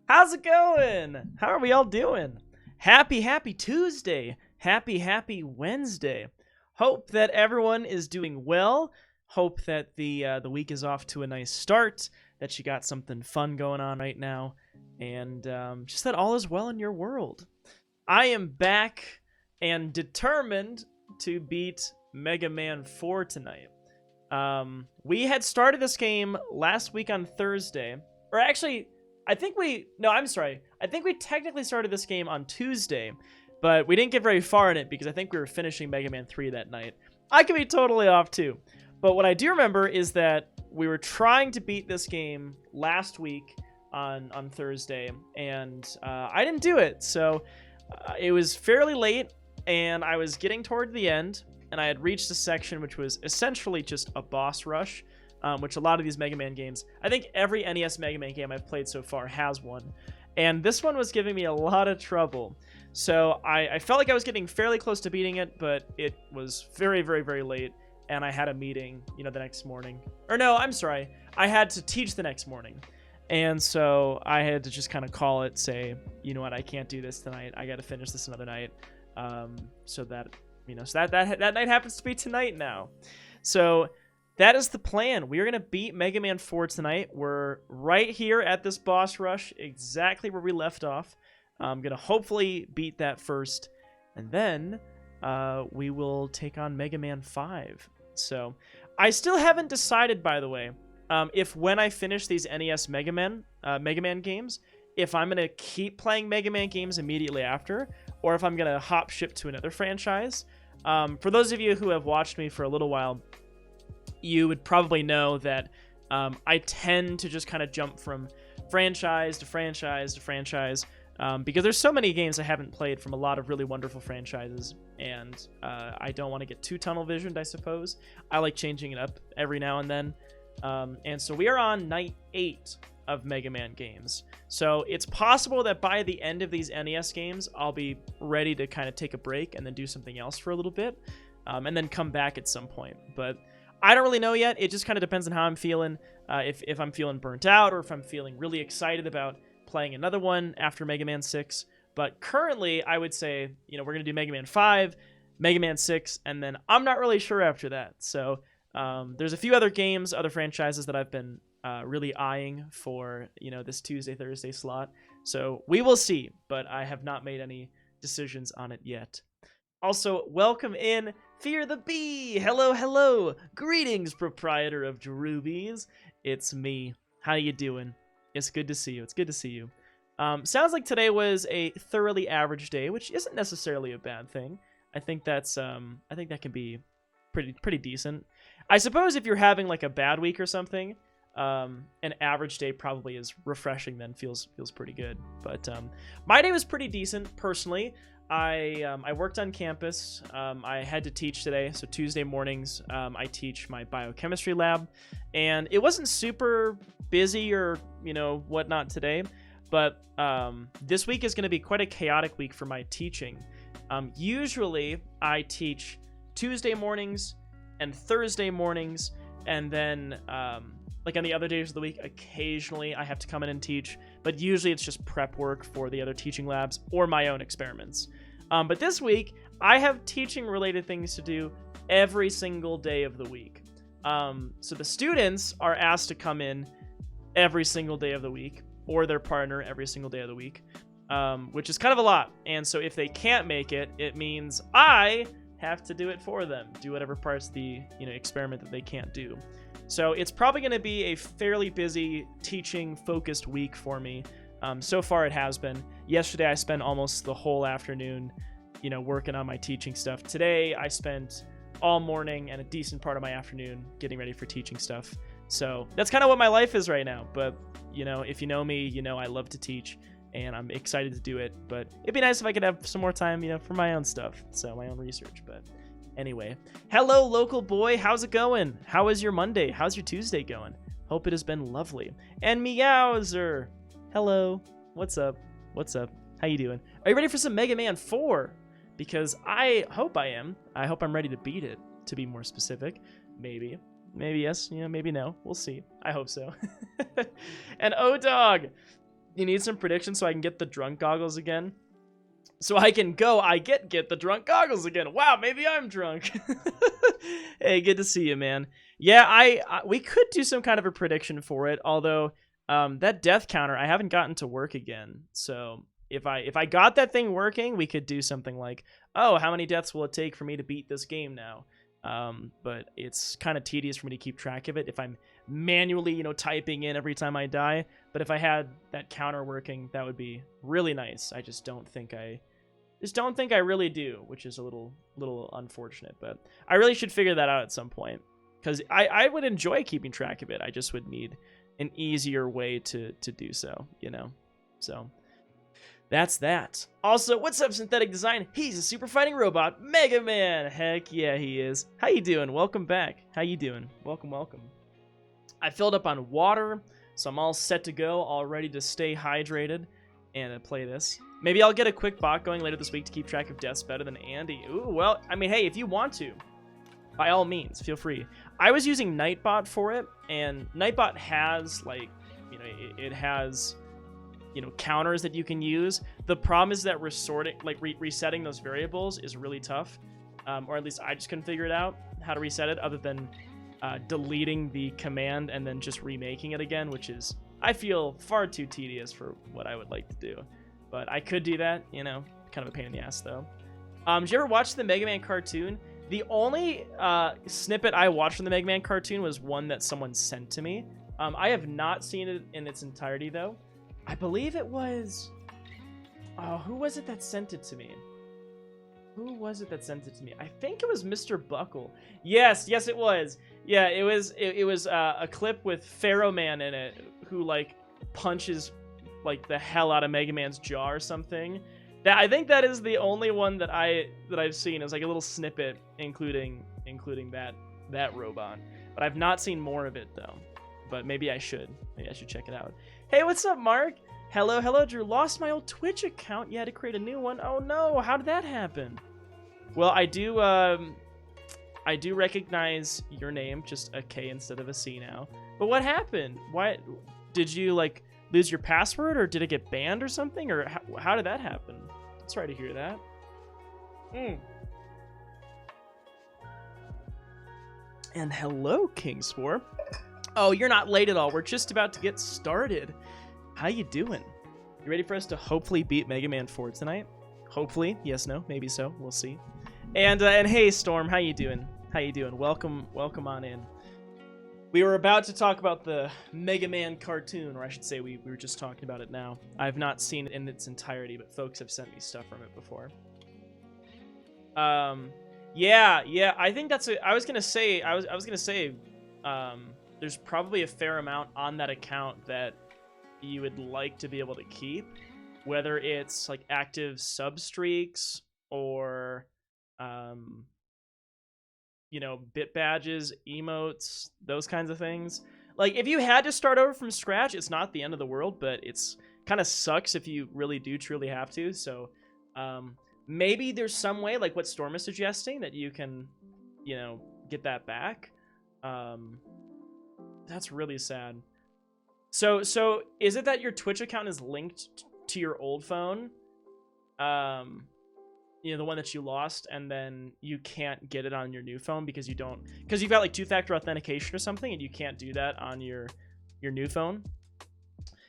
How's it going? How are we all doing? Happy Tuesday. Happy Wednesday. Hope that everyone is doing well. Hope that the week is off to a nice start, that you got something fun going on right now, and just that all is well in your world. I am back and determined to beat Mega Man 4 tonight. We had started this game last week on Thursday, or actually, I'm sorry. I think we technically started this game on Tuesday, but we didn't get very far in it because I think we were finishing Mega Man 3 that night. I could be totally off too. But what I do remember is that we were trying to beat this game last week on Thursday, and I didn't do it. So it was fairly late, and I was getting toward the end, and I had reached a section which was essentially just a boss rush. Which a lot of these Mega Man games, I think every NES Mega Man game I've played so far has one. And this one was giving me a lot of trouble. So I felt like I was getting fairly close to beating it, but it was very late, and I had a meeting, the next morning. Or no, I'm sorry. I had to teach the next morning. And so I had to just kind of call it, say, you know what, I can't do this tonight. I got to finish this another night. So that night happens to be tonight now. So that is the plan. We are going to beat Mega Man 4 tonight. We're right here at this boss rush, exactly where we left off. I'm going to hopefully beat that first, and then we will take on Mega Man 5. So I still haven't decided, by the way, if when I finish these NES Mega Man games, if I'm going to keep playing Mega Man games immediately after, or if I'm going to hop ship to another franchise. For those of you who have watched me for a little while, you would probably know that I tend to just kind of jump from franchise to franchise to franchise because there's so many games I haven't played from a lot of really wonderful franchises, and I don't want to get too tunnel visioned, I suppose. I like changing it up every now and then. And so we are on night 8 of Mega Man games. So it's possible that by the end of these NES games, I'll be ready to kind of take a break and then do something else for a little bit, and then come back at some point. But I don't really know yet. It just kind of depends on how I'm feeling. If I'm feeling burnt out, or if I'm feeling really excited about playing another one after Mega Man 6. But currently, I would say, we're going to do Mega Man 5, Mega Man 6, and then I'm not really sure after that. So there's a few other games, other franchises that I've been really eyeing for, this Tuesday, Thursday slot. So we will see, but I have not made any decisions on it yet. Also, welcome in Fear the Bee. Hello. Greetings, proprietor of Jerubies. It's me. How you doing? It's good to see you. Sounds like today was a thoroughly average day, which isn't necessarily a bad thing. I think that can be pretty decent. I suppose if you're having like a bad week or something, an average day probably is refreshing. Then feels pretty good. But my day was pretty decent personally. I worked on campus. I had to teach today, so Tuesday mornings I teach my biochemistry lab, and it wasn't super busy or whatnot today, but this week is going to be quite a chaotic week for my teaching. Usually I teach Tuesday mornings and Thursday mornings, and then like on the other days of the week, occasionally I have to come in and teach, but usually it's just prep work for the other teaching labs or my own experiments. But this week, I have teaching-related things to do every single day of the week. So the students are asked to come in every single day of the week, or their partner every single day of the week, which is kind of a lot. And so if they can't make it, it means I have to do it for them, do whatever parts of the experiment that they can't do. So it's probably going to be a fairly busy teaching-focused week for me. So far it has been. Yesterday I spent almost the whole afternoon, working on my teaching stuff. Today I spent all morning and a decent part of my afternoon getting ready for teaching stuff. So that's kind of what my life is right now. But, if you know me, I love to teach, and I'm excited to do it. But it'd be nice if I could have some more time, for my own stuff, so my own research. But anyway, hello, local boy. How's it going? How is your Monday? How's your Tuesday going? Hope it has been lovely. And Meowser. Hello. What's up? How you doing? Are you ready for some Mega Man 4? Because I hope I am. I hope I'm ready to beat it, to be more specific. Maybe. Maybe yes, maybe no. We'll see. I hope so. And O-Dog. You need some predictions so I can get the drunk goggles again. So I can go, I get the drunk goggles again. Wow, maybe I'm drunk. Hey, good to see you, man. Yeah, we could do some kind of a prediction for it, although that death counter, I haven't gotten to work again. So if I got that thing working, we could do something like, oh, how many deaths will it take for me to beat this game now? But it's kind of tedious for me to keep track of it if I'm manually, typing in every time I die. But if I had that counter working, that would be really nice. I just don't think I really do, which is a little unfortunate. But I really should figure that out at some point, because I would enjoy keeping track of it. I just would need an easier way to do so, So that's that. Also, what's up, Synthetic Design? He's a super fighting robot, Mega Man. Heck yeah, he is. How you doing? Welcome back. How you doing? Welcome. I filled up on water, so I'm all set to go, all ready to stay hydrated and play this. Maybe I'll get a quick bot going later this week to keep track of deaths better than Andy. Ooh, well, I mean, hey, if you want to, by all means, feel free. I was using Nightbot for it, and Nightbot has, it has, counters that you can use. The problem is that resetting those variables is really tough, or at least I just couldn't figure it out, how to reset it, other than deleting the command and then just remaking it again, which is, I feel, far too tedious for what I would like to do. But I could do that, kind of a pain in the ass, though. Did you ever watch the Mega Man cartoon? The only snippet I watched from the Mega Man cartoon was one that someone sent to me. I have not seen it in its entirety, though. I believe it was... Oh, who was it that sent it to me? I think it was Mr. Buckle. Yes, it was. Yeah, it was a clip with Pharaoh Man in it, who, punches the hell out of Mega Man's jaw or something. I think that is the only one that I've seen. It was a little snippet including that robot. But I've not seen more of it, though. But maybe I should. Maybe I should check it out. Hey, what's up, Mark? Hello, Drew. Lost my old Twitch account. You had to create a new one. Oh no, how did that happen? Well, I do recognize your name, just a K instead of a C now. But what happened? Why did you lose your password, or did it get banned or something, or how did that happen? Sorry to hear that. And hello, King4. Oh, you're not late at all. We're just about to get started. How you doing? You ready for us to hopefully beat Mega Man 4 tonight? Hopefully. Yes, no, maybe so. We'll see. And hey, Storm, how you doing? Welcome on in. We were about to talk about the Mega Man cartoon, or I should say we were just talking about it now. I've not seen it in its entirety, but folks have sent me stuff from it before. Yeah, I think that's I was gonna say, there's probably a fair amount on that account that you would like to be able to keep, whether it's active sub streaks or bit badges, emotes, those kinds of things. If you had to start over from scratch, it's not the end of the world, but it's kind of sucks if you really do truly have to. So maybe there's some way, like what Storm is suggesting, that you can, get that back. That's really sad. So is it that your Twitch account is linked to your old phone? The one that you lost, and then you can't get it on your new phone because you've got two-factor authentication or something, and you can't do that on your new phone?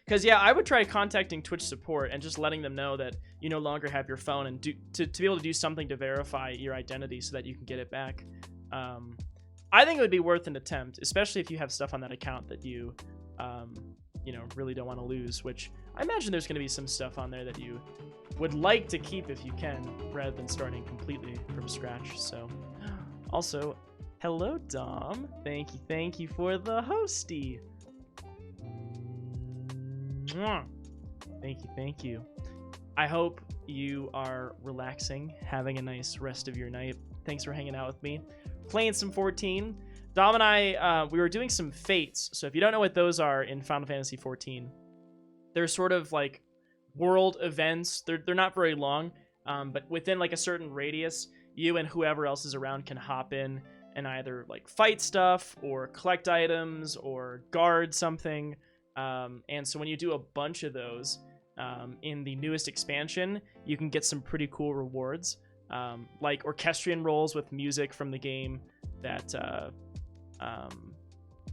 Because yeah, I would try contacting Twitch support and just letting them know that you no longer have your phone, and to be able to do something to verify your identity so that you can get it back. I think it would be worth an attempt, especially if you have stuff on that account that you really don't want to lose, which I imagine there's going to be some stuff on there that you would like to keep if you can, rather than starting completely from scratch. So, also, hello, Dom. Thank you for the hosty. Thank you. I hope you are relaxing, having a nice rest of your night. Thanks for hanging out with me, playing some 14. Dom and I, we were doing some fates. So if you don't know what those are in Final Fantasy 14, they're sort of world events. They're not very long, but within a certain radius, you and whoever else is around can hop in and either fight stuff or collect items or guard something. And so when you do a bunch of those in the newest expansion, you can get some pretty cool rewards, like orchestrion rolls with music from the game that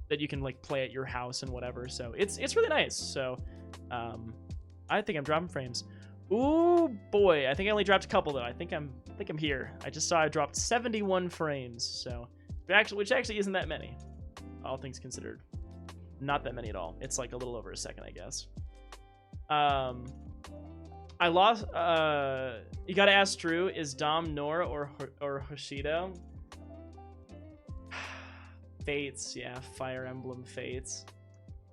that you can like play at your house and whatever. So it's really nice. So I think I'm dropping frames. Ooh boy, I think I only dropped a couple though. I think I'm here. I just saw I dropped 71 frames. So which actually isn't that many, all things considered. Not that many at all. It's like a little over a second, I guess. I lost. You gotta ask Drew: is Dom Nor or Hoshido? Fates, yeah, Fire Emblem Fates.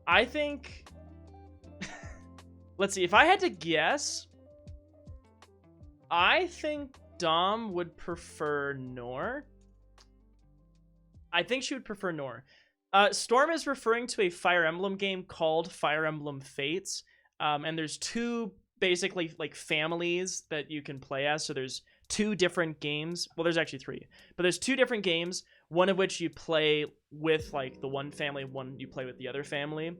I think. Let's see. If I had to guess, I think Dom would prefer Nor. I think she would prefer Nor. Storm is referring to a Fire Emblem game called Fire Emblem Fates, and there's two basically like families that you can play as. So there's two different games. Well, there's actually three, but there's two different games. One of which you play with like the one family, one you play with the other family,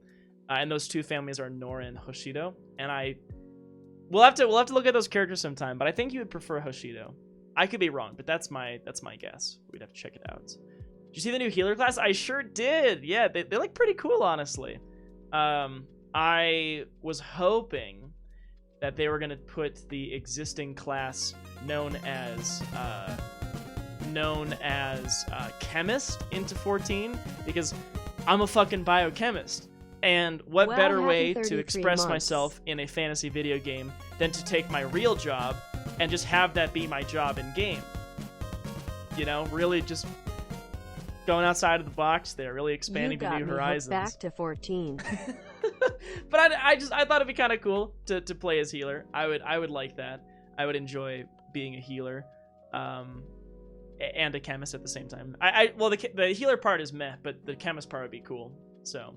and those two families are Nora and Hoshido. And we'll have to look at those characters sometime. But I think you would prefer Hoshido. I could be wrong, but that's my guess. We'd have to check it out. Did you see the new healer class? I sure did. Yeah, they look pretty cool, honestly. I was hoping that they were going to put the existing class known as Chemist into 14, because I'm a fucking biochemist. And what better way to express myself in a fantasy video game than to take my real job and just have that be my job in game? You know, really just going outside of the box there, really expanding to new horizons. Back to 14. But I thought it'd be kind of cool to play as healer. I would like that. I would enjoy being a healer, and a chemist at the same time. Well, the healer part is meh, but the chemist part would be cool. So,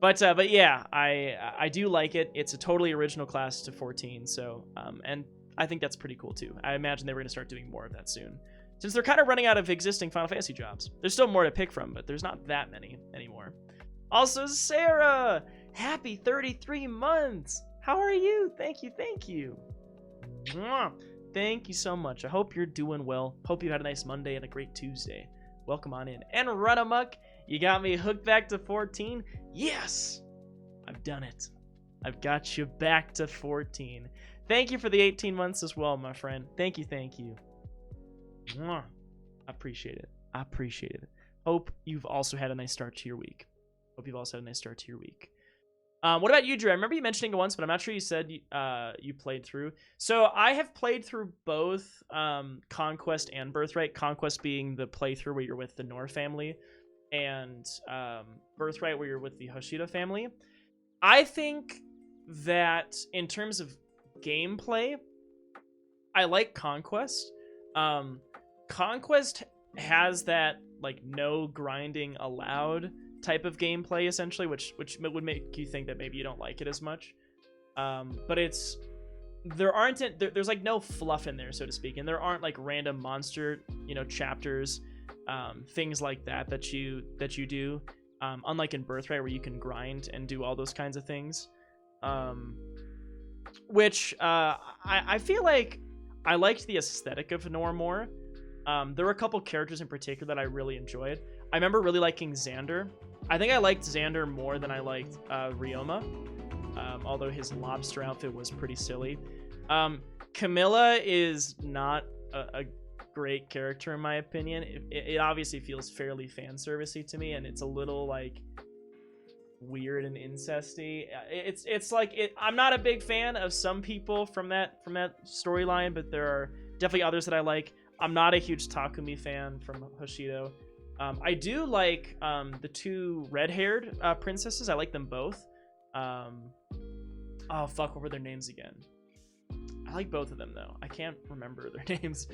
but yeah, I do like it. It's a totally original class to 14. So, and I think that's pretty cool too. I imagine they were gonna start doing more of that soon, since they're kind of running out of existing Final Fantasy jobs. There's still more to pick from, but there's not that many anymore. Also, Sarah, happy 33 months. How are you? Thank you. Mwah. Thank you so much. I hope you're doing well. Hope you had a nice Monday and a great Tuesday. Welcome on in. And Run Amok, you got me hooked back to 14. Yes, I've done it. I've got you back to 14. Thank you for the 18 months as well, my friend. Thank you. Mwah. I appreciate it. Hope you've also had a nice start to your week. What about you, Drew? I remember you mentioning it once, but I'm not sure you said you played through. So I have played through both Conquest and Birthright. Conquest being the playthrough where you're with the Nor family, and Birthright where you're with the Hoshido family. I think that in terms of gameplay, I like Conquest. Conquest has that like no grinding allowed type of gameplay essentially, which would make you think that maybe you don't like it as much. But there's like no fluff in there, so to speak, and there aren't like random monster, chapters, things like that you do. Unlike in Birthright where you can grind and do all those kinds of things. Which I feel like I liked the aesthetic of Nor more. There were a couple characters in particular that I really enjoyed. I remember really liking Xander. I think I liked Xander more than I liked Ryoma, although his lobster outfit was pretty silly. Camilla is not a great character in my opinion. It obviously feels fairly fan servicey to me, and it's a little like weird and incesty. It's like I'm not a big fan of some people from that storyline, but there are definitely others that I like. I'm not a huge Takumi fan from Hoshido. I do like the two red-haired princesses. I like them both. Oh fuck, what were their names again? I like both of them though. I can't remember their names,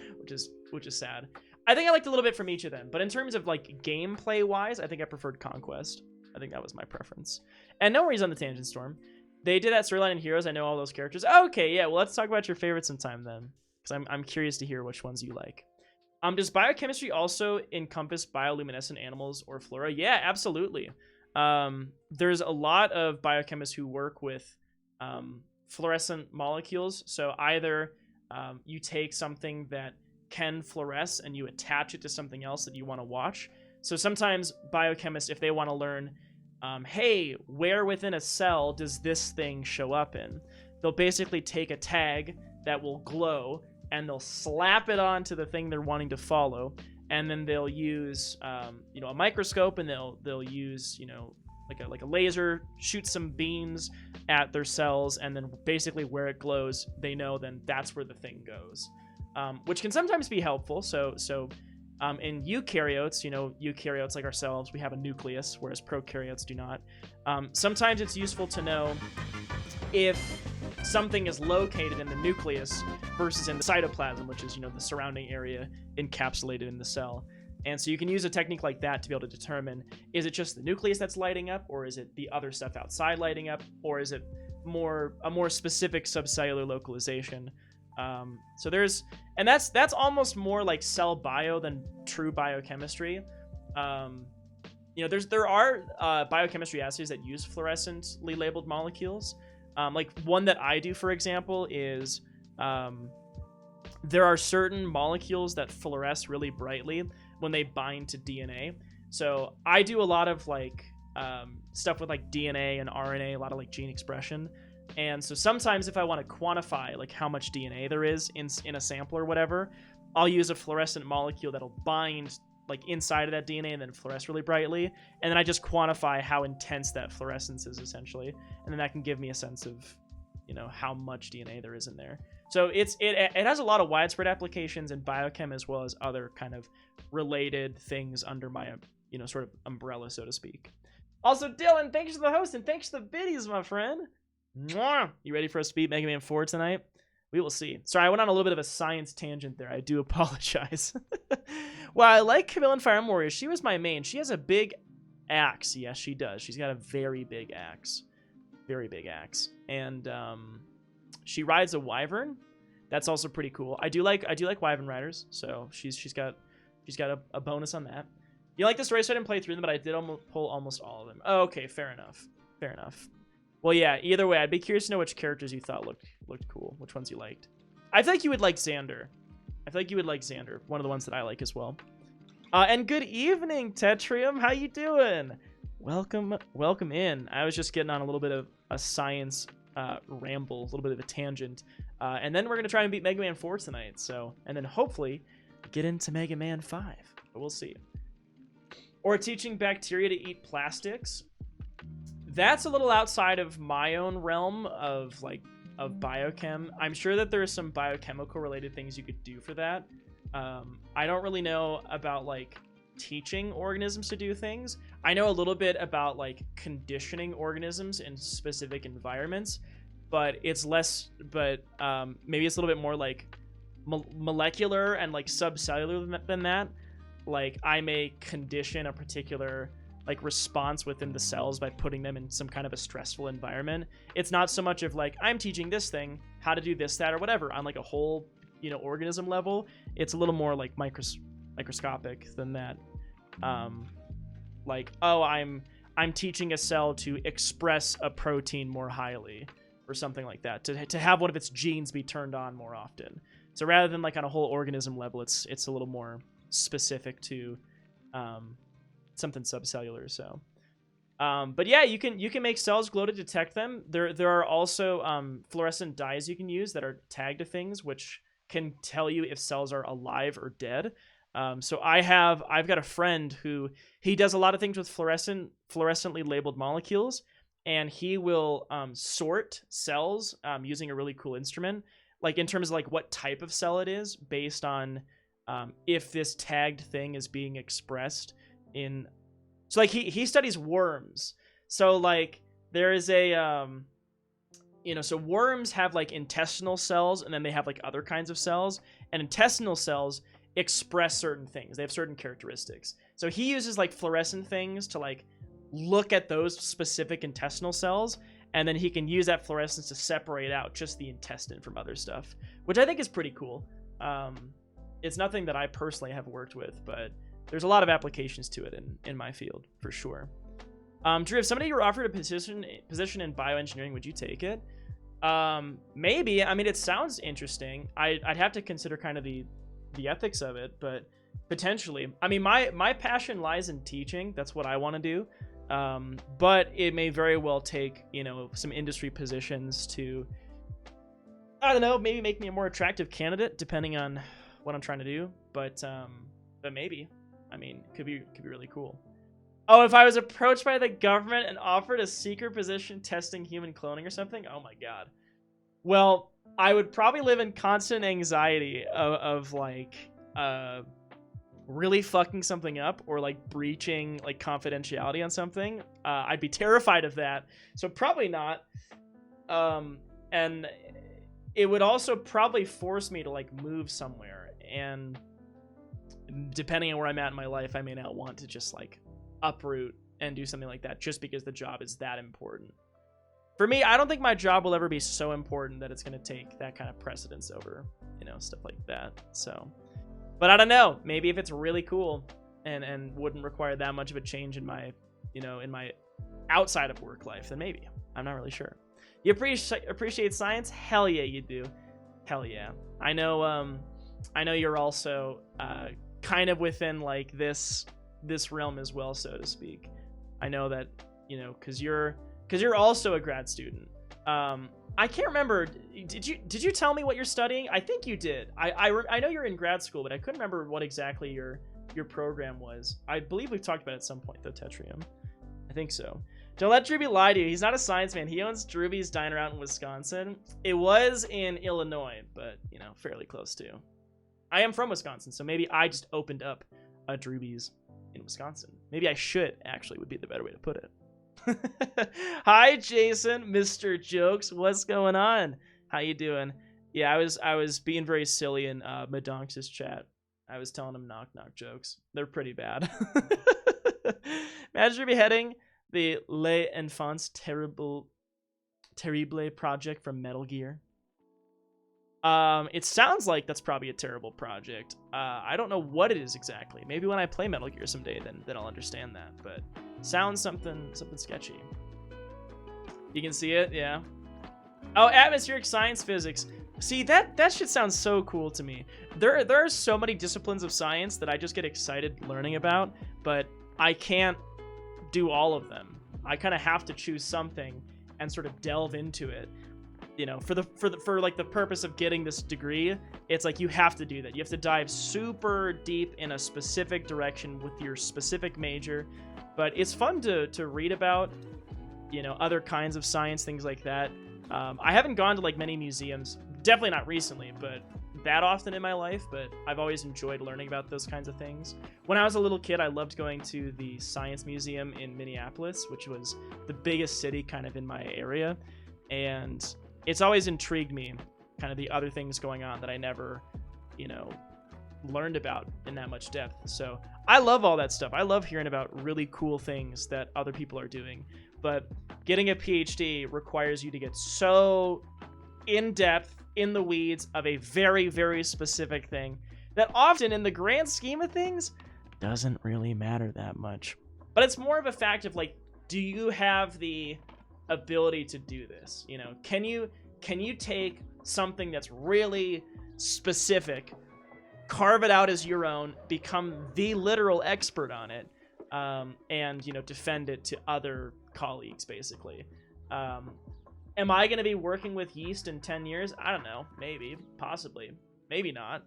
which is sad. I think I liked a little bit from each of them, but in terms of like gameplay wise, I think I preferred Conquest. I think that was my preference. And no worries on the Tangent Storm. They did that storyline in Heroes. I know all those characters. Okay, yeah. Well, let's talk about your favorites sometime then, because I'm curious to hear which ones you like. Does biochemistry also encompass bioluminescent animals or flora? Yeah, absolutely. there's a lot of biochemists who work with fluorescent molecules. So either you take something that can fluoresce and you attach it to something else that you want to watch. So sometimes biochemists, if they want to learn, hey, where within a cell does this thing show up in? They'll basically take a tag that will glow and they'll slap it onto the thing they're wanting to follow, and then they'll use a microscope, and they'll use like a laser, shoot some beams at their cells, and then basically where it glows, they know then that's where the thing goes, which can sometimes be helpful. So in eukaryotes, eukaryotes like ourselves, we have a nucleus, whereas prokaryotes do not. Sometimes it's useful to know if something is located in the nucleus versus in the cytoplasm, which is the surrounding area encapsulated in the cell. And so you can use a technique like that to be able to determine, is it just the nucleus that's lighting up, or is it the other stuff outside lighting up, or is it a more specific subcellular localization? So that's almost more like cell bio than true biochemistry. There are biochemistry assays that use fluorescently labeled molecules. Like one that I do, for example, is there are certain molecules that fluoresce really brightly when they bind to DNA. So I do a lot of stuff with DNA and RNA, a lot of gene expression. And so sometimes if I want to quantify how much DNA there is in a sample or whatever, I'll use a fluorescent molecule that'll bind inside of that DNA and then fluoresce really brightly. And then I just quantify how intense that fluorescence is, essentially. And then that can give me a sense of, how much DNA there is in there. So it has a lot of widespread applications in biochem, as well as other kind of related things under my, sort of umbrella, so to speak. Also, Dylan, thanks for the host and thanks for the biddies, my friend. Mwah! You ready for us to beat Mega Man 4 tonight? We will see. Sorry, I went on a little bit of a science tangent there. I do apologize. Well, I like Camille Fire Emblem Warriors. She was my main. She has a big axe. Yes, she does. She's got a very big axe. Very big axe. And she rides a wyvern. That's also pretty cool. I do like wyvern riders, so she's got a bonus on that. You like this race? I didn't play through them, but I did pull almost all of them. Oh, okay, fair enough. Fair enough. Well, yeah, either way, I'd be curious to know which characters you thought looked cool, which ones you liked. I feel like you would like Xander. One of the ones that I like as well. And good evening, Tetrium. How you doing? Welcome in. I was just getting on a little bit of a science ramble, a little bit of a tangent. And then we're going to try and beat Mega Man 4 tonight. And then hopefully get into Mega Man 5. But we'll see. Or teaching bacteria to eat plastics. That's a little outside of my own realm of biochem. I'm sure that there are some biochemical related things you could do for that. I don't really know about teaching organisms to do things. I know a little bit about conditioning organisms in specific environments, but it's less. But maybe it's a little bit more molecular and subcellular than that. I may condition a particular response within the cells by putting them in some kind of a stressful environment. It's not so much of I'm teaching this thing how to do this, that, or whatever on a whole organism level. It's a little more microscopic than that. Oh, I'm teaching a cell to express a protein more highly or something like that, to have one of its genes be turned on more often. So rather than on a whole organism level, it's a little more specific to something subcellular. So but yeah, you can make cells glow to detect them. There are also fluorescent dyes you can use that are tagged to things, which can tell you if cells are alive or dead. So I've got a friend who he does a lot of things with fluorescently labeled molecules, and he will sort cells using a really cool instrument, in terms of what type of cell it is, based on if this tagged thing is being expressed in. So he studies worms. So there is a so worms have intestinal cells, and then they have other kinds of cells, and intestinal cells express certain things. They have certain characteristics. So he uses fluorescent things to look at those specific intestinal cells, and then he can use that fluorescence to separate out just the intestine from other stuff, which I think is pretty cool. It's nothing that I personally have worked with, but there's a lot of applications to it in my field, for sure. Drew, if somebody were offered a position in bioengineering, would you take it? Maybe. I mean, it sounds interesting. I'd have to consider kind of the ethics of it, but potentially. I mean, my passion lies in teaching. That's what I want to do. But it may very well take, you know, some industry positions to, I don't know, maybe make me a more attractive candidate depending on what I'm trying to do. But maybe. I mean, could be really cool. Oh, if I was approached by the government and offered a secret position testing human cloning or something? Oh my god. Well, I would probably live in constant anxiety of like, really fucking something up or like breaching like confidentiality on something. I'd be terrified of that. So probably not. And it would also probably force me to like move somewhere. And depending on where I'm at in my life, I may not want to just like uproot and do something like that just because the job is that important. For me, I don't think my job will ever be so important that it's going to take that kind of precedence over, you know, stuff like that. So, but I don't know. Maybe if it's really cool and wouldn't require that much of a change in my, you know, in my outside of work life, then maybe. I'm not really sure. You appreciate science? Hell yeah, you do. Hell yeah. I know you're also kind of within like this realm as well, so to speak. I know that, you know, because you're also a grad student. I can't remember. Did you tell me what you're studying? I think you did. I know you're in grad school, but I couldn't remember what exactly your program was. I believe we've talked about it at some point, though, Tetrium. I think so. Don't let Drewby lie to you. He's not a science man. He owns Drewby's Diner out in Wisconsin. It was in Illinois, but, you know, fairly close to. I am from Wisconsin, so maybe I just opened up a Drewby's in Wisconsin. Maybe I should, actually, would be the better way to put it. Hi, Jason, Mr. Jokes. What's going on? How you doing? Yeah, I was being very silly in Madonx's chat. I was telling him knock jokes. They're pretty bad. Imagine beheading the Les Enfants Terrible project from Metal Gear. It sounds like that's probably a terrible project. I don't know what it is exactly. Maybe when I play Metal Gear someday, then I'll understand that. But sounds something sketchy. You can see it, yeah. Oh, atmospheric science physics. See, that shit sounds so cool to me. There are so many disciplines of science that I just get excited learning about, but I can't do all of them. I kind of have to choose something and sort of delve into it. You know, for like the purpose of getting this degree, it's like you have to do that. You have to dive super deep in a specific direction with your specific major. But it's fun to read about, you know, other kinds of science, things like that. I haven't gone to like many museums, definitely not recently, but that often in my life. But I've always enjoyed learning about those kinds of things. When I was a little kid, I loved going to the Science Museum in Minneapolis, which was the biggest city kind of in my area. And it's always intrigued me, kind of the other things going on that I never, you know, learned about in that much depth. So I love all that stuff. I love hearing about really cool things that other people are doing. But getting a PhD requires you to get so in depth, in the weeds of a very, very specific thing that often in the grand scheme of things doesn't really matter that much. But it's more of a fact of like, do you have the ability to do this? You know, can you take something that's really specific, carve it out as your own, become the literal expert on it, and, you know, defend it to other colleagues, basically. Am I going to be working with yeast in 10 years? I don't know. Maybe. Possibly. Maybe not.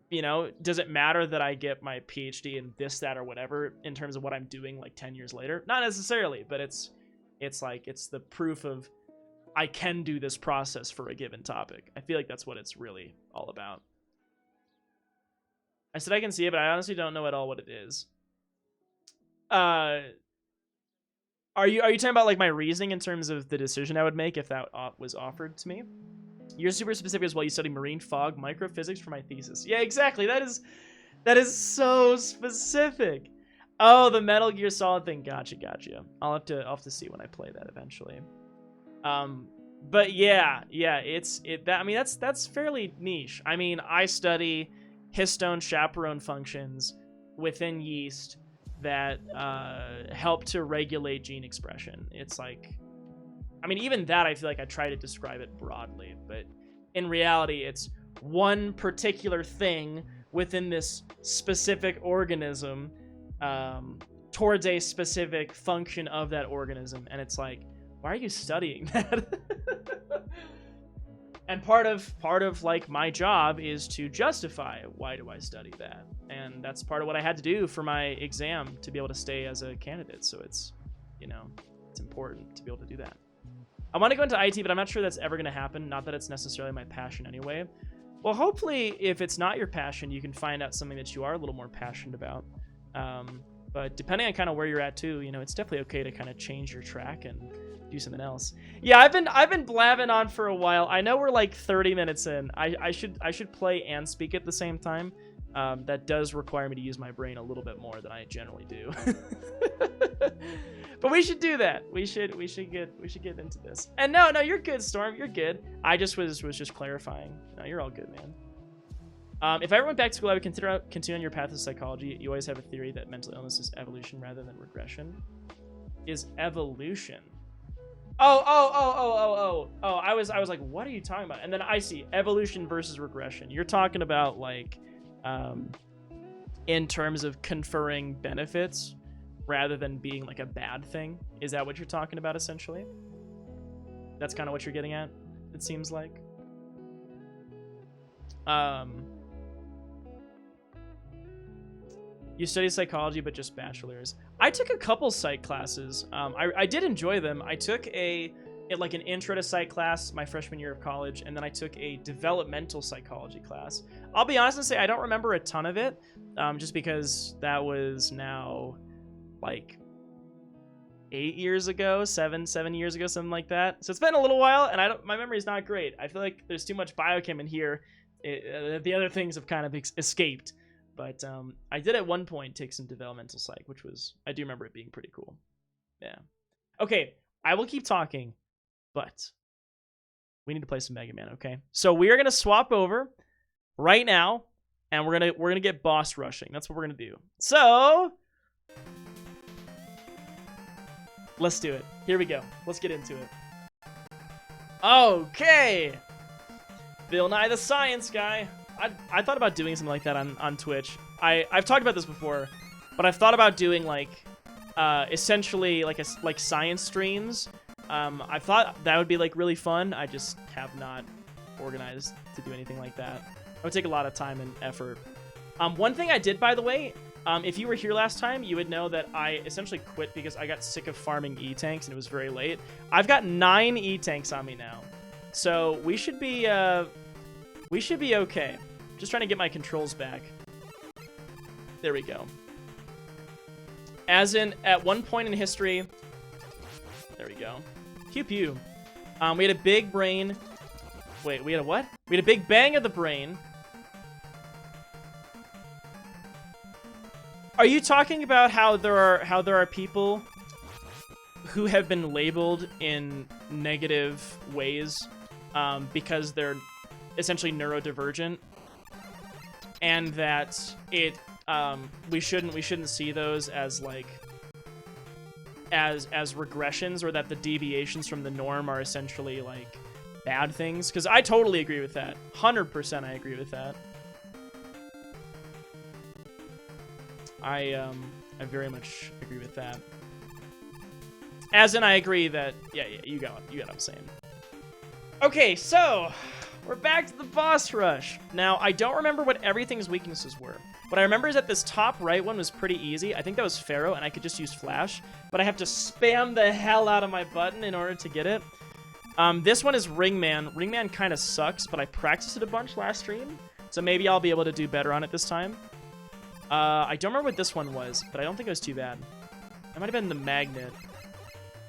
You know, does it matter that I get my PhD in this, that, or whatever in terms of what I'm doing like 10 years later? Not necessarily, but it's like, it's the proof of I can do this process for a given topic. I feel like that's what it's really all about. I said I can see it, but I honestly don't know at all what it is. Are you talking about like my reasoning in terms of the decision I would make if that was offered to me? You're super specific as well. You study marine fog microphysics for my thesis. Yeah, exactly. That is so specific. Oh, the Metal Gear Solid thing. Gotcha. I'll have to see when I play that eventually. But yeah, I mean, that's fairly niche. I mean, I study histone chaperone functions within yeast that help to regulate gene expression. It's like, I mean, even that, I feel like I try to describe it broadly, but in reality, it's one particular thing within this specific organism towards a specific function of that organism. And it's like, why are you studying that? And part of like my job is to justify why do I study that, and that's part of what I had to do for my exam to be able to stay as a candidate. So it's, you know, it's important to be able to do that. I want to go into IT, but I'm not sure that's ever going to happen. Not that it's necessarily my passion anyway. Well, hopefully, if it's not your passion, you can find out something that you are a little more passionate about. But depending on kind of where you're at too, you know, it's definitely okay to kind of change your track and do something else. Yeah, I've been blabbing on for a while. I know we're like 30 minutes in. I should play and speak at the same time. That does require me to use my brain a little bit more than I generally do. But we should do that. We should get into this. And no, you're good, Storm. You're good. I just was just clarifying. No, you're all good, man. If I ever went back to school, I would consider continuing your path of psychology. You always have a theory that mental illness is evolution rather than regression. Is evolution? Oh, I was like, what are you talking about? And then I see evolution versus regression. You're talking about like in terms of conferring benefits rather than being like a bad thing. Is that what you're talking about essentially? That's kind of what you're getting at, it seems like. You study psychology, but just bachelor's. I took a couple psych classes. I did enjoy them. I took like an intro to psych class my freshman year of college, and then I took a developmental psychology class. I'll be honest and say I don't remember a ton of it, just because that was now like 8 years ago, seven years ago, something like that. So it's been a little while, and my memory's not great. I feel like there's too much biochem in here. The other things have kind of escaped. But I did at one point take some developmental psych, which was, I do remember it being pretty cool. Yeah. Okay, I will keep talking, but we need to play some Mega Man, okay? So we are gonna swap over right now, and we're gonna get boss rushing. That's what we're gonna do. So let's do it. Here we go. Let's get into it. Okay. Bill Nye the Science Guy. I thought about doing something like that on Twitch. I've talked about this before, but I've thought about doing like essentially like science streams. I thought that would be like really fun. I just have not organized to do anything like that. It would take a lot of time and effort. One thing I did, by the way, if you were here last time, you would know that I essentially quit because I got sick of farming E-tanks and it was very late. I've got 9 E-tanks on me now, so we should be okay. Just trying to get my controls back. There we go. As in, at one point in history... There we go. Pew pew. We had a big brain... Wait, we had a what? We had a big bang of the brain. Are you talking about how there are people who have been labeled in negative ways because they're essentially neurodivergent, and that we shouldn't see those as like as regressions, or that the deviations from the norm are essentially like bad things? Because I totally agree with that. 100% I agree with that. I very much agree with that. As in, I agree that yeah, you got what I'm saying. Okay, so we're back to the boss rush. Now, I don't remember what everything's weaknesses were. What I remember is that this top right one was pretty easy. I think that was Pharaoh, and I could just use Flash, but I have to spam the hell out of my button in order to get it. This one is Ringman. Ringman kind of sucks, but I practiced it a bunch last stream, so maybe I'll be able to do better on it this time. I don't remember what this one was, but I don't think it was too bad. It might have been the magnet,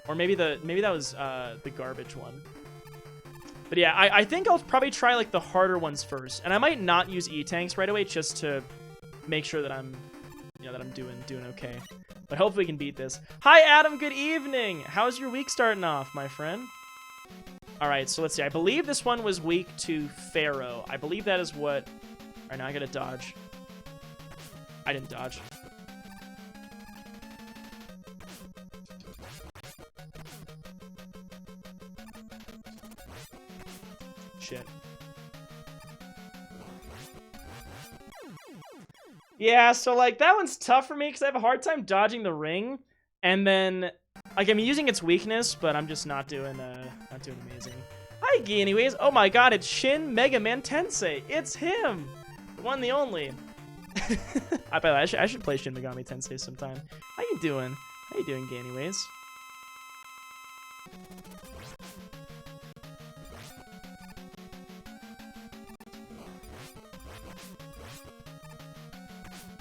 or maybe that was the garbage one. But yeah, I think I'll probably try like the harder ones first, and I might not use E-tanks right away just to make sure that I'm doing okay. But hopefully we can beat this. Hi Adam, good evening. How's your week starting off, my friend? All right, so let's see. I believe this one was weak to Pharaoh. I believe that is what. All right, now I gotta dodge. I didn't dodge. shit. Yeah, so like that one's tough for me because I have a hard time dodging the ring, and then like I'm using its weakness, but I'm just not doing amazing. Hi, Gee, anyways. Oh my god, it's Shin Mega Man Tensei. It's him, the one, the only. I should play Shin Megami Tensei sometime. How you doing? How you doing, Gee, anyways?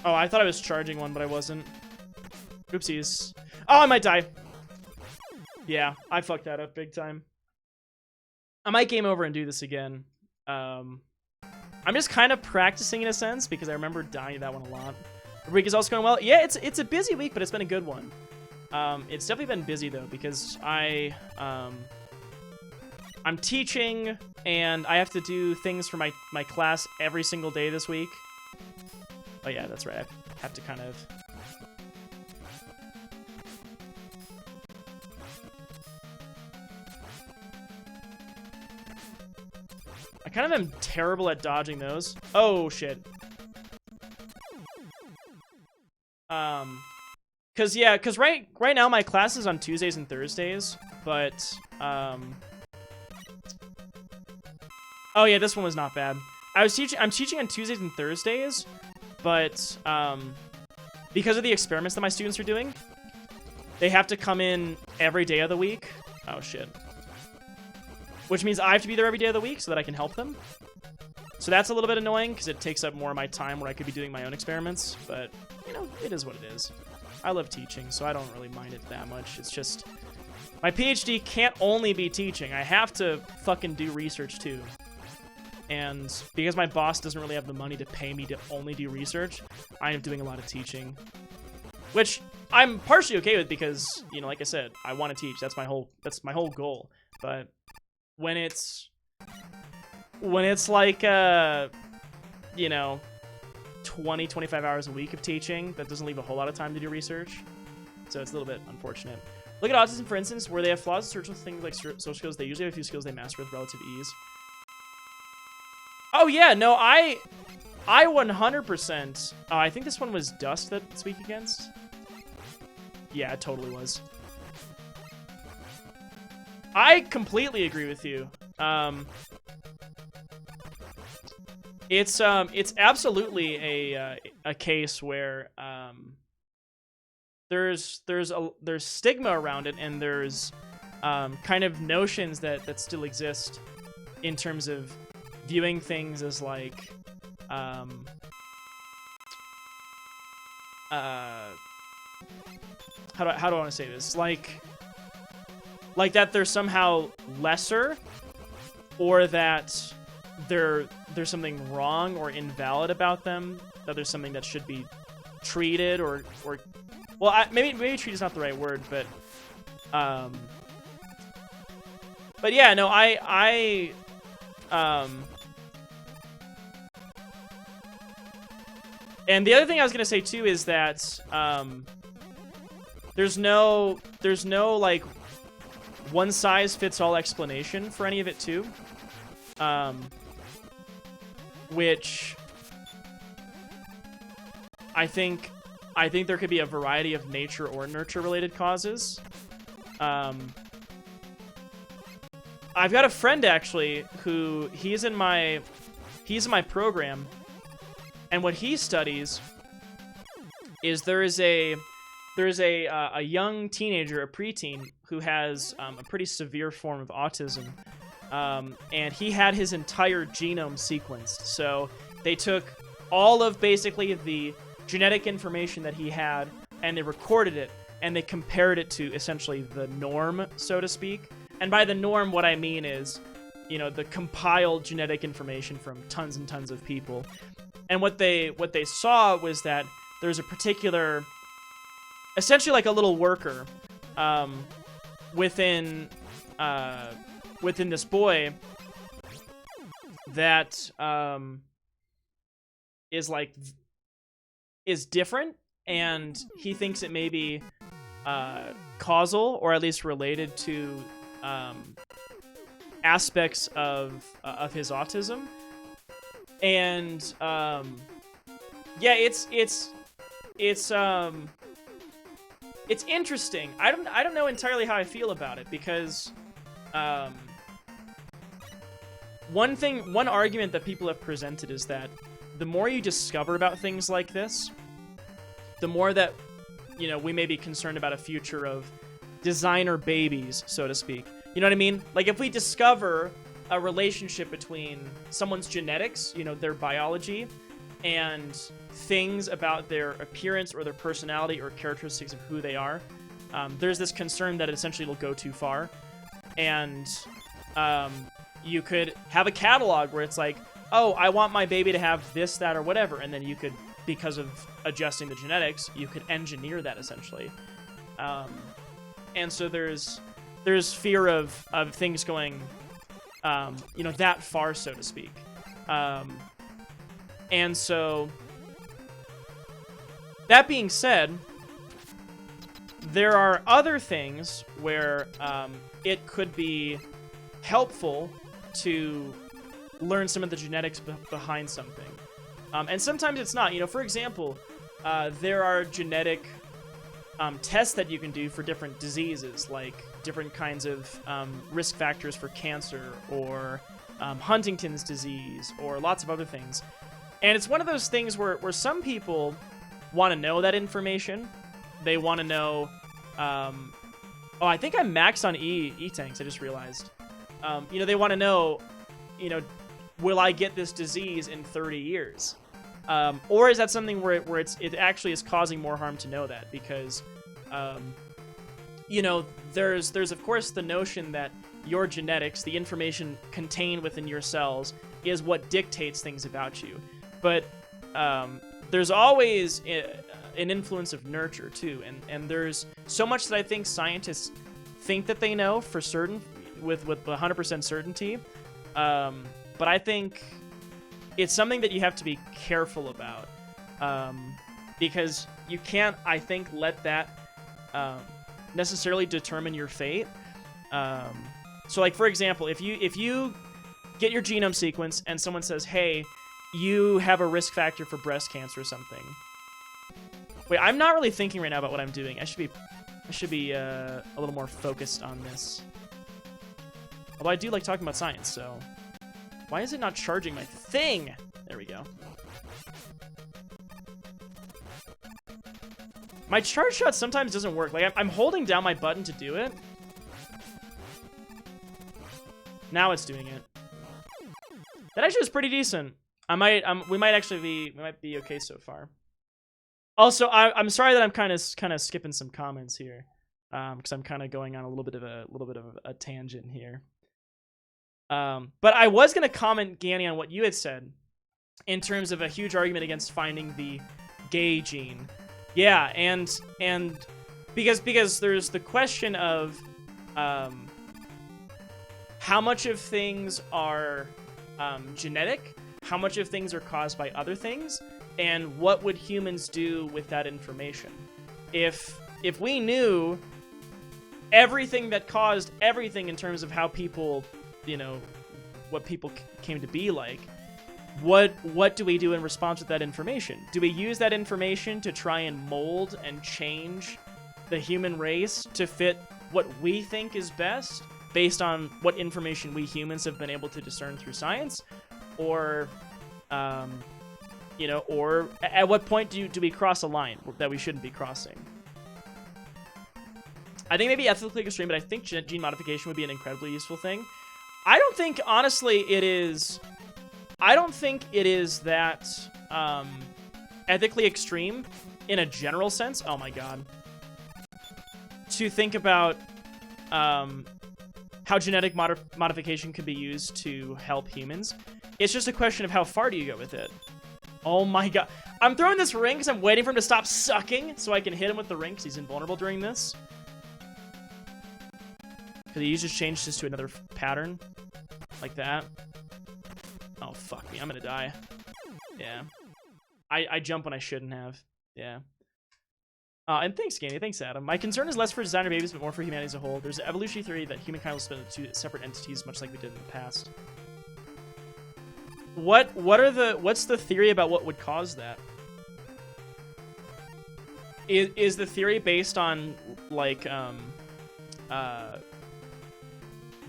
Oh, I thought I was charging one, but I wasn't. Oopsies. Oh, I might die. Yeah, I fucked that up big time. I might game over and do this again. I'm just kind of practicing in a sense because I remember dying to that one a lot. The week is also going well. Yeah, it's a busy week, but it's been a good one. It's definitely been busy though because I'm teaching and I have to do things for my class every single day this week. Oh yeah, that's right. I have to kind of... I kind of am terrible at dodging those. Oh, shit. Cause right now my class is on Tuesdays and Thursdays, but, oh yeah, this one was not bad. I'm teaching on Tuesdays and Thursdays, but because of the experiments that my students are doing, they have to come in every day of the week. Oh shit. Which means I have to be there every day of the week so that I can help them. So that's a little bit annoying because it takes up more of my time where I could be doing my own experiments, but you know, it is what it is. I love teaching, so I don't really mind it that much. It's just my PhD can't only be teaching. I have to fucking do research too. And because my boss doesn't really have the money to pay me to only do research, I am doing a lot of teaching. Which I'm partially okay with because, you know, like I said, I want to teach. That's my whole goal. But when it's like, you know, 20, 25 hours a week of teaching, that doesn't leave a whole lot of time to do research. So it's a little bit unfortunate. Look at autism, for instance, where they have flaws in social things like social skills. They usually have a few skills they master with relative ease. Oh yeah, no, I 100%. Oh, I think this one was Dust that's weak against. Yeah, it totally was. I completely agree with you. It's absolutely a case where there's stigma around it, and there's kind of notions that still exist in terms of viewing things as like how do I want to say this, like that they're somehow lesser, or that there's something wrong or invalid about them, that there's something that should be treated or well, maybe treat is not the right word, but yeah, no, and the other thing I was gonna say too is that there's no like one size fits all explanation for any of it too, which I think there could be a variety of nature or nurture related causes. I've got a friend actually who he's in my program, and what he studies is there is a young teenager, a preteen, who has a pretty severe form of autism, and he had his entire genome sequenced. So they took all of basically the genetic information that he had, and they recorded it, and they compared it to essentially the norm, so to speak. And by the norm, what I mean is, you know, the compiled genetic information from tons and tons of people. And what they saw was that there's a particular, essentially like a little worker, within this boy that is different, and he thinks it may be causal or at least related to aspects of his autism, and yeah, it's interesting. I don't know entirely how I feel about it, because one argument that people have presented is that the more you discover about things like this, the more that, you know, we may be concerned about a future of designer babies, so to speak. You know what I mean? Like, if we discover a relationship between someone's genetics, you know, their biology, and things about their appearance or their personality or characteristics of who they are, there's this concern that essentially it'll go too far. And you could have a catalog where it's like, oh, I want my baby to have this, that, or whatever. And then you could, because of adjusting the genetics, you could engineer that essentially. And so there's fear of things going, you know, that far, so to speak. And so, that being said, there are other things where it could be helpful to learn some of the genetics behind something. And sometimes it's not. You know, for example, there are genetic tests that you can do for different diseases, like different kinds of risk factors for cancer, or Huntington's disease, or lots of other things. And it's one of those things where some people want to know that information. They want to know... oh, I think I'm maxed on E-tanks, I just realized. You know, they want to know, you know, will I get this disease in 30 years? Or is that something where it actually is causing more harm to know that? Because, you know, there's of course the notion that your genetics, the information contained within your cells, is what dictates things about you. But there's always an influence of nurture too, and there's so much that I think scientists think that they know for certain, with 100% certainty. But I think it's something that you have to be careful about, because you can't, I think, let that necessarily determine your fate. So, like, for example, if you get your genome sequence and someone says, "Hey, you have a risk factor for breast cancer," or something. Wait, I'm not really thinking right now about what I'm doing. I should be a little more focused on this. Although I do like talking about science, so... Why is it not charging my thing? There we go. My charge shot sometimes doesn't work. Like, I'm holding down my button to do it. Now it's doing it. That actually is pretty decent. We might be okay so far. Also, I'm sorry that I'm kind of skipping some comments here, because I'm kind of going on a little bit of a tangent here. But I was gonna comment, Ganny, on what you had said in terms of a huge argument against finding the gay gene. Yeah, and because there's the question of how much of things are genetic, how much of things are caused by other things, and what would humans do with that information? If we knew everything that caused everything in terms of how people, you know, what people came to be like, what do we do in response with that information? Do we use that information to try and mold and change the human race to fit what we think is best based on what information we humans have been able to discern through science? Or, you know, or at what point do we cross a line that we shouldn't be crossing? I think maybe ethically extreme, but I think gene modification would be an incredibly useful thing. I don't think, honestly, it is... I don't think it is that ethically extreme in a general sense. Oh my god. To think about how genetic modification could be used to help humans. It's just a question of how far do you go with it. Oh my god. I'm throwing this ring because I'm waiting for him to stop sucking so I can hit him with the ring because he's invulnerable during this. Because he just changed this to another pattern. Like that. Oh, fuck me. I'm gonna die. Yeah. I jump when I shouldn't have. Yeah. And thanks, Ganey. Thanks, Adam. My concern is less for designer babies, but more for humanity as a whole. There's an evolutionary theory that humankind will split into two separate entities, much like we did in the past. What's the theory about what would cause that? Is the theory based on like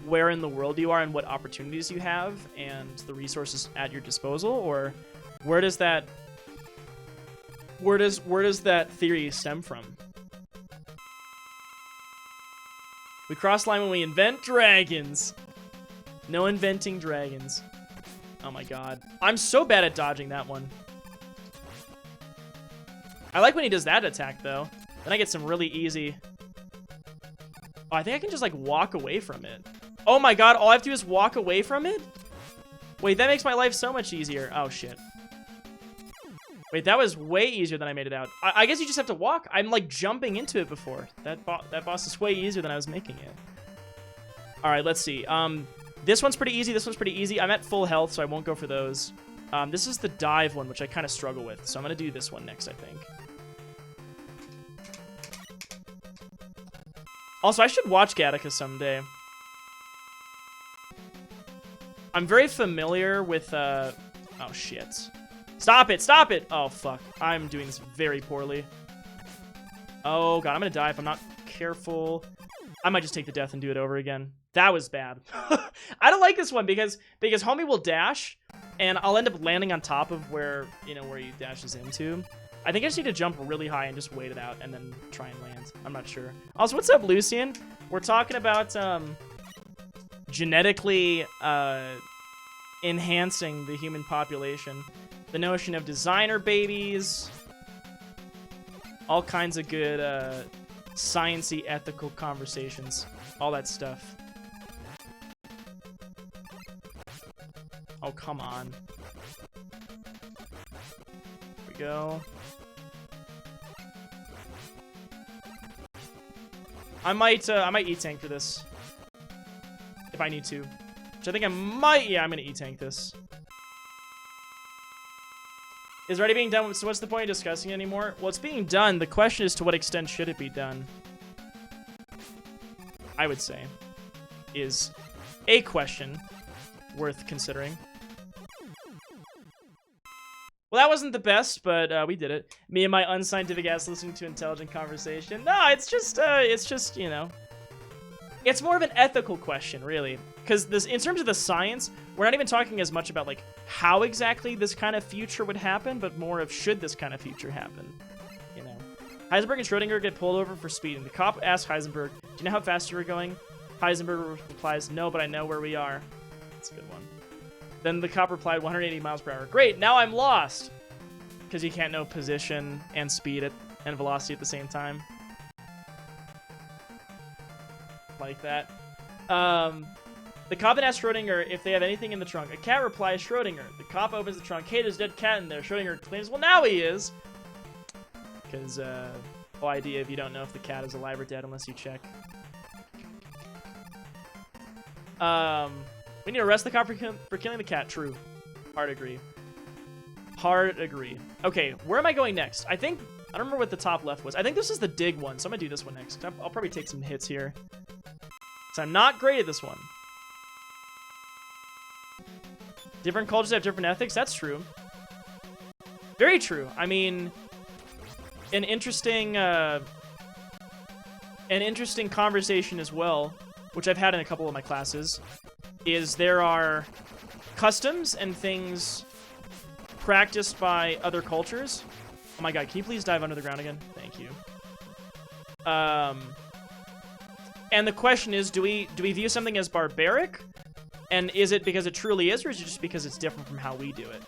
where in the world you are and what opportunities you have and the resources at your disposal, or where does that theory stem from? We cross line when we invent dragons. No inventing dragons. Oh my god. I'm so bad at dodging that one. I like when he does that attack, though. Then I get some really easy... Oh, I think I can just, like, walk away from it. Oh my god, all I have to do is walk away from it? Wait, that makes my life so much easier. Oh, shit. Wait, that was way easier than I made it out. I guess you just have to walk. I'm, like, jumping into it before. That boss is way easier than I was making it. Alright, let's see. This one's pretty easy. This one's pretty easy. I'm at full health, so I won't go for those. This is the dive one, which I kind of struggle with. So I'm going to do this one next, I think. Also, I should watch Gattaca someday. I'm very familiar with... Oh, shit. Stop it! Stop it! Oh, fuck. I'm doing this very poorly. Oh, God. I'm going to die if I'm not careful. I might just take the death and do it over again. That was bad. I don't like this one because homie will dash, and I'll end up landing on top of where he dashes into. I think I just need to jump really high and just wait it out and then try and land. I'm not sure. Also, what's up, Lucian? We're talking about genetically enhancing the human population. The notion of designer babies. All kinds of good science-y ethical conversations. All that stuff. Oh, come on. Here we go. I might E-tank for this. If I need to. Which I think I might... Yeah, I'm gonna E-tank this. Is it already being done? So what's the point of discussing it anymore? Well, it's being done. The question is, to what extent should it be done? I would say. Is a question worth considering. Well, that wasn't the best, but we did it. Me and my unscientific ass listening to intelligent conversation. No, it's just, you know. It's more of an ethical question, really. Because this, in terms of the science, we're not even talking as much about, like, how exactly this kind of future would happen, but more of should this kind of future happen. You know. Heisenberg and Schrodinger get pulled over for speeding. The cop asks Heisenberg, do you know how fast you were going? Heisenberg replies, no, but I know where we are. That's a good one. Then the cop replied, 180 miles per hour. Great, now I'm lost! Because you can't know position and speed and velocity at the same time. Like that. The cop then asks Schrodinger if they have anything in the trunk. A cat replies, Schrodinger. The cop opens the trunk. Hey, there's a dead cat in there. Schrodinger claims, well, now he is. Because, whole idea if you don't know if the cat is alive or dead unless you check. We need to arrest the cop for killing the cat. True. Hard agree. Hard agree. Okay, where am I going next? I don't remember what the top left was. I think this is the dig one, so I'm gonna do this one next. I'll probably take some hits here. So I'm not great at this one. Different cultures have different ethics. That's true. Very true. I mean, an interesting conversation as well, which I've had in a couple of my classes, is there are customs and things practiced by other cultures. Oh my god, can you please dive under the ground again? Thank you. And the question is, do we view something as barbaric? And is it because it truly is, or is it just because it's different from how we do it?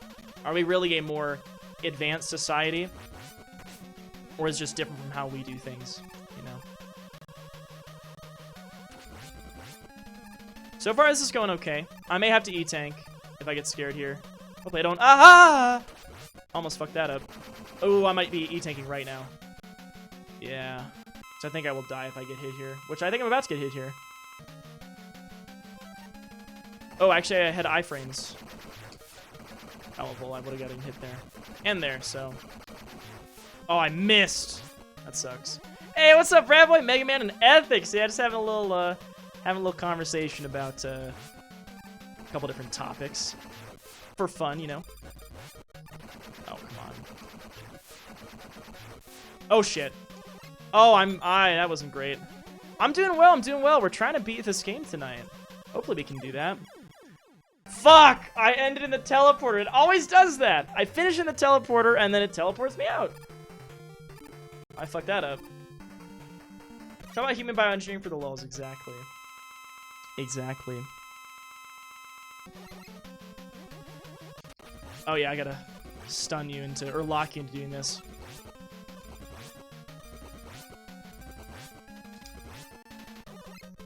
Are we really a more advanced society? Or is it just different from how we do things, you know? So far, this is going okay. I may have to E-tank if I get scared here. Hopefully I don't... Aha! Almost fucked that up. Oh, I might be E-tanking right now. Yeah. So I think I will die if I get hit here. Which I think I'm about to get hit here. Oh, actually, I had iframes. Oh, well, I would have gotten hit there. And there, so... Oh, I missed! That sucks. Hey, what's up, Brad Boy, Mega Man, and Ethics? Yeah, just having a little conversation about a couple different topics for fun, you know. Oh, come on. Oh shit. Oh, that wasn't great. I'm doing well. We're trying to beat this game tonight. Hopefully we can do that. Fuck! I ended in the teleporter. It always does that. I finish in the teleporter and then it teleports me out. I fucked that up. Talk about human bioengineering for the lulz. Exactly. Exactly. Oh yeah, I gotta stun you into, or lock you into doing this.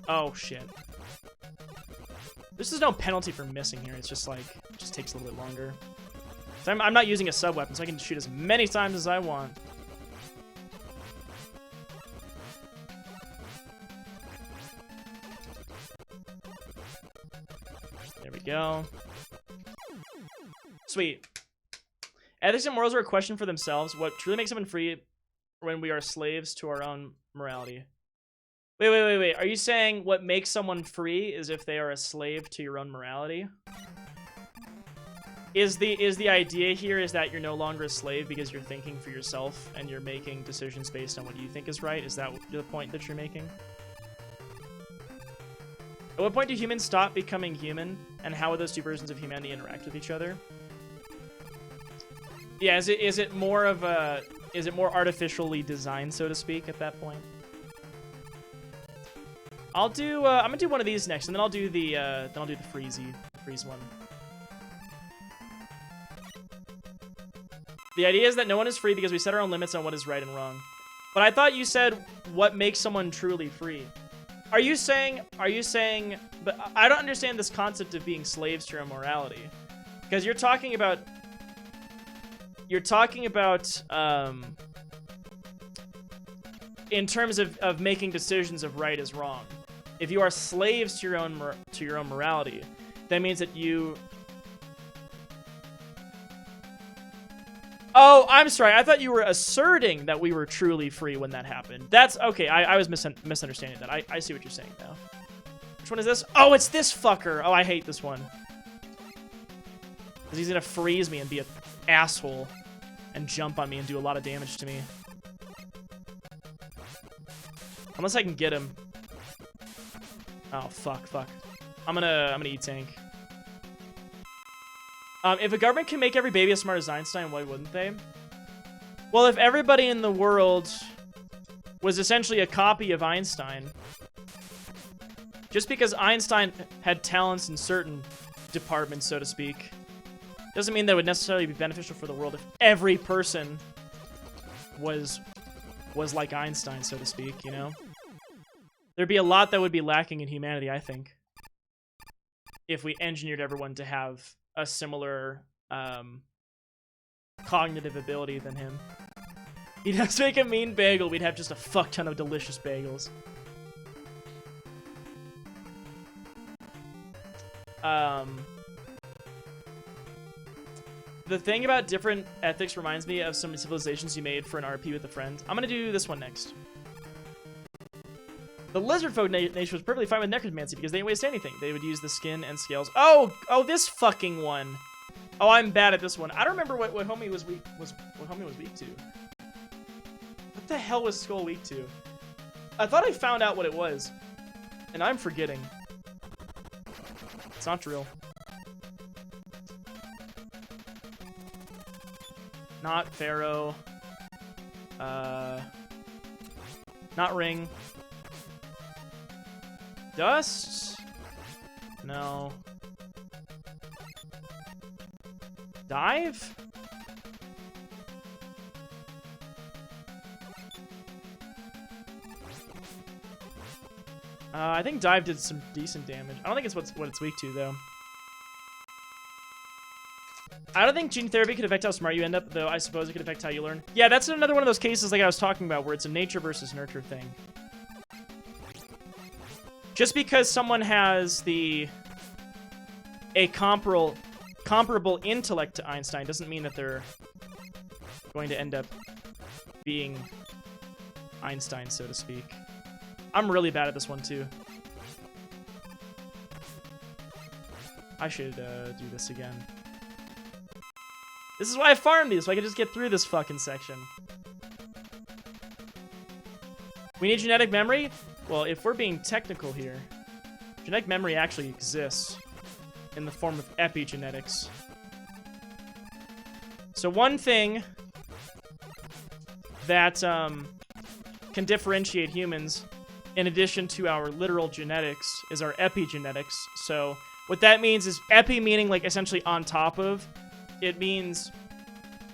Oh shit. This is no penalty for missing here. It's just like, it just takes a little bit longer. So I'm not using a sub weapon, so I can shoot as many times as I want. There we go. Sweet. Ethics and morals are a question for themselves. What truly makes someone free when we are slaves to our own morality? Wait. Are you saying what makes someone free is if they are a slave to your own morality? Is the idea here is that you're no longer a slave because you're thinking for yourself and you're making decisions based on what you think is right? Is that the point that you're making? At what point do humans stop becoming human, and how would those two versions of humanity interact with each other? Yeah, is it more artificially designed, so to speak, at that point? I'm gonna do one of these next, and then I'll do the freeze one. The idea is that no one is free because we set our own limits on what is right and wrong. But I thought you said what makes someone truly free. Are you saying? But I don't understand this concept of being slaves to your own morality, because you're talking about in terms of making decisions of right is wrong. If you are slaves to your own morality, that means that you... Oh, I'm sorry. I thought you were asserting that we were truly free when that happened. That's okay. I was misunderstanding that. I see what you're saying now. Which one is this? Oh, it's this fucker. Oh, I hate this one. Because he's gonna freeze me and be an asshole and jump on me and do a lot of damage to me. Unless I can get him. Oh, fuck. I'm gonna eat tank. If a government can make every baby as smart as Einstein, why wouldn't they? Well, if everybody in the world was essentially a copy of Einstein, just because Einstein had talents in certain departments, so to speak, doesn't mean that would necessarily be beneficial for the world if every person was like Einstein, so to speak, you know? There'd be a lot that would be lacking in humanity, I think, if we engineered everyone to have a similar cognitive ability than him. He'd have to make a mean bagel. We'd have just a fuck ton of delicious bagels. The thing about different ethics reminds me of some civilizations you made for an RP with a friend. I'm gonna do this one next. The lizard folk nation was perfectly fine with necromancy because they didn't waste anything. They would use the skin and scales. Oh, this fucking one. Oh, I'm bad at this one. I don't remember what homie was weak to. What the hell was Skull weak to? I thought I found out what it was, and I'm forgetting. It's not drill. Not Pharaoh. Not ring. Dust? No. Dive? I think dive did some decent damage. I don't think it's what it's weak to, though. I don't think gene therapy could affect how smart you end up, though I suppose it could affect how you learn. Yeah, that's another one of those cases like I was talking about, where it's a nature versus nurture thing. Just because someone has a comparable intellect to Einstein doesn't mean that they're going to end up being Einstein, so to speak. I'm really bad at this one, too. I should do this again. This is why I farmed these, so I can just get through this fucking section. We need genetic memory? Well, if we're being technical here, genetic memory actually exists in the form of epigenetics. So one thing that can differentiate humans, in addition to our literal genetics, is our epigenetics. So what that means is epi meaning like essentially on top of. It means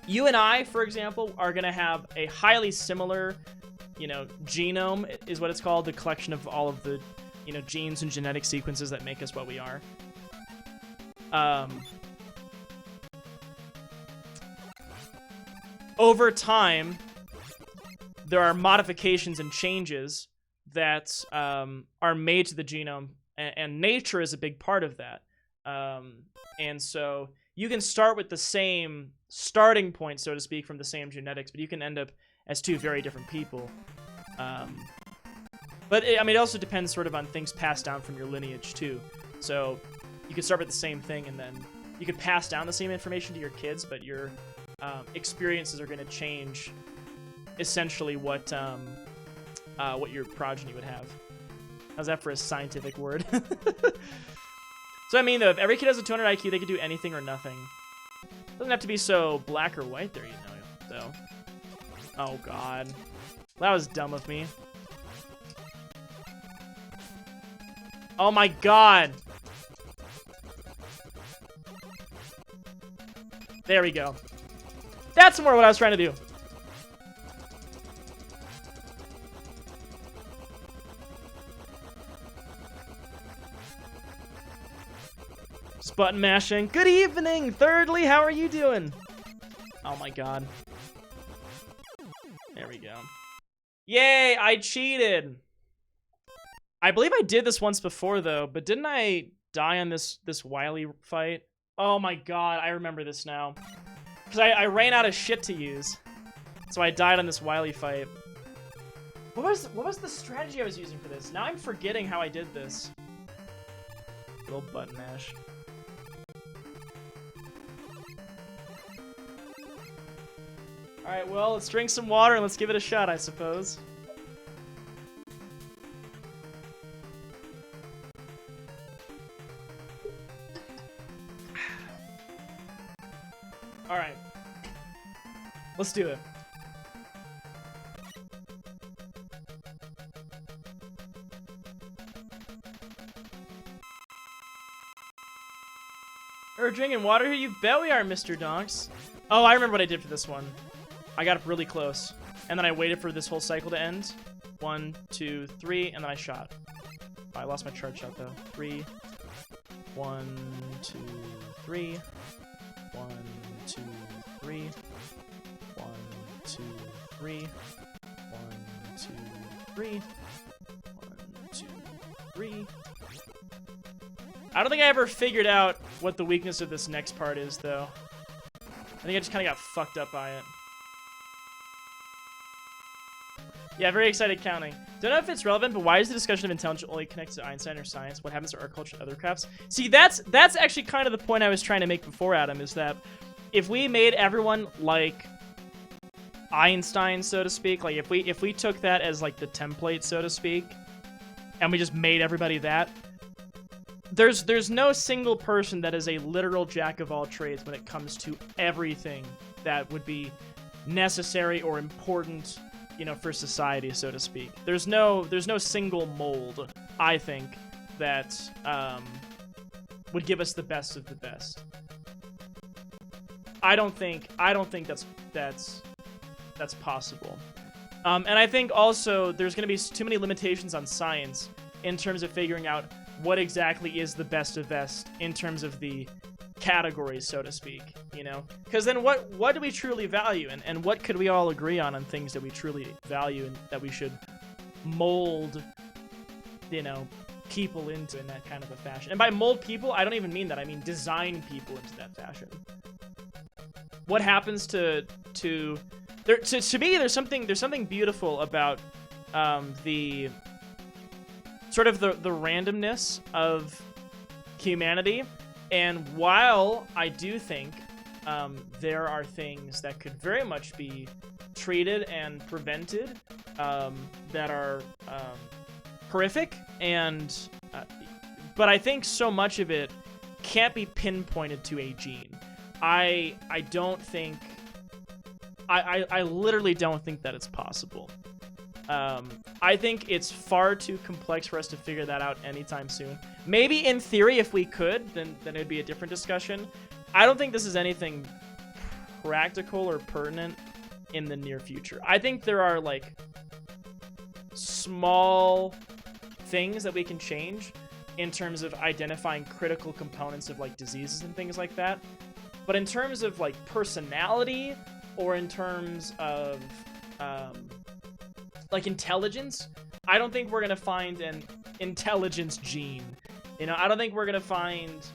you and I, for example, are going to have a highly similar, you know, genome is what it's called, the collection of all of the, you know, genes and genetic sequences that make us what we are. Over time, there are modifications and changes that are made to the genome, and nature is a big part of that. And so you can start with the same starting point, so to speak, from the same genetics, but you can end up as two very different people. But I mean, it also depends sort of on things passed down from your lineage too. So you could start with the same thing, and then you could pass down the same information to your kids, but your experiences are going to change essentially what your progeny would have. How's that for a scientific word? So I mean, though, if every kid has a 200 IQ, they could do anything or nothing. Doesn't have to be so black or white there, you know, though. Oh, God. That was dumb of me. Oh, my God. There we go. That's more what I was trying to do. Button mashing. Good evening, Thirdly. How are you doing? Oh my god. There we go. Yay, I cheated. I believe I did this once before though, but didn't I die on this Wily fight? Oh my god, I remember this now. Because I ran out of shit to use. So I died on this Wily fight. What was the strategy I was using for this? Now I'm forgetting how I did this. Little button mash. Alright, well, let's drink some water and let's give it a shot, I suppose. Alright. Let's do it. We're drinking water here? You bet we are, Mr. Donks. Oh, I remember what I did for this one. I got up really close, and then I waited for this whole cycle to end. 1, 2, 3, and then I shot. Oh, I lost my charge shot, though. 3, 1, 2, 3, 1, 2, 3, 1, 2, 3, 1, 2, 3, 1, 2, 3. I don't think I ever figured out what the weakness of this next part is, though. I think I just kind of got fucked up by it. Yeah, very excited counting. Don't know if it's relevant, but why is the discussion of intelligence only connected to Einstein or science? What happens to art, culture, and other crafts? See, that's actually kind of the point I was trying to make before, Adam, is that if we made everyone like Einstein, so to speak, like if we took that as like the template, so to speak, and we just made everybody that, there's no single person that is a literal jack of all trades when it comes to everything that would be necessary or important, you know, for society, so to speak. There's no single mold, I think, that would give us the best of the best. I don't think that's possible. And I think also there's going to be too many limitations on science in terms of figuring out what exactly is the best of best in terms of the categories, so to speak, you know? Because then what do we truly value, and what could we all agree on things that we truly value and that we should mold, you know, people into in that kind of a fashion. And by mold people, I don't even mean that. I mean design people into that fashion. What happens to me, there's something beautiful about the sort of the randomness of humanity. And while I do think there are things that could very much be treated and prevented that are horrific, and but I think so much of it can't be pinpointed to a gene. I don't think I literally don't think that it's possible. I think it's far too complex for us to figure that out anytime soon. Maybe in theory, if we could, then it'd be a different discussion. I don't think this is anything practical or pertinent in the near future. I think there are like small things that we can change in terms of identifying critical components of like diseases and things like that. But in terms of like personality, or in terms of like intelligence, I don't think we're gonna find an intelligence gene. You know, I don't think we're gonna find.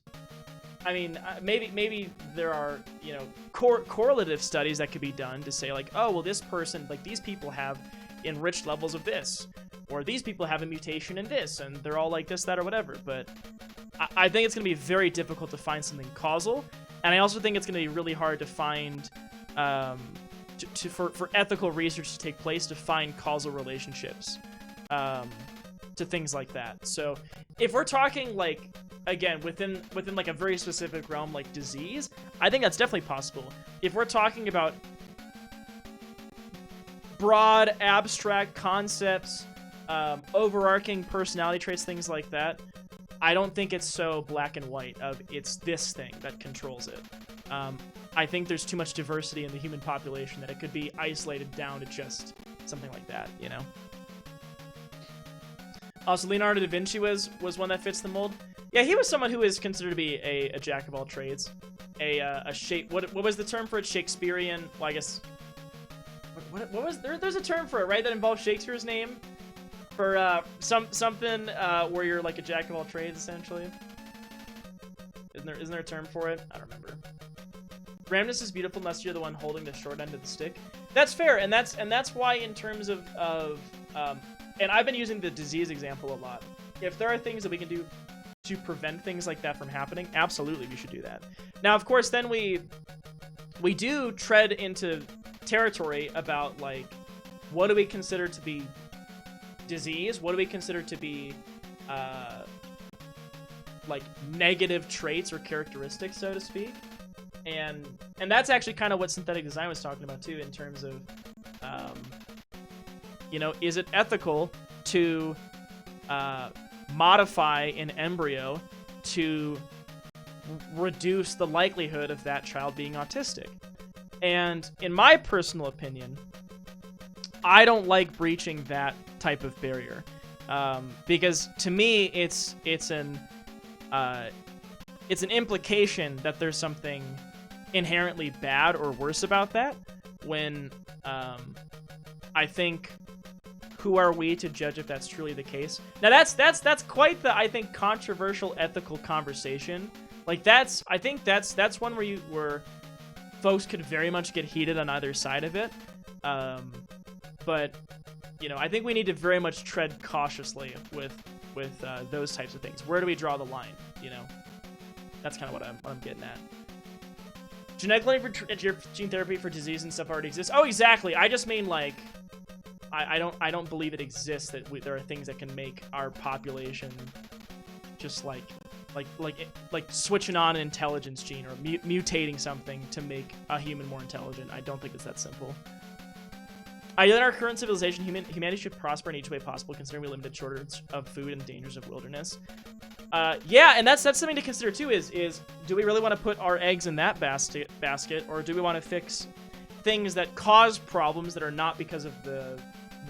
I mean, maybe there are, you know, correlative studies that could be done to say like, oh well, this person, like these people have enriched levels of this, or these people have a mutation in this, and they're all like this, that, or whatever. But I think it's gonna be very difficult to find something causal, and I also think it's gonna be really hard to find. For ethical research to take place, to find causal relationships to things like that. So if we're talking like, again, within like a very specific realm like disease, I think that's definitely possible. If we're talking about broad abstract concepts, overarching personality traits, things like that, I don't think it's so black and white of it's this thing that controls it. I think there's too much diversity in the human population that it could be isolated down to just something like that, you know? Also, Leonardo da Vinci was one that fits the mold. Yeah, he was someone who is considered to be a jack of all trades. What was the term for it? Shakespearean, well, I guess... What was... There's a term for it, right? That involves Shakespeare's name? For something where you're like a jack of all trades, essentially. Isn't there a term for it? I don't remember. Randomness is beautiful unless you're the one holding the short end of the stick. That's fair, and that's why in terms of and I've been using the disease example a lot. If there are things that we can do to prevent things like that from happening, absolutely we should do that. Now, of course, then we do tread into territory about like, what do we consider to be disease? What do we consider to be like negative traits or characteristics, so to speak? And that's actually kind of what synthetic design was talking about too, in terms of, you know, is it ethical to modify an embryo to reduce the likelihood of that child being autistic? And in my personal opinion, I don't like breaching that type of barrier, because to me, it's an implication that there's something inherently bad or worse about that, when I think, who are we to judge if that's truly the case? Now that's quite the, I think, controversial ethical conversation. Like I think that's one where folks could very much get heated on either side of it. But you know, I think we need to very much tread cautiously with those types of things. Where do we draw the line? You know, that's kind of what I'm getting at. Genetically gene therapy for disease and stuff already exists. Oh, exactly. I just mean like, I don't believe it exists that there are things that can make our population just like switching on an intelligence gene or mutating something to make a human more intelligent. I don't think it's that simple. In our current civilization, humanity should prosper in each way possible, considering we limited shortage of food and dangers of wilderness. Yeah, and that's something to consider too. Is do we really want to put our eggs in that basket, or do we want to fix things that cause problems that are not because of the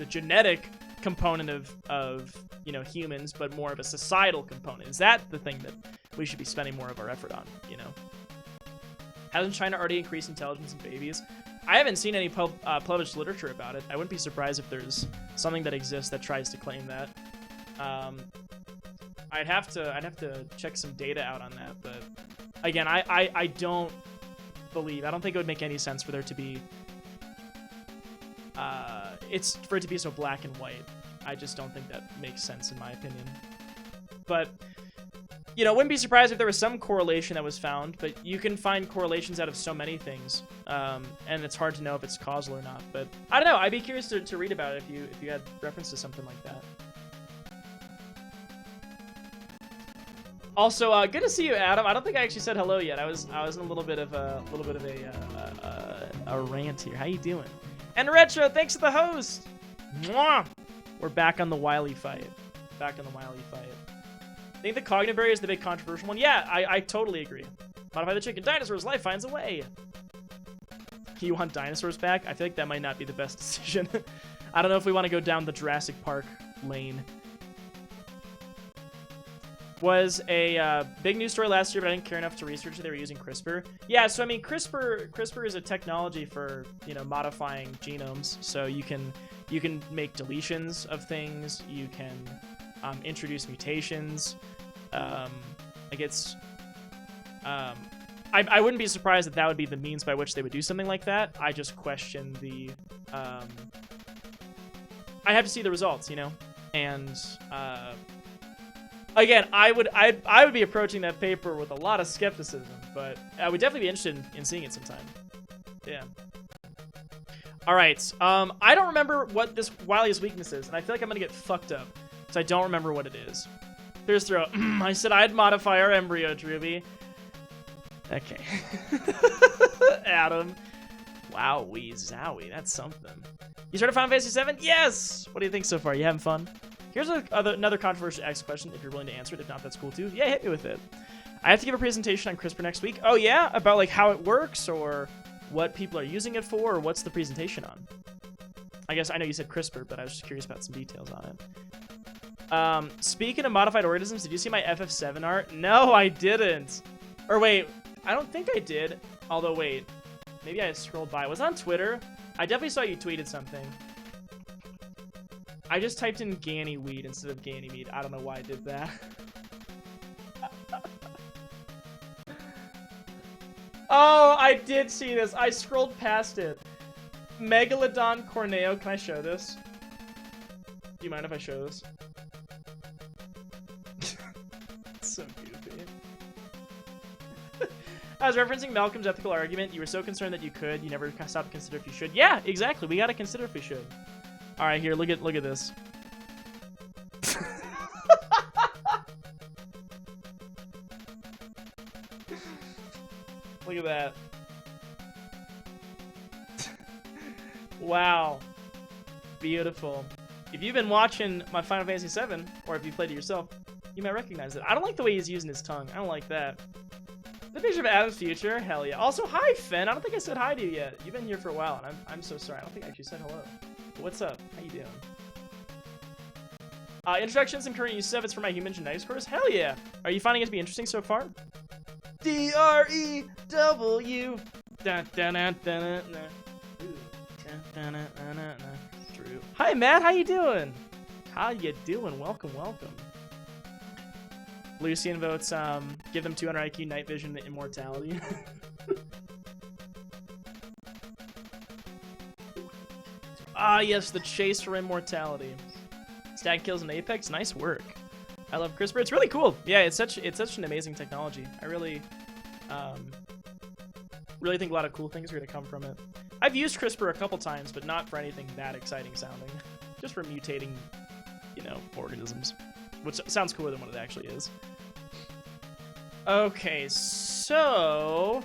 genetic component of you know, humans, but more of a societal component? Is that the thing that we should be spending more of our effort on? You know, hasn't China already increased intelligence in babies? I haven't seen any published literature about it. I wouldn't be surprised if there's something that exists that tries to claim that. I'd have to check some data out on that, but again, I don't think it would make any sense for there to be for it to be so black and white. I just don't think that makes sense in my opinion. But, you know, wouldn't be surprised if there was some correlation that was found, but you can find correlations out of so many things, and it's hard to know if it's causal or not. But I don't know. I'd be curious to read about it if you had reference to something like that. Also, good to see you, Adam. I don't think I actually said hello yet. I was in a little bit of a rant here. How you doing? And Retro, thanks for the host. Mwah! We're back on the Wily fight. Back on the Wily fight. I think the cognitive barrier is the big controversial one. Yeah, I totally agree. Modify the chicken. Dinosaurs. Life finds a way. You want dinosaurs back? I feel like that might not be the best decision. I don't know if we want to go down the Jurassic Park lane. Was a big news story last year, but I didn't care enough to research it. They were using CRISPR. Yeah, so I mean, CRISPR is a technology for, you know, modifying genomes. So you can make deletions of things. You can introduce mutations. I wouldn't be surprised that would be the means by which they would do something like that. I just question the. I have to see the results, you know, and. Again, I would be approaching that paper with a lot of skepticism, but I would definitely be interested in seeing it sometime. Yeah. All right. I don't remember what this Wily's weakness is, and I feel like I'm gonna get fucked up, so I don't remember what it is. Here's throw. I said I'd modify our embryo, Drewby. Okay. Adam. Wowee zowie. That's something. You started Final Fantasy VII? Yes. What do you think so far? You having fun? Here's another controversial X question, if you're willing to answer it. If not, that's cool too. Yeah, hit me with it. I have to give a presentation on CRISPR next week. Oh yeah? About like how it works or what people are using it for, or what's the presentation on? I guess I know you said CRISPR, but I was just curious about some details on it. Speaking of modified organisms, did you see my FF7 art? No, I didn't. Or wait, I don't think I did. Although wait, maybe I scrolled by. Was it on Twitter? I definitely saw you tweeted something. I just typed in Gannyweed instead of Ganymede. I don't know why I did that. Oh, I did see this. I scrolled past it. Megalodon Corneo. Can I show this? Do you mind if I show this? So goofy. I was referencing Malcolm's ethical argument. You were so concerned that you could. You never stopped to consider if you should. Yeah, exactly. We gotta consider if we should. All right, here, look at this. Look at that. Wow. Beautiful. If you've been watching my Final Fantasy VII, or if you played it yourself, you might recognize it. I don't like the way he's using his tongue. I don't like that. The picture of Adam's future? Hell yeah. Also, hi, Fen. I don't think I said hi to you yet. You've been here for a while, and I'm so sorry. I don't think I actually said hello. What's up? How you doing? Introductions and current use of it's for my human genetics course? Hell yeah! Are you finding it to be interesting so far? D-R-E-W. True. Hi, Matt. How you doing? How you doing? Welcome, welcome. Lucian votes, give them 200 IQ, night vision, immortality. Ah, yes, the chase for immortality. Stag kills in Apex, nice work. I love CRISPR. It's really cool. Yeah, it's such an amazing technology. I really think a lot of cool things are gonna come from it. I've used CRISPR a couple times, but not for anything that exciting sounding. Just for mutating, you know, organisms, which sounds cooler than what it actually is. Okay, so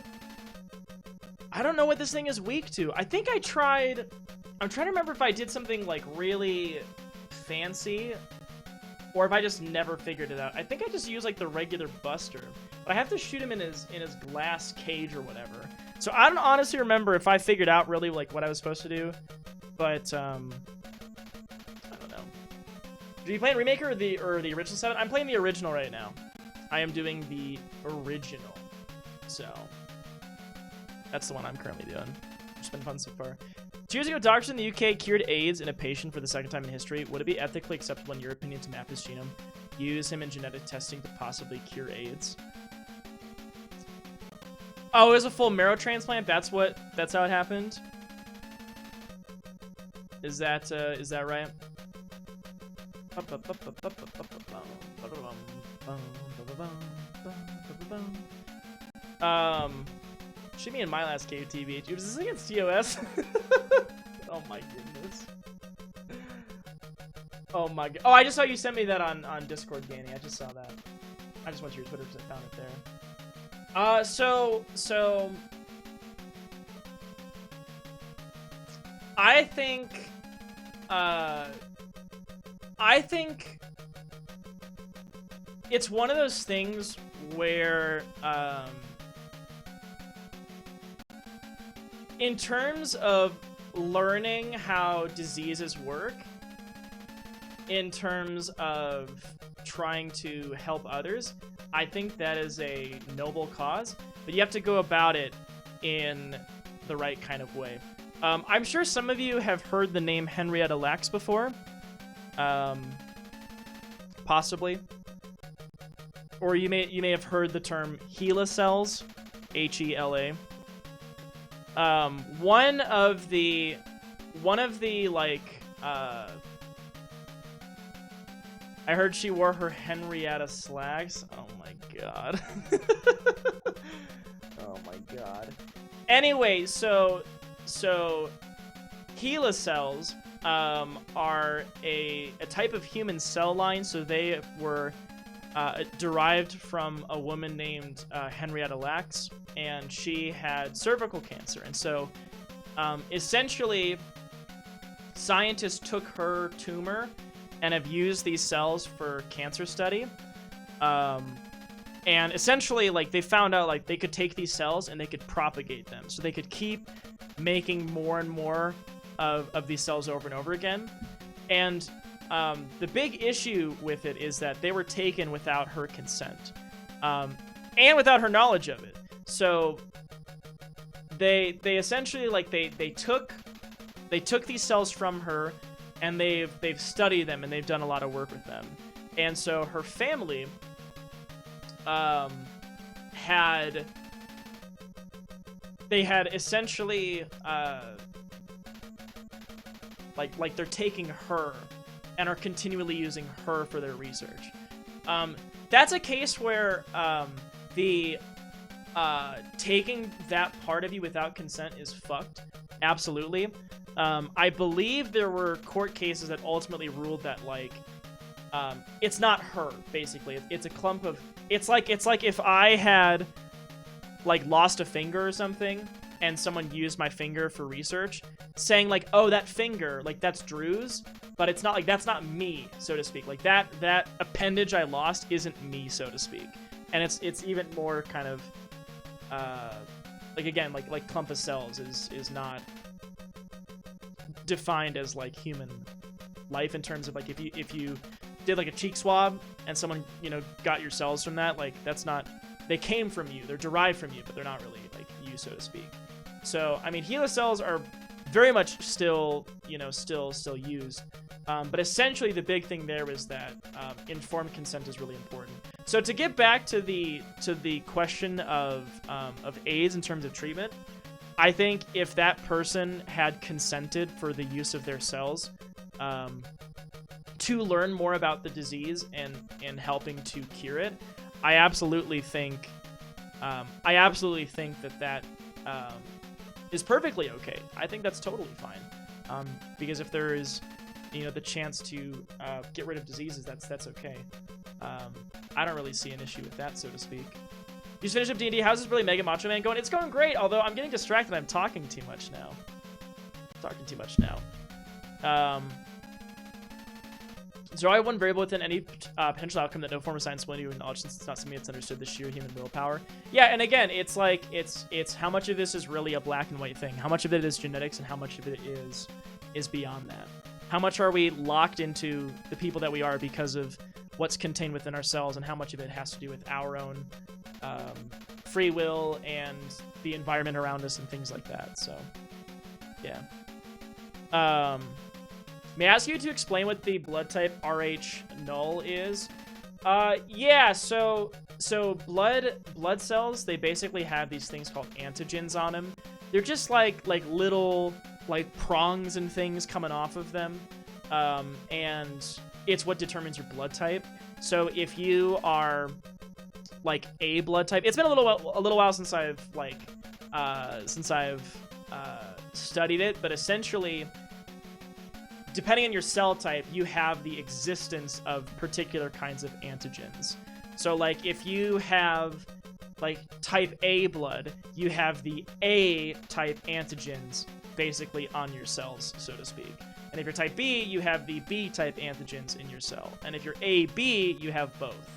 I don't know what this thing is weak to. I think I tried. I'm trying to remember if I did something like really fancy or if I just never figured it out. I think I just used like the regular Buster, but I have to shoot him in his glass cage or whatever. So I don't honestly remember if I figured out really like what I was supposed to do, but I don't know. Do you play remake or the original 7? I'm playing the original right now. I am doing the original, so that's the one I'm currently doing. It's been fun so far. 2 years ago, doctors in the UK cured AIDS in a patient for the second time in history. Would it be ethically acceptable in your opinion to map his genome, use him in genetic testing to possibly cure AIDS? Oh, it was a full marrow transplant? That's how it happened? Is that right? Shoot me in my last KTV. Was this against TOS? Oh my goodness. Oh my god. Oh, I just saw you sent me that on Discord, Danny. I just saw that. I just went to your Twitter because I found it there. So I think it's one of those things where in terms of learning how diseases work, in terms of trying to help others, I think that is a noble cause, but you have to go about it in the right kind of way. I'm sure some of you have heard the name Henrietta Lacks before. Possibly. Or you may have heard the term HeLa cells, HeLa. One of the like I heard she wore her Henrietta Slags. Oh my god. Oh my god. Anyway, so HeLa cells are a type of human cell line. So they were derived from a woman named Henrietta Lacks, and she had cervical cancer. And so essentially, scientists took her tumor and have used these cells for cancer study. And essentially, like, they found out, like, they could take these cells and they could propagate them. So they could keep making more and more of these cells over and over again. And the big issue with it is that they were taken without her consent, and without her knowledge of it. So they essentially, like, they took these cells from her, and they've studied them, and they've done a lot of work with them. And so her family had essentially like they're taking her and are continually using her for their research. That's a case where the taking that part of you without consent is fucked. Absolutely. I believe there were court cases that ultimately ruled that, like, it's not her, basically. It's a clump of... It's like if I had, like, lost a finger or something, and someone used my finger for research, saying, like, oh, that finger, like, that's Drew's, but it's not, like, that's not me, so to speak. Like, that appendage I lost isn't me, so to speak. And it's even more kind of, like, again, like clump of cells is not defined as, like, human life in terms of, like, if you did, like, a cheek swab and someone, you know, got your cells from that, like, that's not... They came from you. They're derived from you, but they're not really, like, you, so to speak. So, I mean, HeLa cells are very much still, you know, still used. But essentially, the big thing there was that informed consent is really important. So to get back to the question of AIDS in terms of treatment, I think if that person had consented for the use of their cells to learn more about the disease and helping to cure it, I absolutely think that is perfectly okay. I think that's totally fine. Because if there is, you know, the chance to get rid of diseases, that's okay. I don't really see an issue with that, so to speak. You just finished up D&D. How's this really Mega Macho Man going? It's going great, although I'm getting distracted. I'm talking too much now. So I have one variable within any potential outcome that no form of science will acknowledge, since it's not something that's understood, the sheer human willpower. Yeah, and again, it's like it's how much of this is really a black and white thing. How much of it is genetics, and how much of it is beyond that. How much are we locked into the people that we are because of what's contained within ourselves, and how much of it has to do with our own free will and the environment around us and things like that. So, yeah. May I ask you to explain what the blood type RH null is? Yeah, so blood cells, they basically have these things called antigens on them. They're just like little, like, prongs and things coming off of them. And it's what determines your blood type. So if you are like A blood type, it's been a little while since I've studied it, but essentially, depending on your cell type, you have the existence of particular kinds of antigens. So like if you have like type A blood, you have the A type antigens basically on your cells, so to speak. And if you're type B, you have the B type antigens in your cell. And if you're AB, you have both.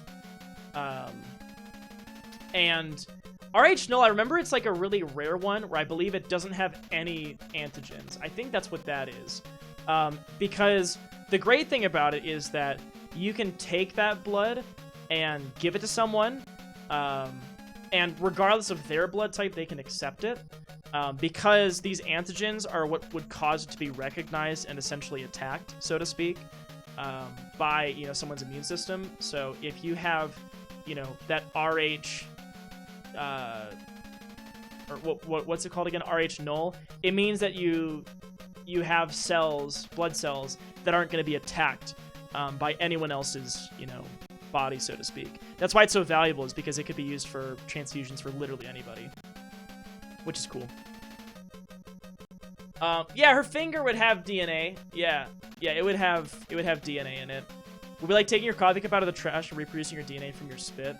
And RH null, I remember it's like a really rare one where I believe it doesn't have any antigens. I think that's what that is. Because the great thing about it is that you can take that blood and give it to someone, and regardless of their blood type, they can accept it. Because these antigens are what would cause it to be recognized and essentially attacked, so to speak, by, you know, someone's immune system. So if you have, you know, that RH, or what's it called again? RH null. It means that you have cells, blood cells, that aren't going to be attacked by anyone else's, you know, body, so to speak. That's why it's so valuable, is because it could be used for transfusions for literally anybody, which is cool. Yeah, her finger would have DNA. Yeah, it would have DNA in it. Would be like taking your coffee cup out of the trash and reproducing your DNA from your spit.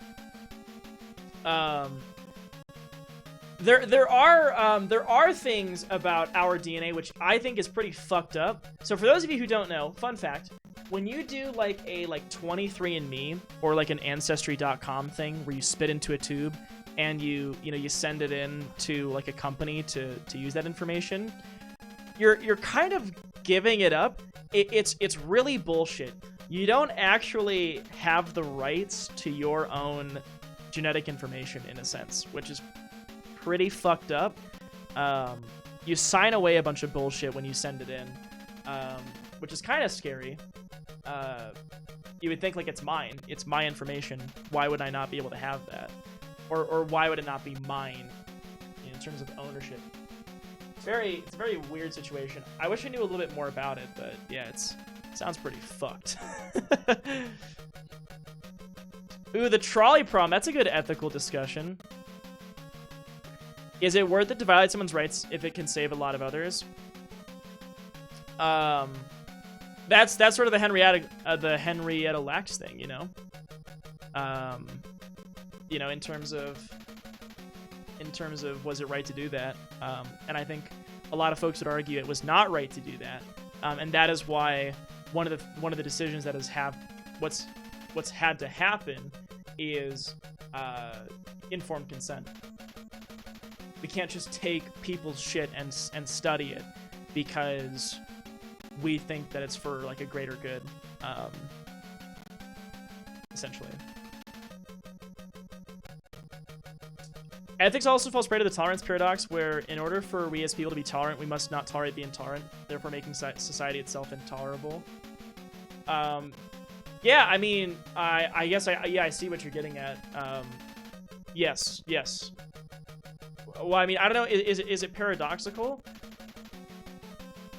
There are things about our DNA which I think is pretty fucked up. So for those of you who don't know, fun fact: when you do like a 23andMe or like an Ancestry.com thing where you spit into a tube and you send it in to like a company to use that information, you're kind of giving it up. It's really bullshit. You don't actually have the rights to your own genetic information, in a sense, which is pretty fucked up. You sign away a bunch of bullshit when you send it in, which is kind of scary. You would think like it's mine. It's my information. Why would I not be able to have that? Or why would it not be mine, you know, in terms of ownership? It's a very weird situation. I wish I knew a little bit more about it, but yeah, it sounds pretty fucked. Ooh, the trolley problem. That's a good ethical discussion. Is it worth it to violate someone's rights if it can save a lot of others? That's sort of the Henrietta Lacks thing, you know. You know, in terms of was it right to do that? And I think a lot of folks would argue it was not right to do that. And that is why one of the decisions that what's had to happen is informed consent. We can't just take people's shit and study it because we think that it's for like a greater good, essentially. Ethics also falls prey to the tolerance paradox, where in order for we as people to be tolerant, we must not tolerate the intolerant, therefore making society itself intolerable. Yeah, I mean, I guess I see what you're getting at. Yes. Well, I mean, I don't know. Is it paradoxical?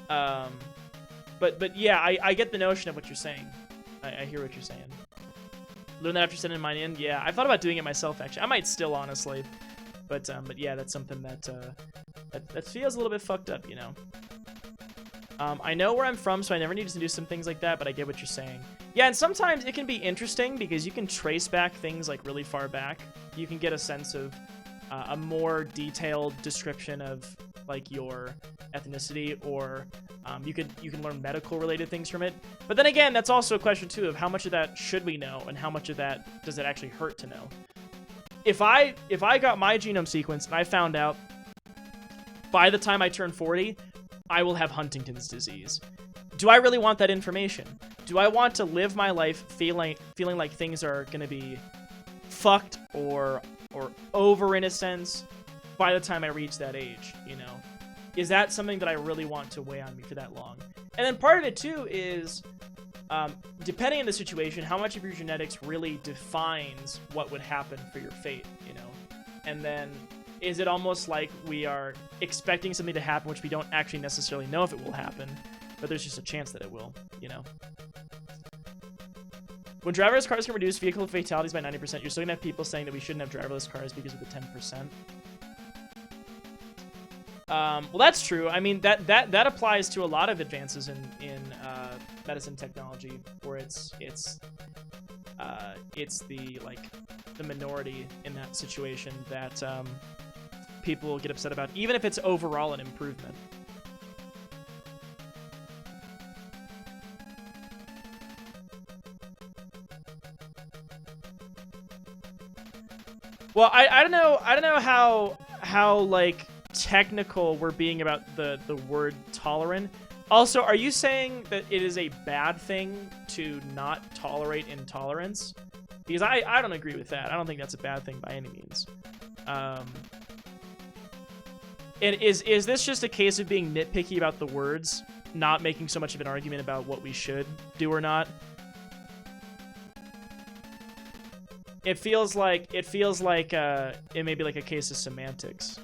But yeah, I get the notion of what you're saying. I hear what you're saying. Learn that after sending mine in. Yeah, I thought about doing it myself. Actually, I might still, honestly. But yeah, that's something that feels a little bit fucked up, you know. I know where I'm from, so I never needed to do some things like that, but I get what you're saying. Yeah, and sometimes it can be interesting because you can trace back things like really far back. You can get a sense of a more detailed description of like your ethnicity, or you can learn medical related things from it. But then again, that's also a question too of how much of that should we know and how much of that does it actually hurt to know. If I got my genome sequenced and I found out by the time I turn 40, I will have Huntington's disease, do I really want that information? Do I want to live my life feeling like things are going to be fucked or over, in a sense, by the time I reach that age, you know? Is that something that I really want to weigh on me for that long? And then part of it, too, is, depending on the situation, how much of your genetics really defines what would happen for your fate, you know? And then, is it almost like we are expecting something to happen which we don't actually necessarily know if it will happen, but there's just a chance that it will, you know? When driverless cars can reduce vehicle fatalities by 90%, you're still gonna have people saying that we shouldn't have driverless cars because of the 10%. Well, that's true. I mean, that applies to a lot of advances in medicine technology, where it's the the minority in that situation that people will get upset about, even if it's overall an improvement. Well, I don't know how like technical we're being about the word tolerant. Also, are you saying that it is a bad thing to not tolerate intolerance? Because I don't agree with that. I don't think that's a bad thing by any means. And is this just a case of being nitpicky about the words, not making so much of an argument about what we should do or not? It feels like it may be like a case of semantics.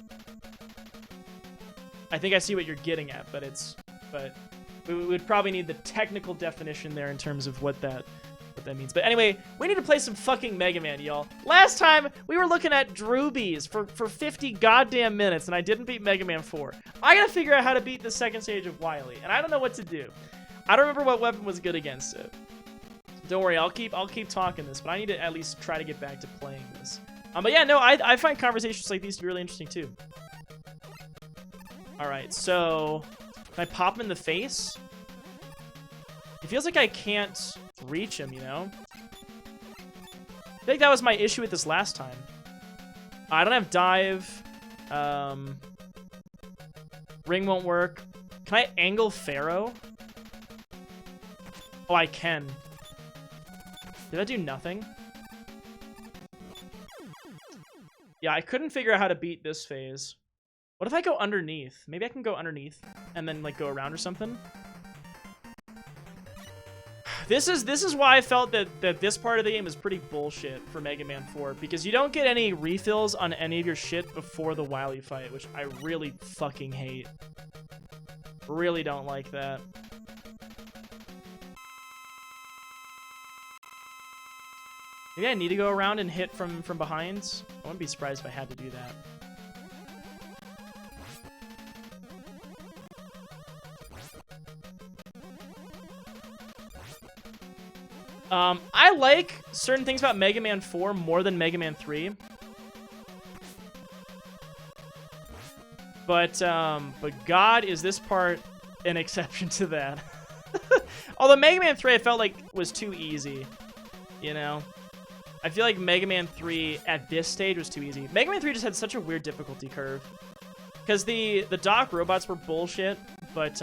I think I see what you're getting at, but we would probably need the technical definition there in terms of what that means. But anyway, we need to play some fucking Mega Man, y'all. Last time we were looking at Droobies for 50 goddamn minutes, and I didn't beat Mega Man 4. I gotta figure out how to beat the second stage of Wily, and I don't know what to do. I don't remember what weapon was good against it. Don't worry, I'll keep talking this, but I need to at least try to get back to playing this. But yeah, no, I find conversations like these to be really interesting too. All right, so can I pop him in the face? It feels like I can't reach him, you know? I think that was my issue with this last time. I don't have dive. Ring won't work. Can I angle Pharaoh? Oh, I can. Did I do nothing? Yeah, I couldn't figure out how to beat this phase. What if I go underneath? Maybe I can go underneath and then like go around or something. This is why I felt that this part of the game is pretty bullshit for Mega Man 4, because you don't get any refills on any of your shit before the Wily fight, which I really fucking hate. Really don't like that. Maybe I need to go around and hit from behind. I wouldn't be surprised if I had to do that. I like certain things about Mega Man 4 more than Mega Man 3. But God, is this part an exception to that? Although Mega Man 3 I felt like was too easy, you know? I feel like Mega Man 3 at this stage was too easy. Mega Man 3 just had such a weird difficulty curve. Because the Doc robots were bullshit, but,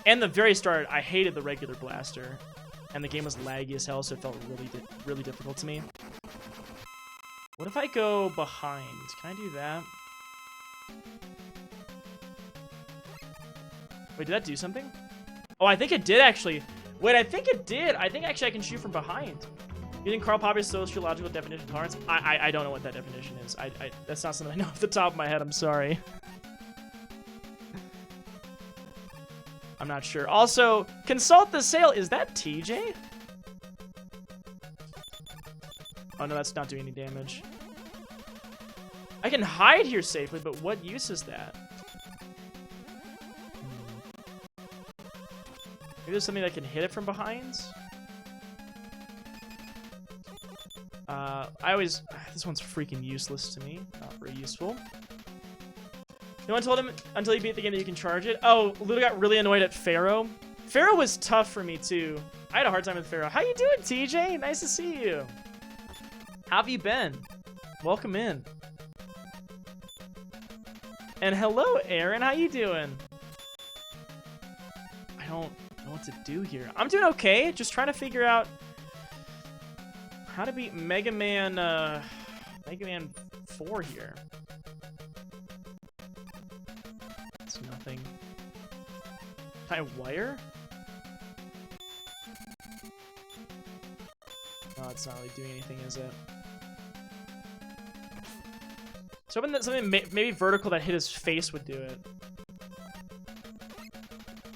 and the very start, I hated the regular blaster. And the game was laggy as hell, so it felt really difficult to me. What if I go behind? Can I do that? Wait, did that do something? Oh, I think it did, actually. Wait, I think it did. I think actually I can shoot from behind. Using Karl Popper's sociological definition of tolerance. I don't know what that definition is. That's not something I know off the top of my head. I'm sorry. I'm not sure. Also, consult the sale. Is that TJ? Oh, no, that's not doing any damage. I can hide here safely, but what use is that? Maybe there's something that can hit it from behind? This one's freaking useless to me. Not very useful. No one told him until he beat the game that you can charge it. Oh, Ludo got really annoyed at Pharaoh. Pharaoh was tough for me, too. I had a hard time with Pharaoh. How you doing, TJ? Nice to see you. How have you been? Welcome in. And hello, Aaron. How you doing? I don't know what to do here. I'm doing okay. Just trying to figure out how to beat Mega Man 4 here. It's nothing. Can I wire? Oh, it's not really doing anything, is it? So hoping that something maybe vertical that hit his face would do it.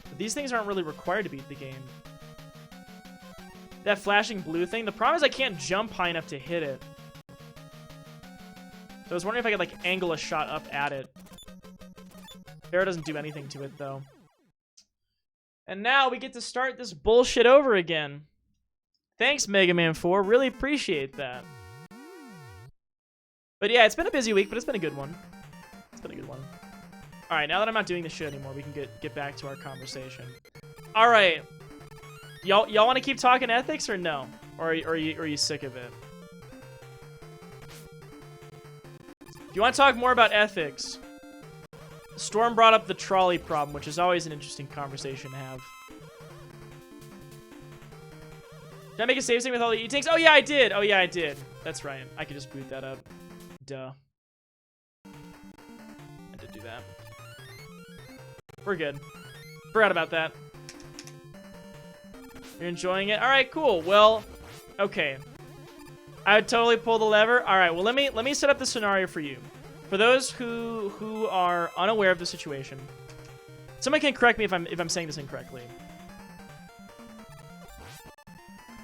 But these things aren't really required to beat the game. That flashing blue thing. The problem is I can't jump high enough to hit it. So I was wondering if I could, like, angle a shot up at it. Arrow doesn't do anything to it, though. And now we get to start this bullshit over again. Thanks, MM4. Really appreciate that. But yeah, it's been a busy week, but it's been a good one. It's been a good one. All right, now that I'm not doing this shit anymore, we can get back to our conversation. All right. Y'all want to keep talking ethics or no? Or are you sick of it? If you want to talk more about ethics, Storm brought up the trolley problem, which is always an interesting conversation to have. Did I make a save state with all the E-tanks? Oh yeah, I did. Oh yeah, I did. That's right. I could just boot that up. Duh. I did do that. We're good. Forgot about that. You're enjoying it? All right, cool. Well, okay. I would totally pull the lever. All right, well, let me set up the scenario for you. For those who are unaware of the situation, somebody can correct me if I'm saying this incorrectly.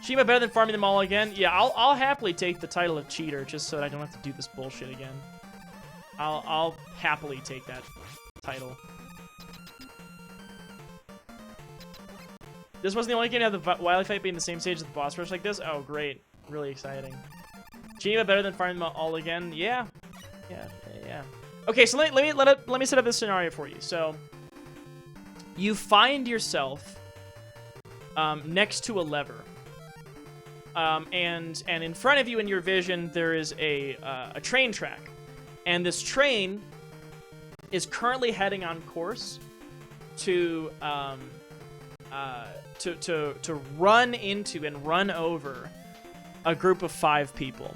Shima better than farming them all again? Yeah, I'll happily take the title of cheater just so that I don't have to do this bullshit again. I'll happily take that title. This wasn't the only game to have the wily fight being the same stage as the boss rush like this? Oh, great. Really exciting. Shima better than farming them all again? Yeah. Yeah. Okay, so let me set up this scenario for you. So, you find yourself next to a lever. And in front of you in your vision, there is a train track. And this train is currently heading on course to run into and run over a group of 5 people.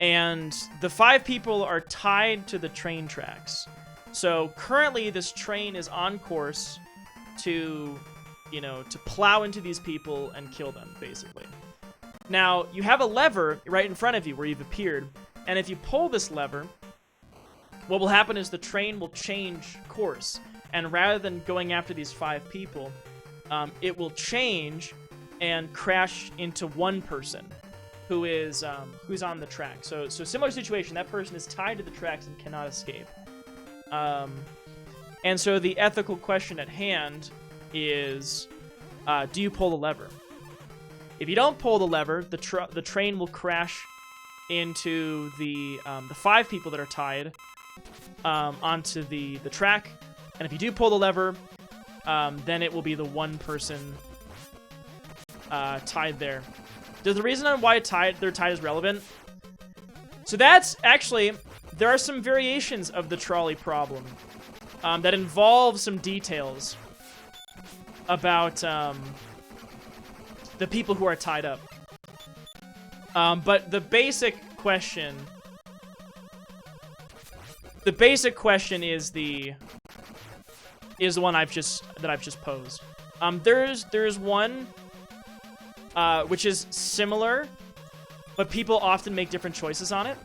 And the 5 people are tied to the train tracks. So currently this train is on course to plow into these people and kill them, basically. Now, you have a lever right in front of you where you've appeared, and if you pull this lever, what will happen is the train will change course. And rather than going after these 5 people, it will change and crash into one person who's on the track. So similar situation. That person is tied to the tracks and cannot escape. And so the ethical question at hand is, do you pull the lever? If you don't pull the lever, the train will crash into the 5 people that are tied onto the track. And if you do pull the lever, then it will be the one person tied there. Does the reason on why they're tied is relevant? So that's actually, there are some variations of the trolley problem that involve some details about the people who are tied up. But the basic question is the one I've just posed. There's one which is similar, but people often make different choices on it.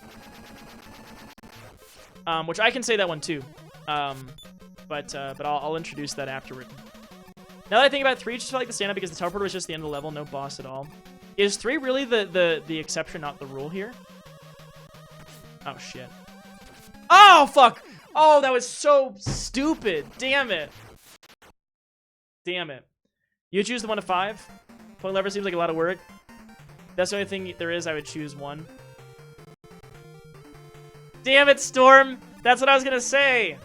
Which I can say that one too. But I'll introduce that afterward. Now that I think about it, 3 just felt like the stand-up because the teleporter was just the end of the level, no boss at all. Is 3 really the exception, not the rule here? Oh, shit. Oh, fuck! Oh, that was so stupid. Damn it. Damn it. You choose the 1 to 5? Pulling lever seems like a lot of work. That's the only thing there is, I would choose 1. Damn it, Storm! That's what I was gonna say!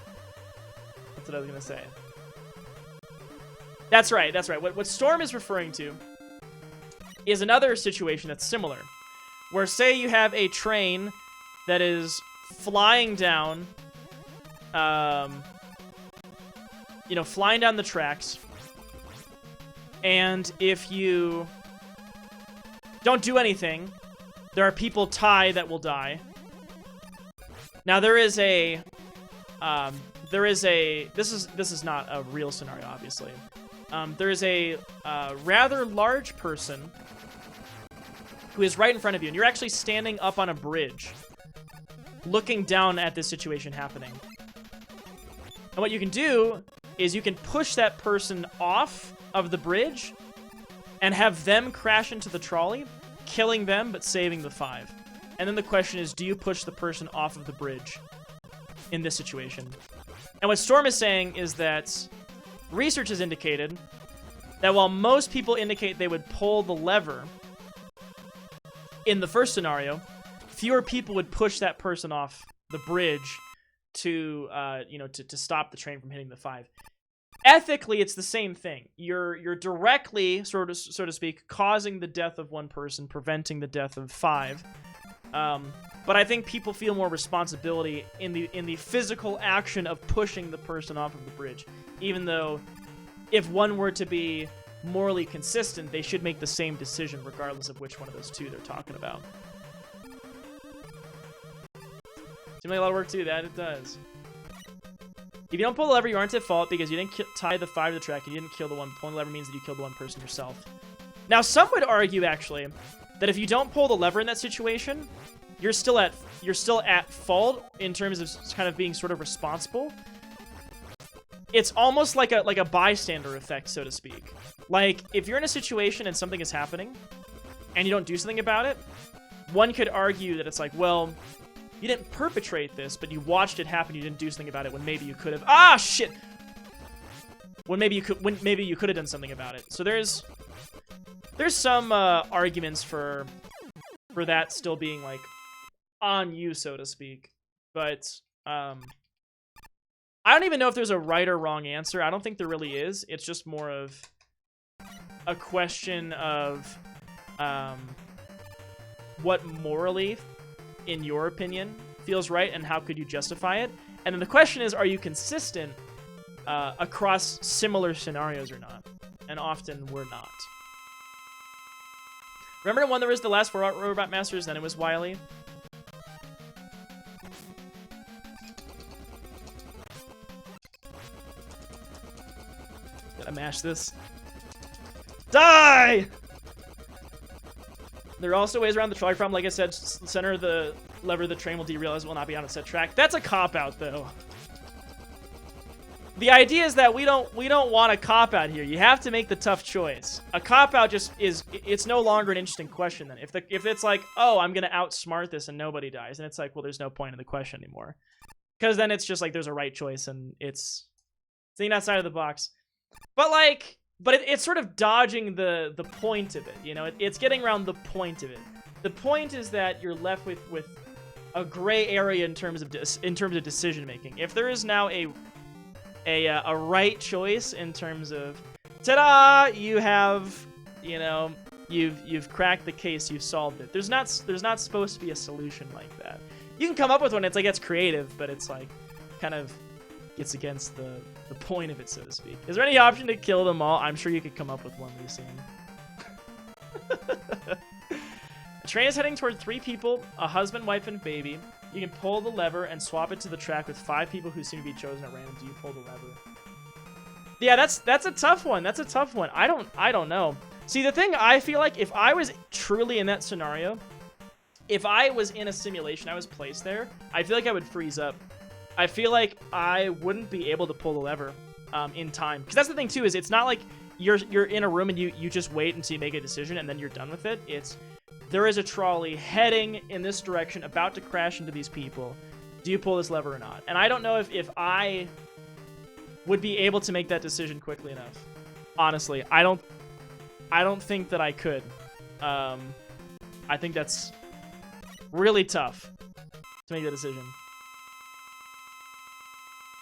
That's right. What Storm is referring to is another situation that's similar. Where, say you have a train that is flying down, flying down the tracks. And if you don't do anything, there are people tied that will die. Now this is not a real scenario, obviously. There is a rather large person who is right in front of you, and you're actually standing up on a bridge, looking down at this situation happening. And what you can do is you can push that person off of the bridge and have them crash into the trolley, killing them but saving the 5. And then the question is, do you push the person off of the bridge in this situation? And what Storm is saying is that research has indicated that while most people indicate they would pull the lever in the first scenario, fewer people would push that person off the bridge to stop the train from hitting the 5. Ethically, it's the same thing. You're directly, so to speak, causing the death of one person, preventing the death of 5. But I think people feel more responsibility in the physical action of pushing the person off of the bridge. Even though, if one were to be morally consistent, they should make the same decision regardless of which one of those two they're talking about. Seems like a lot of work too. That it does. If you don't pull the lever, you aren't at fault because you didn't tie the 5 to the track and you didn't kill the one. Pulling the lever means that you killed the one person yourself. Now, some would argue actually that if you don't pull the lever in that situation, you're still at fault in terms of kind of being sort of responsible. It's almost like a bystander effect, so to speak. Like, if you're in a situation and something is happening and you don't do something about it, one could argue that it's like, well, you didn't perpetrate this, but you watched it happen, you didn't do something about it when maybe you could have. Ah, shit! When maybe you could have done something about it. So there's some arguments for that still being like on you, so to speak. But I don't even know if there's a right or wrong answer. I don't think there really is. It's just more of a question of what morally, in your opinion, feels right and how could you justify it. And then the question is, are you consistent across similar scenarios or not? And often we're not. Remember when there was the last 4 Robot Masters, then it was Wily? Gotta mash this. Die! There are also ways around the trolley problem. Like I said, center of the lever the train will derail as it will not be on a set track. That's a cop-out, though. The idea is that we don't want a cop-out here. You have to make the tough choice. A cop-out just is, it's no longer an interesting question then. If it's like, oh, I'm going to outsmart this and nobody dies, and it's like, well, there's no point in the question anymore. Because then it's just like there's a right choice and it's thinking outside of the box. But it's sort of dodging the point of it, you know? It's getting around the point of it. The point is that you're left with a gray area in terms of decision making. If there is now a right choice in terms of, ta-da, you have, you know, you've cracked the case, you've solved it. There's not supposed to be a solution like that. You can come up with one. It's like, it's creative, but it's like kind of gets against the point of it, so to speak. Is there any option to kill them all? I'm sure you could come up with one, Lucian. The train is heading toward 3 people, a husband, wife, and baby. You can pull the lever and swap it to the track with 5 people who seem to be chosen at random. Do you pull the lever? Yeah, that's a tough one. That's a tough one. I don't know. See, the thing, I feel like if I was truly in that scenario, if I was in a simulation, I was placed there, I feel like I would freeze up. I feel like I wouldn't be able to pull the lever in time. Because that's the thing, too, is it's not like you're in a room and you just wait until you make a decision and then you're done with it. It's, there is a trolley heading in this direction, about to crash into these people. Do you pull this lever or not? And I don't know if I would be able to make that decision quickly enough. Honestly, I don't think that I could. I think that's really tough to make that decision.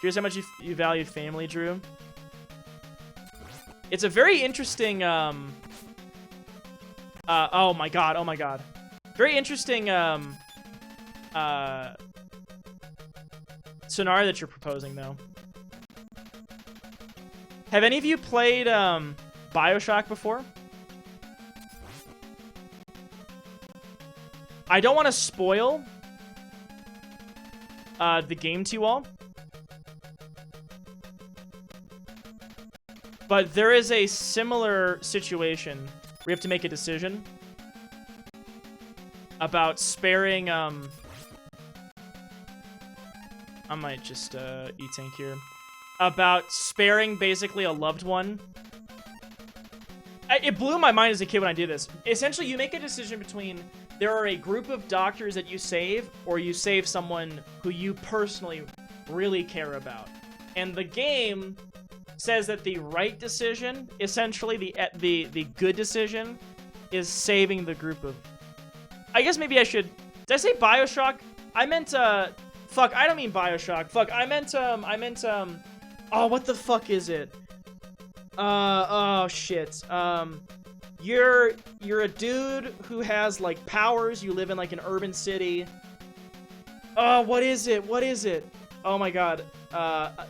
Curious how much you value family, Drew. It's a very interesting, oh my god. Very interesting, scenario that you're proposing, though. Have any of you played, BioShock before? I don't want to spoil, the game to you all. But there is a similar situation where you have to make a decision about sparing, I might just, E-Tank here. About sparing, basically, a loved one It blew my mind as a kid when I did this. Essentially, you make a decision between there are a group of doctors that you save, or you save someone who you personally really care about. And the game says that the right decision, essentially the good decision, is saving the group of... I guess maybe I should... Did I say Bioshock? I meant, fuck, I don't mean Bioshock. Fuck, I meant, oh, what the fuck is it? Oh, shit. You're a dude who has, like, powers. You live in, like, an urban city. Oh, what is it? What is it? Oh, my God.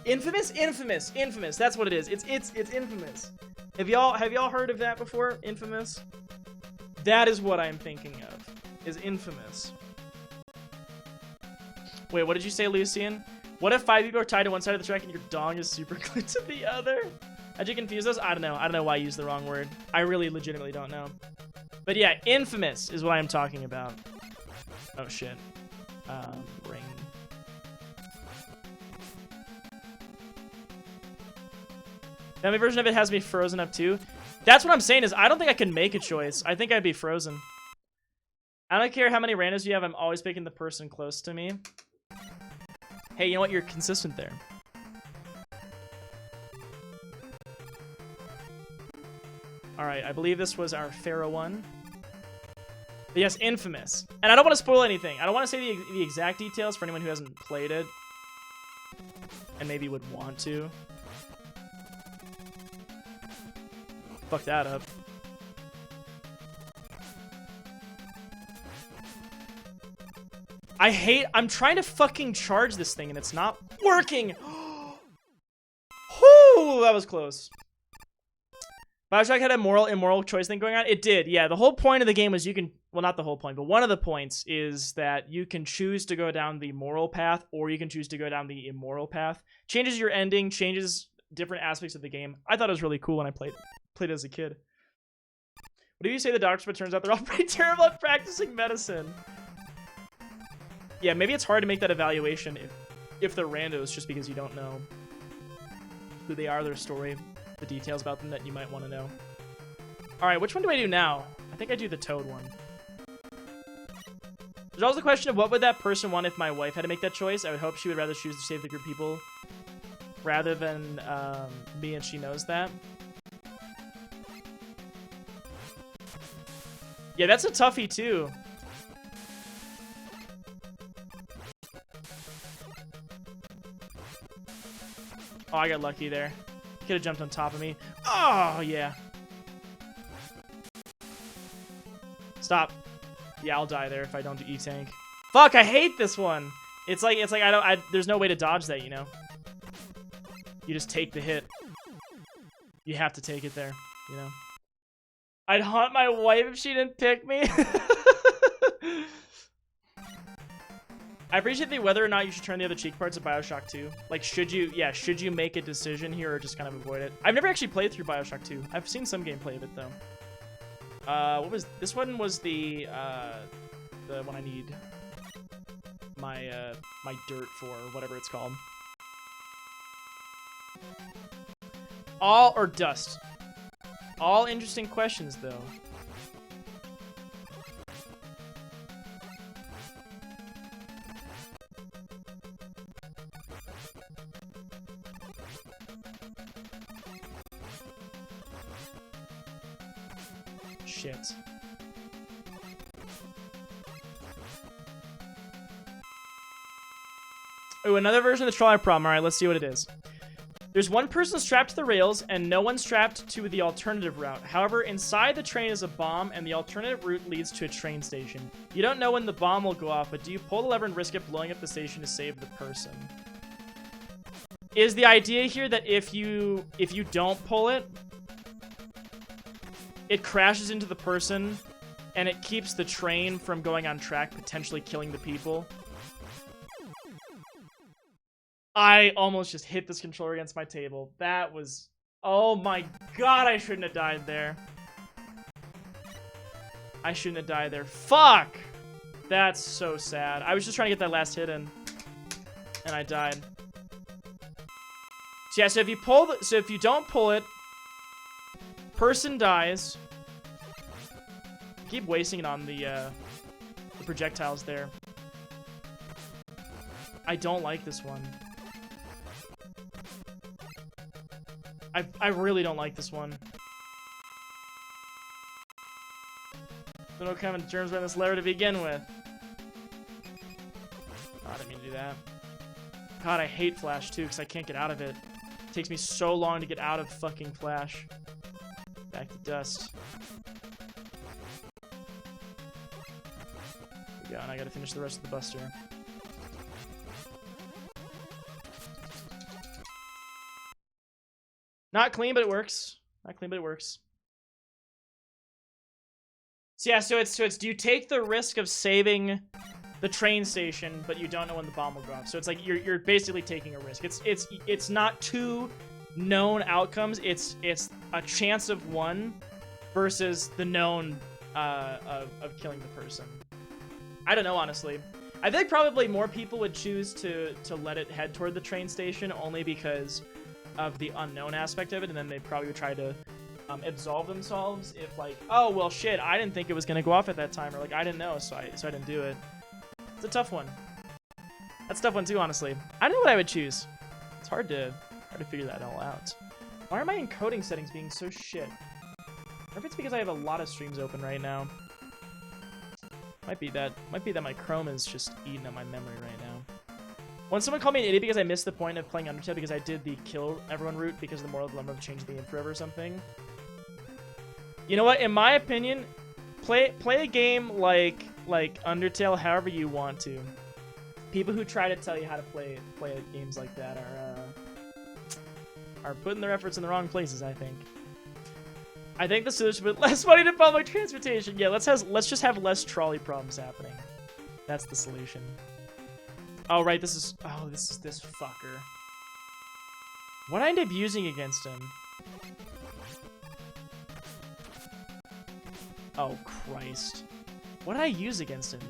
Infamous? Infamous. Infamous. That's what it is. It's Infamous. Have y'all heard of that before? Infamous? That is what I'm thinking of, is Infamous. Wait, what did you say, Lucian? What if 5 people are tied to one side of the track and your dong is super glued to the other? How'd you confuse us? I don't know. I don't know why I used the wrong word. I really legitimately don't know. But yeah, Infamous is what I'm talking about. Oh, shit. Ring. Family version of it has me frozen up too. That's what I'm saying is I don't think I can make a choice. I think I'd be frozen. I don't care how many randoms you have. I'm always picking the person close to me. Hey, you know what? You're consistent there. All right, I believe this was our Pharaoh one. But yes, Infamous. And I don't want to spoil anything. I don't want to say the exact details for anyone who hasn't played it and maybe would want to. Fuck that up. I'm trying to fucking charge this thing and it's not working. Whoo, that was close. Bioshock had a immoral choice thing going on. It did, yeah. The whole point of the game was you can, well, not the whole point, but one of the points is that you can choose to go down the moral path or you can choose to go down the immoral path. Changes your ending, changes different aspects of the game. I thought it was really cool when I played as a kid. What do you say the doctors, but turns out they're all pretty terrible at practicing medicine? Yeah, maybe it's hard to make that evaluation if they're randos just because you don't know who they are, their story, the details about them that you might want to know. All right, which one do I do now? I think I do the Toad one. There's also the question of what would that person want if my wife had to make that choice. I would hope she would rather choose to save the group of people rather than me, and she knows that. Yeah, that's a toughie too. Oh, I got lucky there. Could have jumped on top of me. Oh, yeah. Stop. Yeah, I'll die there if I don't do E-Tank. Fuck, I hate this one. It's like there's no way to dodge that, you know? You just take the hit. You have to take it there, you know? I'd haunt my wife if she didn't pick me. I appreciate the whether or not you should turn the other cheek parts of Bioshock 2. Like, should you make a decision here or just kind of avoid it? I've never actually played through Bioshock 2. I've seen some gameplay of it, though. What was... This one was the one I need my dirt for, or whatever it's called. All or dust? All interesting questions, though. Shit. Oh, another version of the trawler problem. All right, let's see what it is. There's one person strapped to the rails and no one strapped to the alternative route. However, inside the train is a bomb and the alternative route leads to a train station. You don't know when the bomb will go off, but do you pull the lever and risk it blowing up the station to save the person? Is the idea here that if you don't pull it, it crashes into the person and it keeps the train from going on track, potentially killing the people? I almost just hit this controller against my table. That was... Oh my god, I shouldn't have died there. I shouldn't have died there. Fuck! That's so sad. I was just trying to get that last hit in. And I died. So yeah, so if you don't pull it... Person dies. Keep wasting it on the projectiles there. I don't like this one. I really don't like this one. Don't know what kind of germs were in this layer to begin with. Oh, I didn't mean to do that. God, I hate Flash too, because I can't get out of it. It takes me so long to get out of fucking Flash. Back to dust. There we go, and I gotta finish the rest of the Buster. Not clean, but it works. Not clean, but it works. So yeah, so it's do you take the risk of saving the train station, but you don't know when the bomb will go off? So it's like you're basically taking a risk. It's not two known outcomes. It's a chance of one versus the known of killing the person. I don't know, honestly. I think probably more people would choose to let it head toward the train station only because of the unknown aspect of it, and then they probably would try to absolve themselves if, like, oh well shit, I didn't think it was gonna go off at that time, or like I didn't know, so I didn't do it. It's a tough one. That's a tough one too, honestly. I don't know what I would choose. It's hard to figure that all out. Why are my encoding settings being so shit? I wonder if it's because I have a lot of streams open right now. Might be that my Chrome is just eating at my memory right now. When someone called me an idiot because I missed the point of playing Undertale because I did the kill everyone route because the moral dilemma of changing the game forever or something. You know what? In my opinion, play a game like Undertale however you want to. People who try to tell you how to play games like that are putting their efforts in the wrong places, I think. I think the solution would be less money to public transportation. Yeah, let's just have less trolley problems happening. That's the solution. Oh right, this is this fucker. What did I end up using against him? Oh Christ. What did I use against him?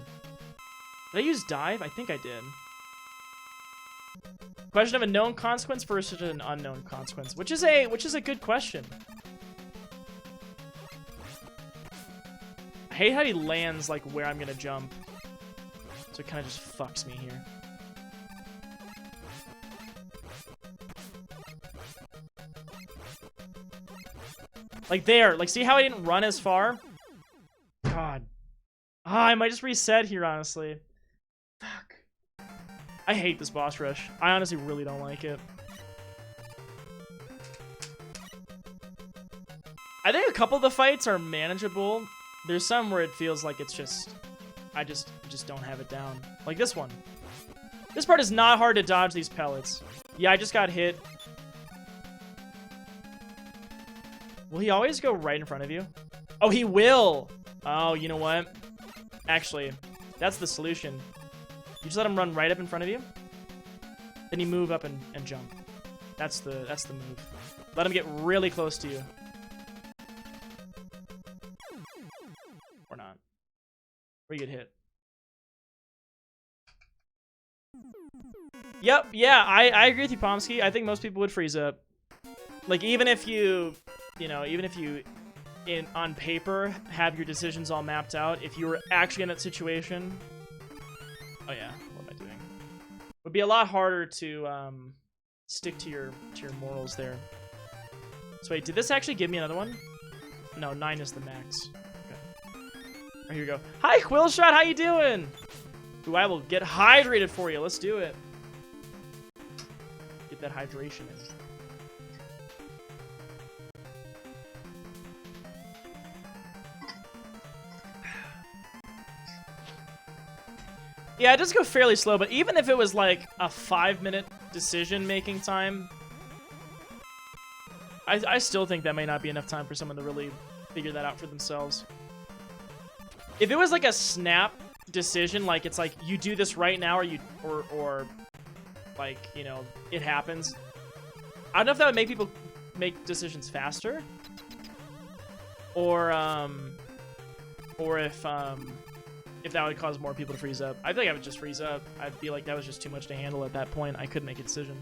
Did I use dive? I think I did. Question of a known consequence versus an unknown consequence, which is a good question. I hate how he lands like where I'm gonna jump. So it kind of just fucks me here. Like there, like see how I didn't run as far? God. Ah, I might just reset here, honestly. Fuck. I hate this boss rush. I honestly really don't like it. I think a couple of the fights are manageable. There's some where it feels like it's just... I just don't have it down. Like this one. This part is not hard to dodge these pellets. Yeah, I just got hit. Will he always go right in front of you? Oh, he will! Oh, you know what? Actually, that's the solution. You just let him run right up in front of you. Then you move up and jump. That's the move. Let him get really close to you. Or not. Or you get hit. Yep, yeah, I agree with you, Pomsky. I think most people would freeze up. Like, even if you, even if you, on paper, have your decisions all mapped out, if you were actually in that situation... Oh yeah, what am I doing? It would be a lot harder to stick to your morals there. So wait, did this actually give me another one? No, 9 is the max. Okay. Right, here we go. Hi, Quillshot, how you doing? Ooh, I will get hydrated for you. Let's do it. Get that hydration in. Yeah, it does go fairly slow, but even if it was like a 5-minute decision-making time, I still think that may not be enough time for someone to really figure that out for themselves. If it was like a snap decision, like it's like you do this right now, or like, it happens. I don't know if that would make people make decisions faster, or if that would cause more people to freeze up. I think I would just freeze up. I feel like that was just too much to handle at that point. I couldn't make a decision.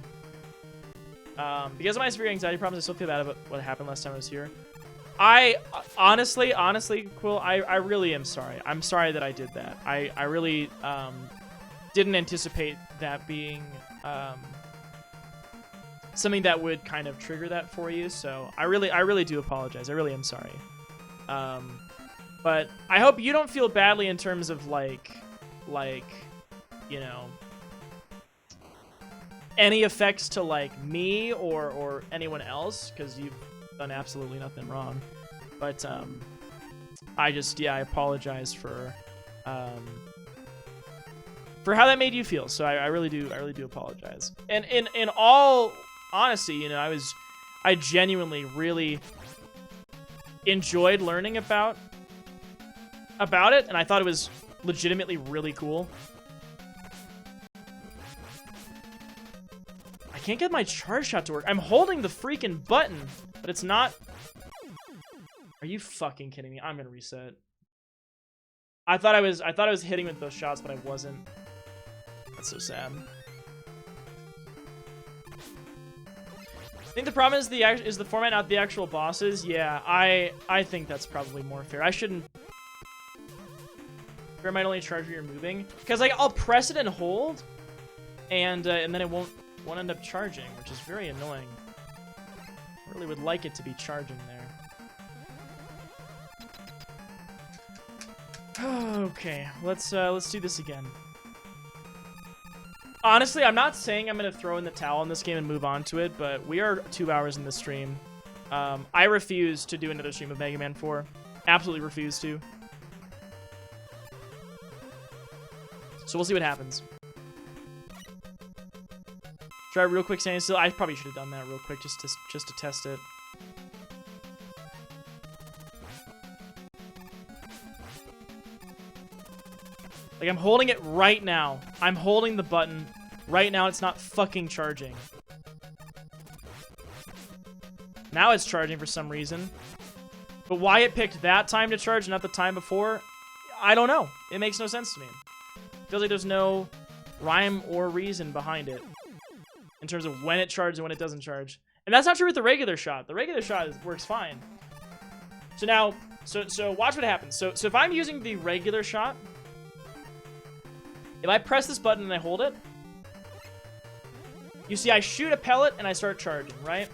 Because of my severe anxiety problems, I still feel bad about what happened last time I was here. I honestly, Quill, I really am sorry. I'm sorry that I did that. I really didn't anticipate that being something that would kind of trigger that for you. So I really do apologize. I really am sorry. But I hope you don't feel badly in terms of like, you know, any effects to like me or anyone else, because you've done absolutely nothing wrong. But I apologize for how that made you feel. So I really do apologize. And in all honesty, you know, I genuinely really enjoyed learning about it, and I thought it was legitimately really cool. I can't get my charge shot to work. I'm holding the freaking button, but it's not. Are you fucking kidding me? I'm gonna reset. I thought I was hitting with those shots, but I wasn't. That's so sad. I think the problem is the format, not the actual bosses. Yeah, I think that's probably more fair. I shouldn't. Fair might only charge when you're moving, because like I'll press it and hold, and then it won't end up charging, which is very annoying. I really would like it to be charging there. Okay, let's do this again. Honestly, I'm not saying I'm gonna throw in the towel in this game and move on to it, but we are 2 hours in the stream. I refuse to do another stream of Mega Man 4. Absolutely refuse to. So we'll see what happens. Try real quick standing still. I probably should have done that real quick just to test it. Like, I'm holding it right now. I'm holding the button right now. It's not fucking charging. Now it's charging for some reason. But why it picked that time to charge, not the time before, I don't know. It makes no sense to me. Feels like there's no rhyme or reason behind it in terms of when it charges and when it doesn't charge. And that's not true with the regular shot. The regular shot works fine. So now, so watch what happens. So if I'm using the regular shot, if I press this button and I hold it, you see I shoot a pellet and I start charging, right?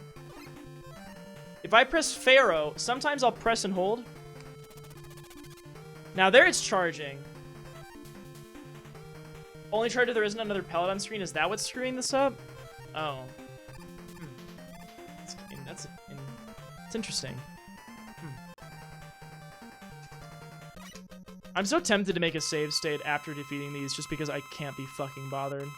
If I press Pharaoh, sometimes I'll press and hold. Now there it's charging. Only charge if there isn't another pellet on screen. Is that what's screwing this up? Oh. That's interesting. I'm so tempted to make a save state after defeating these just because I can't be fucking bothered.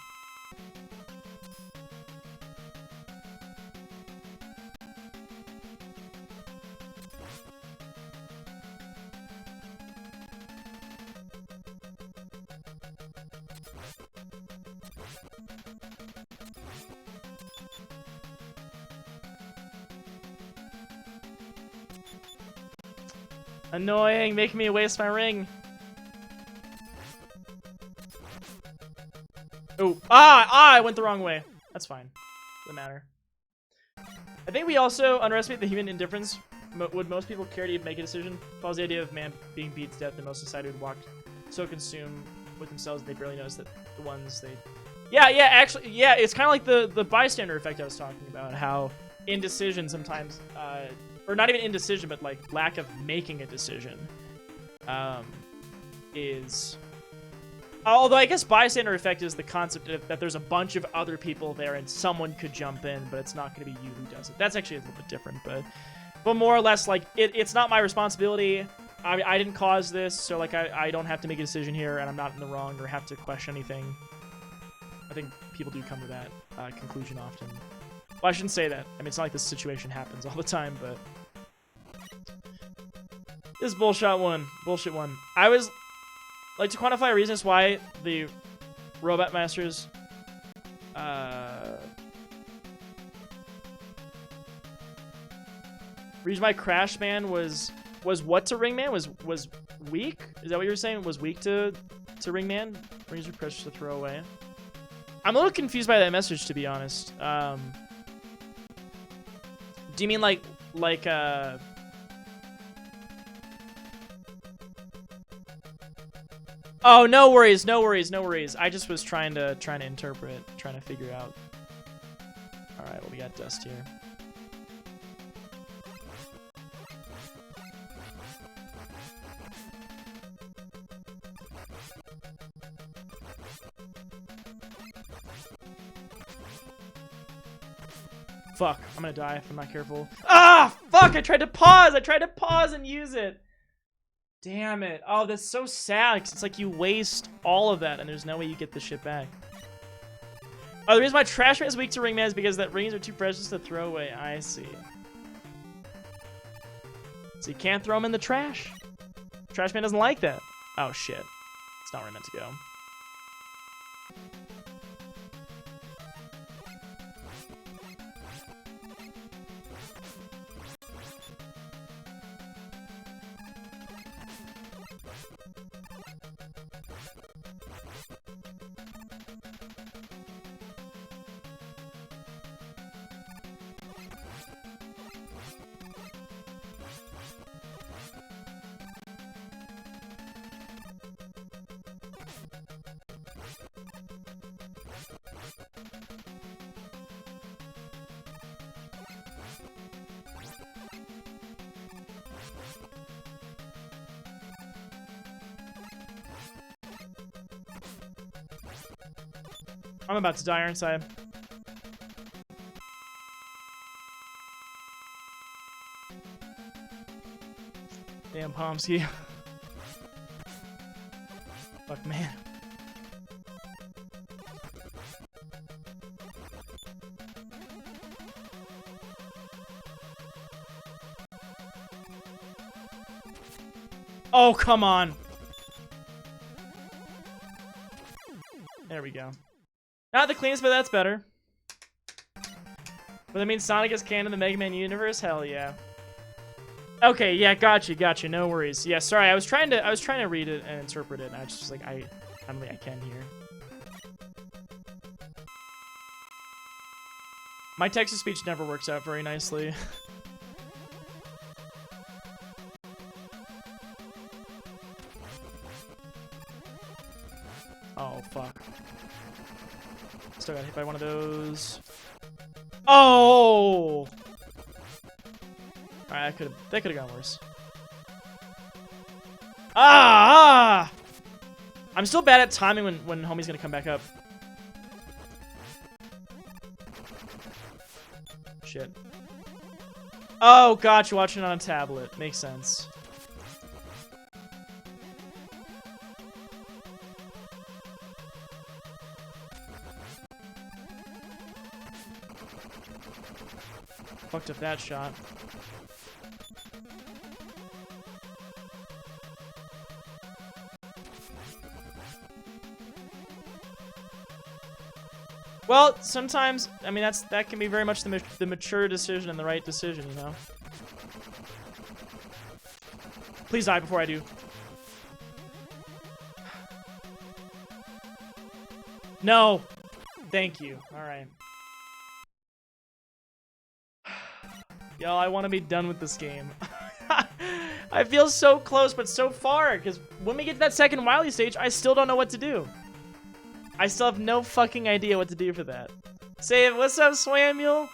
Annoying, making me waste my ring. Oh, I went the wrong way. That's fine. Doesn't matter. I think we also underestimate the human indifference. Would most people care to make a decision? Follows the idea of man being beat to death, and most society would walk so consumed with themselves they barely notice that the ones they... Yeah, actually, yeah, it's kind of like the bystander effect I was talking about, how indecision sometimes, or not even indecision, but like lack of making a decision, is... Although I guess bystander effect is the concept that there's a bunch of other people there and someone could jump in, but it's not going to be you who does it. That's actually a little bit different, but more or less, like, it's not my responsibility. I didn't cause this, so like I don't have to make a decision here, and I'm not in the wrong or have to question anything. I think people do come to that conclusion often. Well, I shouldn't say that. I mean, it's not like this situation happens all the time, but this is bullshit one. I was like to quantify reasons why the Robot Masters reason why Crash Man was what to Ring Man was weak? Is that what you were saying? Was weak to Ring Man? Brings your pressure to throw away. I'm a little confused by that message, to be honest. Do you mean like Oh, no worries, no worries, no worries. I just was trying to interpret, trying to figure out. All right, well, we got dust here. Fuck, I'm gonna die if I'm not careful. Ah, fuck, I tried to pause and use it. Damn it. Oh, that's so sad, 'cause it's like you waste all of that and there's no way you get the shit back. Oh, the reason why Trash Man is weak to Ring Man is because that rings are too precious to throw away. I see. So you can't throw them in the trash. Trash Man doesn't like that. Oh, shit. It's not where I meant to go. I'm about to die, aren't I? Damn, Pomsky. Fuck, man. Oh, come on. There we go. Not the cleanest, but that's better. But that means Sonic is canon in the Mega Man universe? Hell yeah. Okay, yeah, gotcha, no worries. Yeah, sorry, I was trying to read it and interpret it, and I just was like, I don't think I can here. My text-to-speech never works out very nicely. Oh, fuck. Still got hit by one of those. Oh! Alright, that could have gone worse. Ah! I'm still bad at timing when homie's gonna come back up. Shit. Oh, gotcha, watching it on a tablet. Makes sense. Fucked up that shot. Well, sometimes, I mean, that can be very much the mature decision and the right decision, you know? Please die before I do. No! Thank you. Alright. Yo, I want to be done with this game. I feel so close, but so far, because when we get to that second Wily stage, I still don't know what to do. I still have no fucking idea what to do for that. Say, what's up, Swamuel?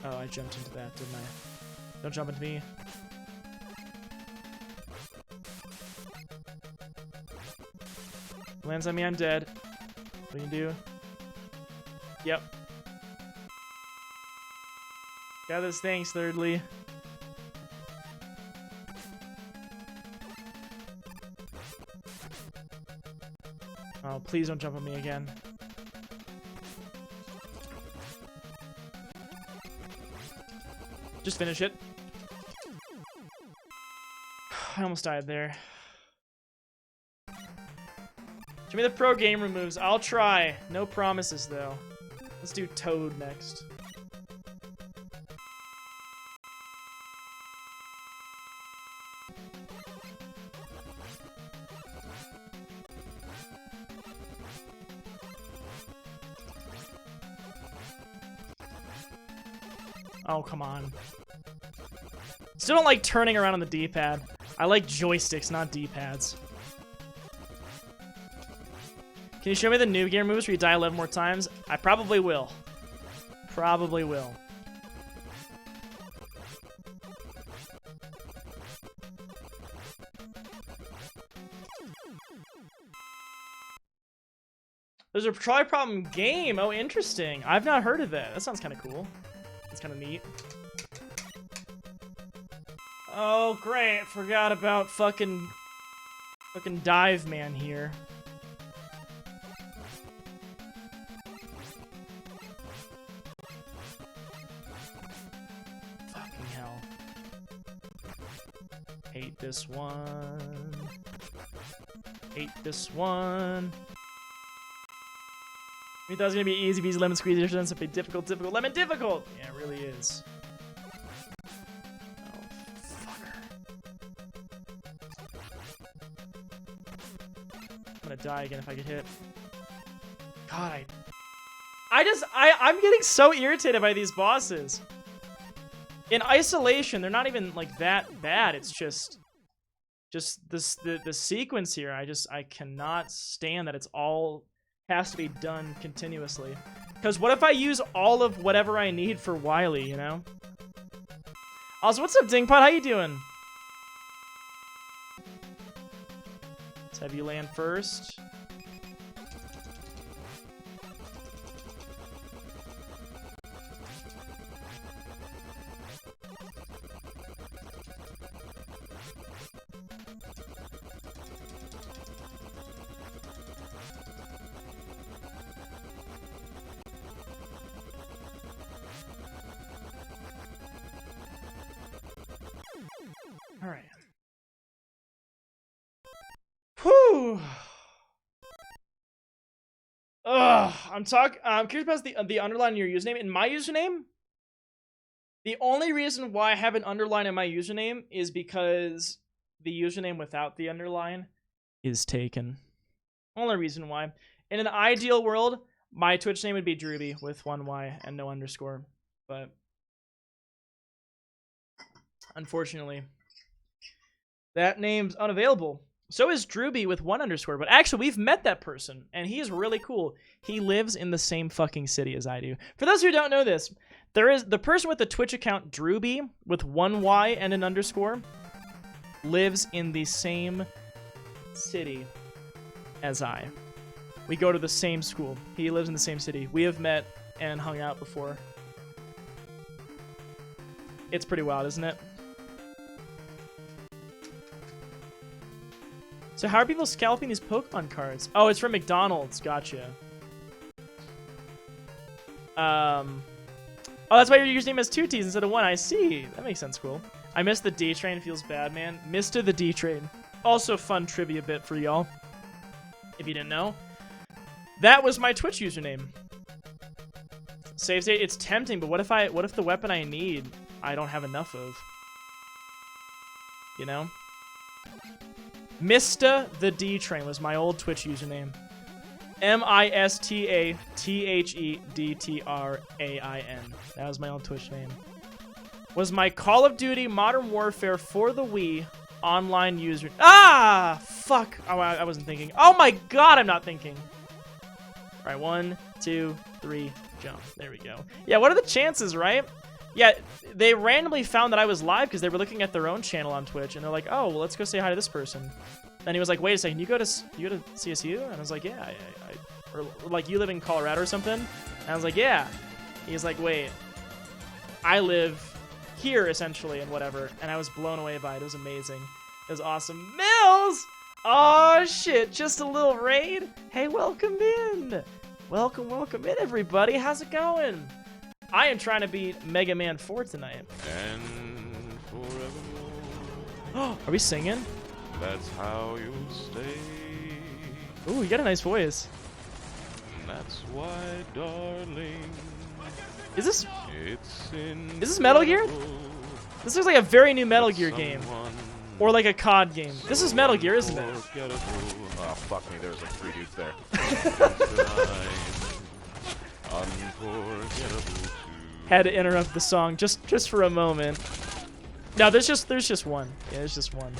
Oh, I jumped into that, didn't I? Don't jump into me. Lands on me, I'm dead. What can you do? Yep. Got this, thanks, thirdly. Oh, please don't jump on me again. Just finish it. I almost died there. Show me the pro gamer moves. I'll try. No promises, though. Let's do Toad next. Oh, come on. Still don't like turning around on the D-pad. I like joysticks, not D-pads. Can you show me the new gear moves where you die 11 more times? I probably will. Probably will. There's a try problem game. Oh, interesting. I've not heard of that. That sounds kind of cool. That's kind of neat. Oh, great. Forgot about fucking Dive Man here. Fucking hell. Hate this one. Hate this one. We thought it was gonna be easy peasy lemon squeezy. It ends up being difficult, lemon difficult. Yeah, it really is. Oh, fucker. I'm gonna die again if I get hit. God, I'm getting so irritated by these bosses. In isolation, they're not even like that bad. It's just the sequence here. I cannot stand that it's all has to be done continuously. Because what if I use all of whatever I need for Wily, you know? Also, what's up, Dingpot? How you doing? Let's have you land first. All right. Whew. Ugh. I'm curious about the underline in your username. In my username, the only reason why I have an underline in my username is because the username without the underline is taken. Only reason why. In an ideal world, my Twitch name would be Drewby with one Y and no underscore. But unfortunately, that name's unavailable. So is Drewby with one underscore. But actually, we've met that person, and he is really cool. He lives in the same fucking city as I do. For those who don't know this, there is the person with the Twitch account Drewby with one Y and an underscore lives in the same city as I. We go to the same school. He lives in the same city. We have met and hung out before. It's pretty wild, isn't it? So how are people scalping these Pokemon cards? Oh, it's from McDonald's. Gotcha. Oh, that's why your username has 2 T's instead of 1. I see. That makes sense. Cool. I missed the D-Train. Feels bad, man. Mr. the D-Train. Also fun trivia bit for y'all. If you didn't know. That was my Twitch username. Save state. It's tempting, but what if the weapon I need, I don't have enough of? You know? Mr. the D-Train was my old Twitch username. MISTATHEDTRAIN. That was my old Twitch name. Was my Call of Duty Modern Warfare for the Wii online user. Ah! Fuck. Oh, I wasn't thinking. Oh my god, I'm not thinking. All right, 1, 2, 3, jump. There we go. Yeah, what are the chances, right? Yeah, they randomly found that I was live because they were looking at their own channel on Twitch, and they're like, "Oh, well, let's go say hi to this person." And he was like, "Wait a second, you go to CSU?" And I was like, "Yeah, or like you live in Colorado or something?" And I was like, "Yeah." He's like, "Wait, I live here essentially and whatever." And I was blown away by it. It was amazing. It was awesome. Mills! Oh shit! Just a little raid. Hey, welcome in. Welcome in, everybody. How's it going? I am trying to beat Mega Man 4 tonight. And forevermore. Are we singing? That's how you'll stay. Ooh, you got a nice voice. And that's why, darling. Is this It's Metal Gear? This looks like a very new Metal Gear game. Or like a COD game. This is Metal Gear, isn't it? Oh, fuck me. There's like 3 dudes there. Unforgettable too. Had to interrupt the song just for a moment. No, there's just one. Yeah, there's just one.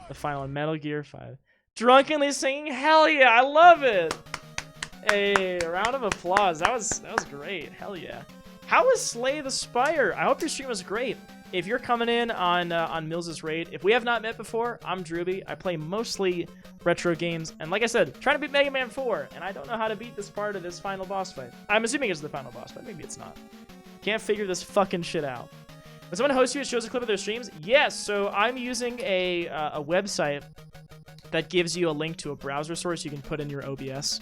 The final one, Metal Gear 5. Drunkenly singing, hell yeah, I love it. Hey, a round of applause. That was great. Hell yeah. How was Slay the Spire? I hope your stream was great. If you're coming in on Mills' raid, if we have not met before, I'm Drewby. I play mostly retro games, and like I said, trying to beat Mega Man 4, and I don't know how to beat this part of this final boss fight. I'm assuming it's the final boss fight. Maybe it's not. Can't figure this fucking shit out. When someone hosts you, it shows a clip of their streams? Yes, so I'm using a website that gives you a link to a browser source you can put in your OBS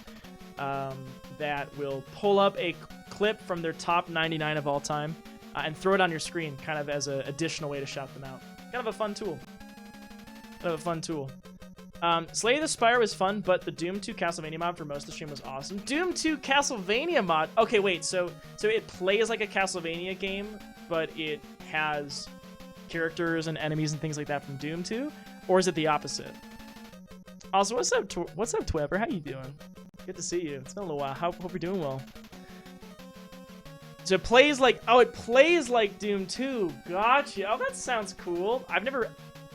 that will pull up a clip from their top 99 of all time and throw it on your screen, kind of as an additional way to shout them out. Kind of a fun tool. Slay the Spire was fun, but the Doom 2 Castlevania mod for most of the stream was awesome. Doom 2 Castlevania mod? Okay, wait, so it plays like a Castlevania game, but it has characters and enemies and things like that from Doom 2? Or is it the opposite? Also, what's up, Twebber? How you doing? Good to see you. It's been a little while. Hope you're doing well. So it plays like... Oh, it plays like Doom 2. Gotcha. Oh, that sounds cool. I've never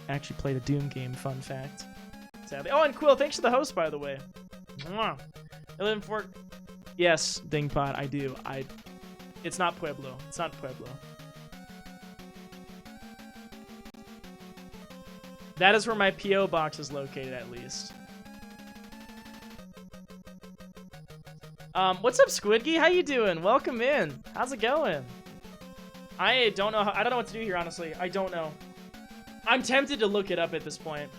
actually played a Doom game, fun fact. Sadly. Oh, and Quill, thanks for the host, by the way. Mwah. 11-4. Yes, Dingpot, I do. It's not Pueblo. It's not Pueblo. That is where my P.O. box is located, at least. What's up, Squidgy? How you doing? Welcome in. How's it going? I don't know what to do here, honestly. I don't know. I'm tempted to look it up at this point.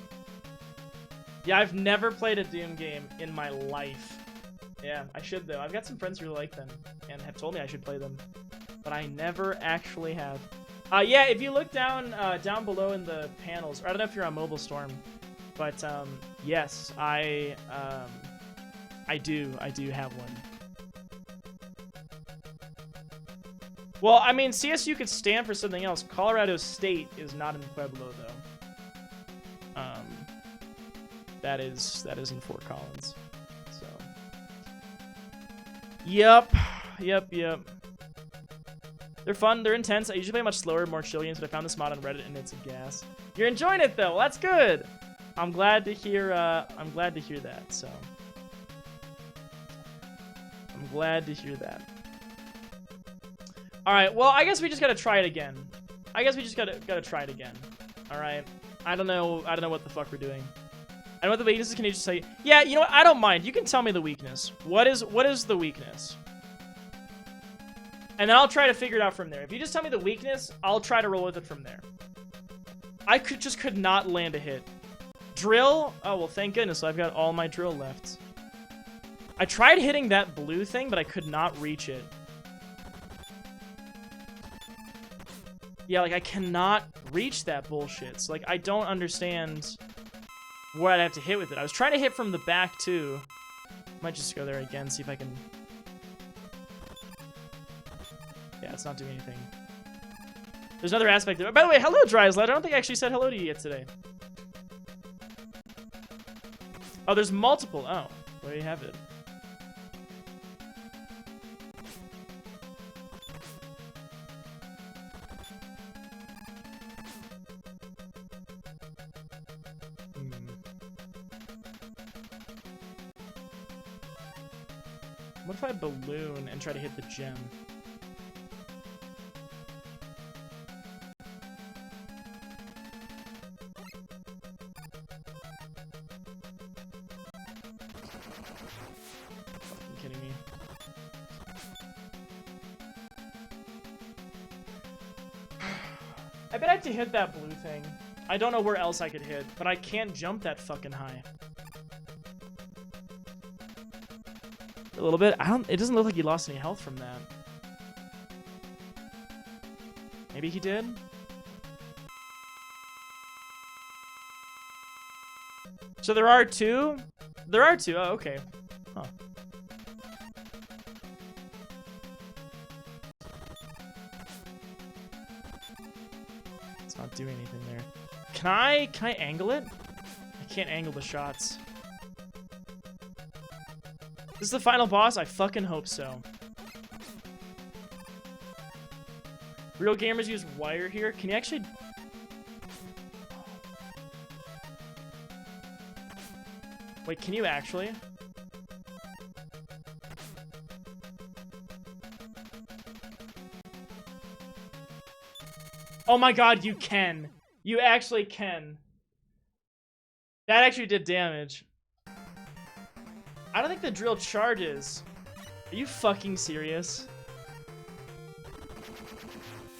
Yeah, I've never played a Doom game in my life. Yeah, I should, though. I've got some friends who really like them and have told me I should play them. But I never actually have. Yeah, if you look down below in the panels, or I don't know if you're on Mobile Storm, but yes, I do have one. Well, I mean, CSU could stand for something else. Colorado State is not in Pueblo, though. That is in Fort Collins. So. Yep. They're fun. They're intense. I usually play much slower, more chill games, but I found this mod on Reddit and it's a gas. You're enjoying it though. Well, that's good. I'm glad to hear. I'm glad to hear that. So. I'm glad to hear that. All right. Well, I guess we just gotta try it again. Gotta try it again. All right. I don't know what the fuck we're doing. I know what the weakness is. Can you just say? Yeah. You know what? I don't mind. You can tell me the weakness. What is the weakness? And then I'll try to figure it out from there. If you just tell me the weakness, I'll try to roll with it from there. I could not land a hit. Drill? Oh, well, thank goodness. I've got all my drill left. I tried hitting that blue thing, but I could not reach it. Yeah, like, I cannot reach that bullshit. So, like, I don't understand what I'd have to hit with it. I was trying to hit from the back, too. Might just go there again, see if I can... Yeah, it's not doing anything. There's another aspect there. By the way, hello, Drysled. I don't think I actually said hello to you yet today. Oh, there's multiple. Oh, there you have it. What if I balloon and try to hit the gem? I bet I have to hit that blue thing. I don't know where else I could hit, but I can't jump that fucking high. A little bit. It doesn't look like he lost any health from that. Maybe he did? So there are two? There are two. Oh, okay. Huh. It's not doing anything there. Can I angle it? I can't angle the shots. This is the final boss? I fucking hope so. Real gamers use wire here. Can you actually... Wait, can you actually? Oh my god, you can. You actually can. That actually did damage. I don't think the drill charges. Are you fucking serious?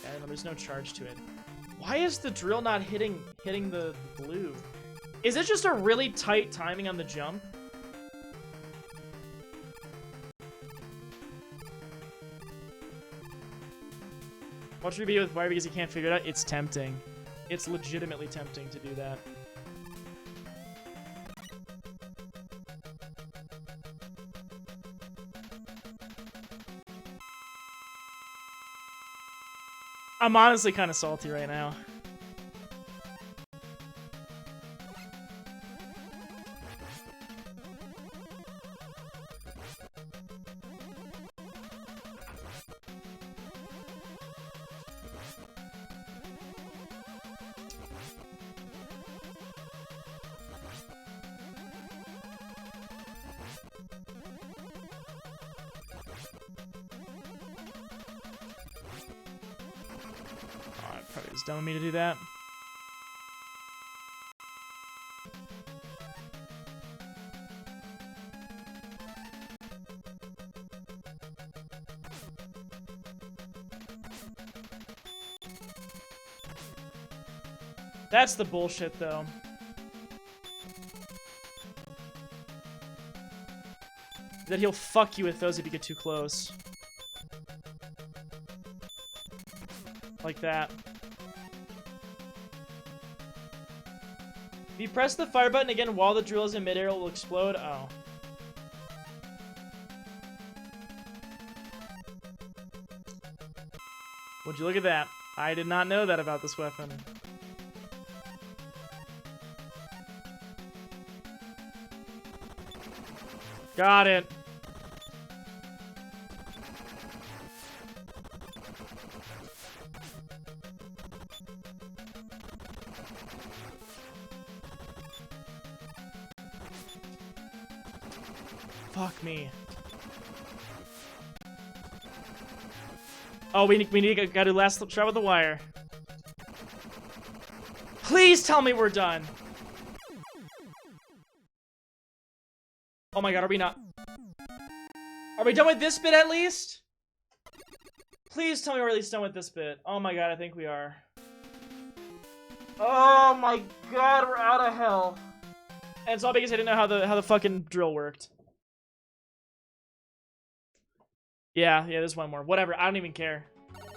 Yeah, no, there's no charge to it. Why is the drill not hitting the blue? Is it just a really tight timing on the jump? Watch review with wire because he can't figure it out. It's tempting. It's legitimately tempting to do that. I'm honestly kind of salty right now. Probably was dumb of me to do that. That's the bullshit, though. That he'll fuck you with those if you get too close. Like that. If you press the fire button again while the drill is in midair, it will explode. Oh. Would you look at that? I did not know that about this weapon. Got it. Fuck me. Oh, we gotta do last try with the wire. Please tell me we're done. Oh my god, are we not? Are we done with this bit at least? Please tell me we're at least done with this bit. Oh my god, I think we are. Oh my god, we're out of hell. And it's all because I didn't know how the fucking drill worked. Yeah, there's one more. Whatever, I don't even care.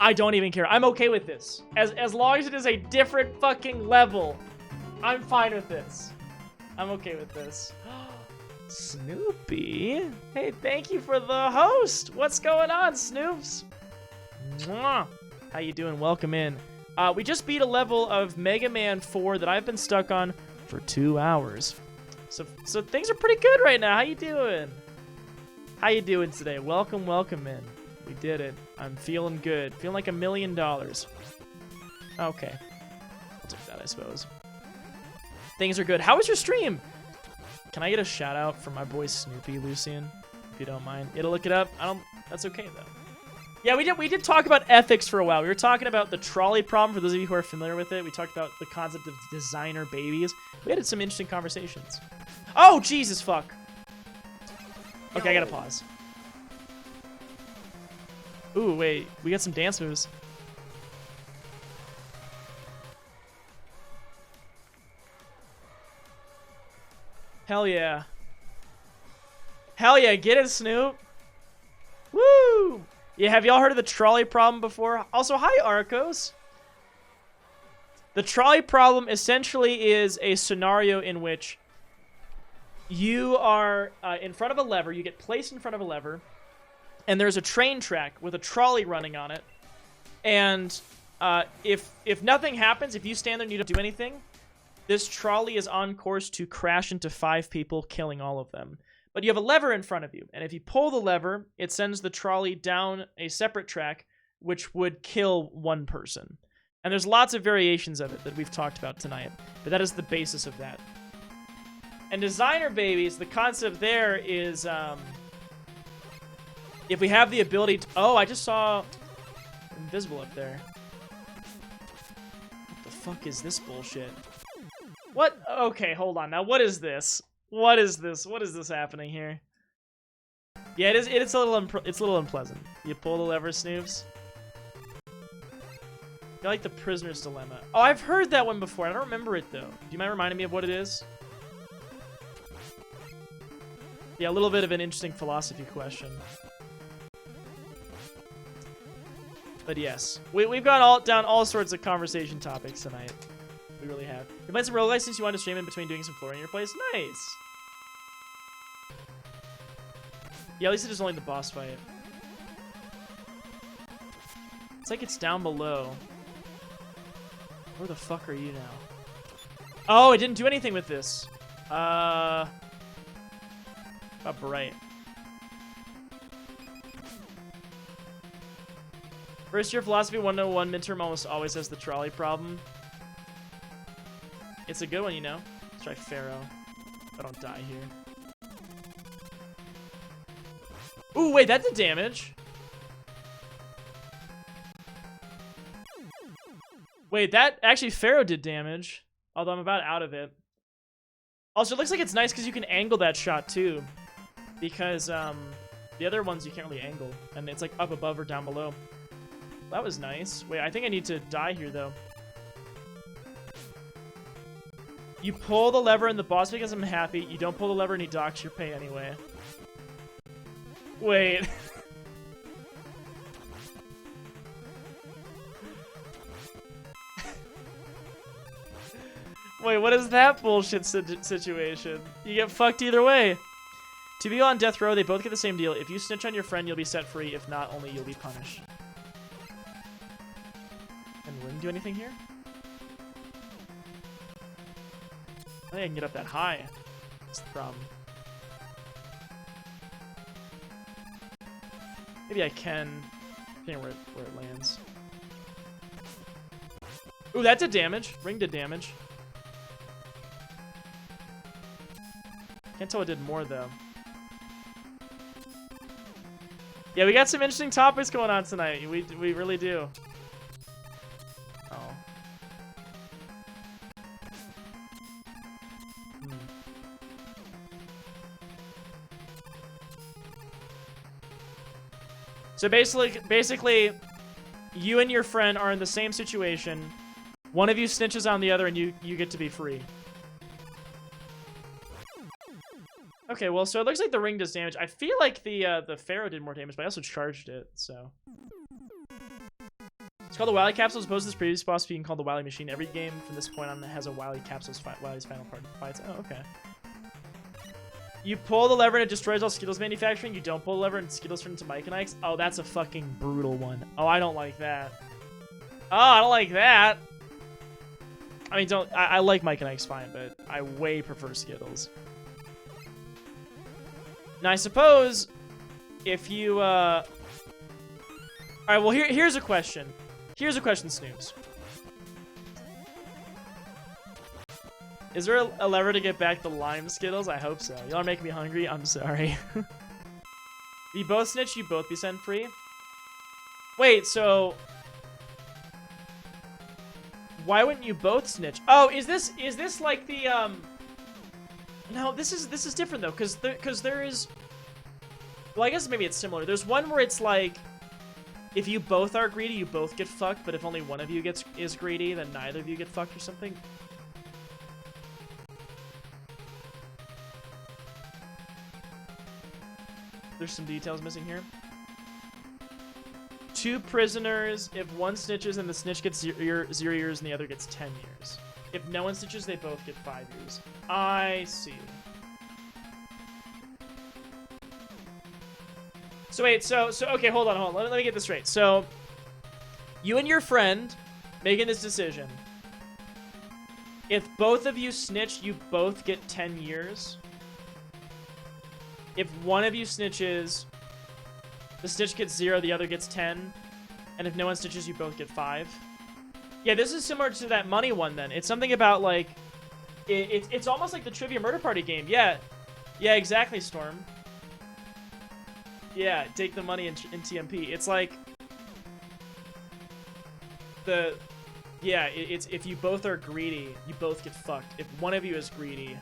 I don't even care. I'm okay with this. As long as it is a different fucking level, I'm fine with this. I'm okay with this. Snoopy? Hey, thank you for the host. What's going on, Snoops? Mwah. How you doing? Welcome in. We just beat a level of Mega Man 4 that I've been stuck on for 2 hours. So things are pretty good right now. How you doing? How you doing today? Welcome in. We did it. I'm feeling good. Feeling like $1 million. Okay. I'll take that, I suppose. Things are good. How was your stream? Can I get a shout out from my boy Snoopy, Lucian? If you don't mind. It'll look it up. That's okay though. Yeah, we did talk about ethics for a while. We were talking about the trolley problem, for those of you who are familiar with it. We talked about the concept of designer babies. We had some interesting conversations. Oh, Jesus fuck. Okay, I gotta pause. Ooh, wait. We got some dance moves. Hell yeah. Hell yeah, get it, Snoop. Woo! Yeah, have y'all heard of the trolley problem before? Also, hi, Arcos. The trolley problem essentially is a scenario in which you are in front of a lever. You get placed in front of a lever, and there's a train track with a trolley running on it. And if nothing happens, if you stand there and you don't do anything, this trolley is on course to crash into 5 people, killing all of them. But you have a lever in front of you, and if you pull the lever, it sends the trolley down a separate track which would kill one person. And there's lots of variations of it that we've talked about tonight, but that is the basis of that. And designer babies, the concept there is, if we have the ability to... Oh, I just saw invisible up there. What the fuck is this bullshit? What? Okay, hold on. Now, what is this? What is this? What is this happening here? Yeah, it's a little unpleasant. You pull the lever, Snoobs. I like the prisoner's dilemma. Oh, I've heard that one before. I don't remember it though. Do you mind reminding me of what it is? Yeah, a little bit of an interesting philosophy question. But yes, we've gone down all sorts of conversation topics tonight. We really have. You played some roguelites since you wanted to stream in between doing some flooring in your place. Nice. Yeah, at least it is only the boss fight. It's like it's down below. Where the fuck are you now? Oh, it didn't do anything with this. About bright. First year philosophy 101 midterm almost always has the trolley problem. It's a good one, you know. Let's try Pharaoh. I don't die here. Ooh, wait, that did damage. Wait, that actually Pharaoh did damage. Although I'm about out of it. Also, it looks like it's nice because you can angle that shot too. Because the other ones you can't really angle. And it's like up above or down below. That was nice. Wait, I think I need to die here though. You pull the lever and the boss becomes happy. You don't pull the lever and he docks your pay anyway. Wait. Wait, what is that bullshit situation? You get fucked either way. To be on death row, they both get the same deal. If you snitch on your friend, you'll be set free. If not, only you'll be punished. Can Ring do anything here? I think I can get up that high. That's the problem. Maybe I can. Depending where it lands. Ooh, that did damage. Ring did damage. Can't tell it did more though. Yeah, we got some interesting topics going on tonight. We really do. Oh. So basically, you and your friend are in the same situation. One of you snitches on the other, and you get to be free. Okay, well, so it looks like the ring does damage. I feel like the Pharaoh did more damage, but I also charged it, so. It's called the Wily Capsule, as opposed to this previous boss being called the Wily Machine. Every game from this point on has a Wily Capsule's Wily's final part fights. Oh, okay. You pull the lever and it destroys all Skittles manufacturing. You don't pull the lever and Skittles turn into Mike and Ike's. Oh, that's a fucking brutal one. Oh, I don't like that. Oh, I don't like that. I mean, I like Mike and Ike's fine, but I way prefer Skittles. Now, I suppose if you, Alright, well, here's a question. Here's a question, Snoops. Is there a lever to get back the lime Skittles? I hope so. Y'all are making me hungry. I'm sorry. You both snitch, you both be sent free? Wait, so... Why wouldn't you both snitch? Oh, is this like the, No, this is different though, because there is... Well, I guess maybe it's similar. There's one where it's like, if you both are greedy, you both get fucked, but if only one of you is greedy, then neither of you get fucked or something. There's some details missing here. 2 prisoners. If one snitches and the snitch gets 0 years and the other gets 10 years. If no one snitches, they both get 5 years. I see. So wait, so okay, hold on. Let me get this straight. So, you and your friend making this decision. If both of you snitch, you both get 10 years. If one of you snitches, the snitch gets 0, the other gets 10. And if no one stitches, you both get 5. Yeah, this is similar to that money one then. It's something about, like... It's almost like the Trivia Murder Party game. Yeah. Yeah, exactly, Storm. Yeah, take the money in TMP. It's like... it's if you both are greedy, you both get fucked. If one of you is greedy,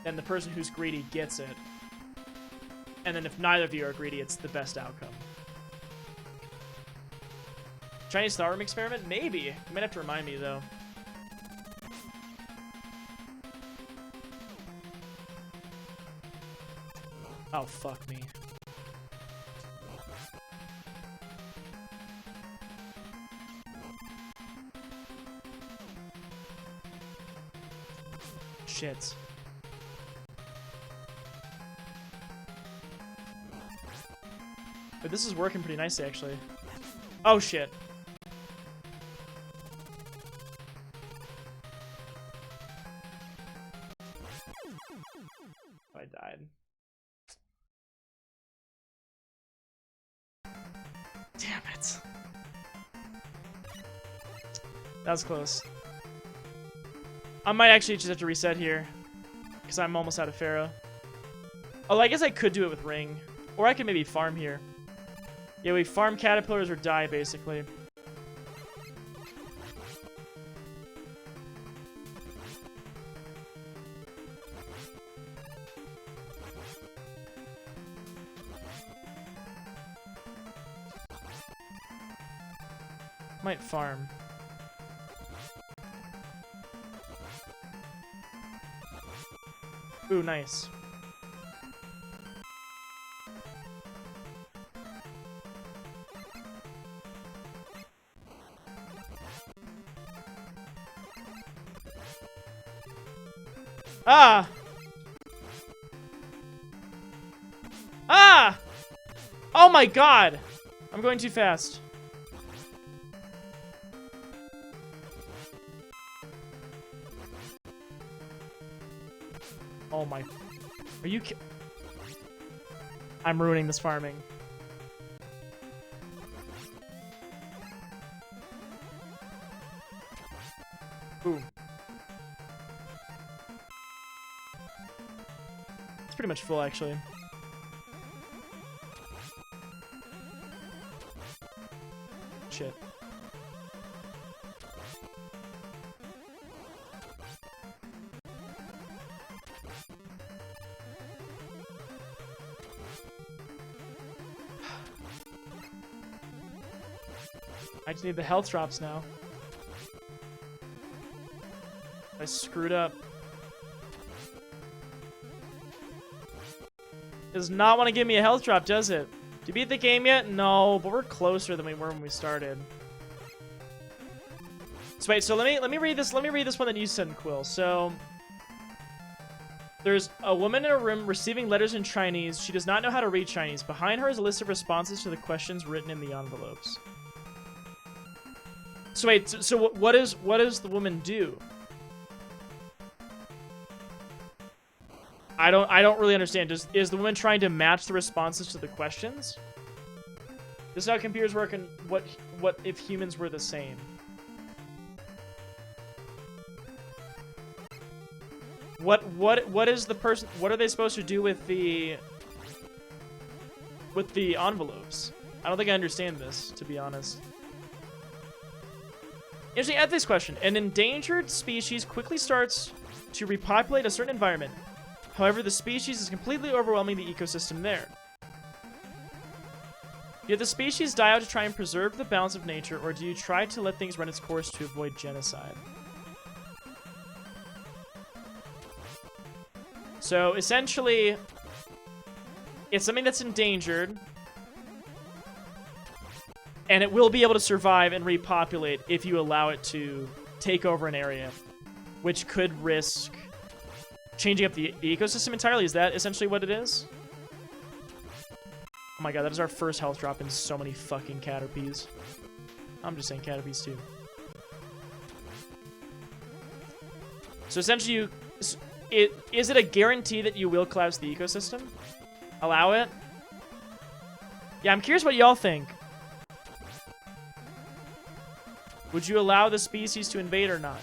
then the person who's greedy gets it. And then if neither of you are greedy, it's the best outcome. Chinese Star Room experiment? Maybe. You might have to remind me, though. Oh, fuck me. Shit. But this is working pretty nicely, actually. Oh, shit. I died. Damn it. That was close. I might actually just have to reset here, because I'm almost out of Pharaoh. Oh, I guess I could do it with Ring. Or I could maybe farm here. Yeah, we farm caterpillars or die, basically. Might farm. Ooh, nice. Ah! Ah! Oh my god! I'm going too fast. Oh my... Are you I'm ruining this farming. Boom. It's pretty much full, actually. Shit. I just need the health drops now. I screwed up. Does not want to give me a health drop, does it? Did you beat the game yet? No, but we're closer than we were when we started. So wait, so let me read this. Let me read this one that you sent, Quill. So there's a woman in a room receiving letters in Chinese. She does not know how to read Chinese. Behind her is a list of responses to the questions written in the envelopes. So wait, so what does the woman do? I don't really understand. Is the woman trying to match the responses to the questions? This is how computers work, and what if humans were the same? What is the person? What are they supposed to do with the envelopes? I don't think I understand this, to be honest. Interesting ethics question. An endangered species quickly starts to repopulate a certain environment. However, the species is completely overwhelming the ecosystem there. Did the species die out to try and preserve the balance of nature, or do you try to let things run its course to avoid genocide? So, essentially, it's something that's endangered, and it will be able to survive and repopulate if you allow it to take over an area, which could risk changing up the ecosystem entirely. Is that essentially what it is? Oh my god, that is our first health drop in so many fucking Caterpies. I'm just saying Caterpies too. So essentially, is it a guarantee that you will collapse the ecosystem? Allow it? Yeah, I'm curious what y'all think. Would you allow the species to invade or not?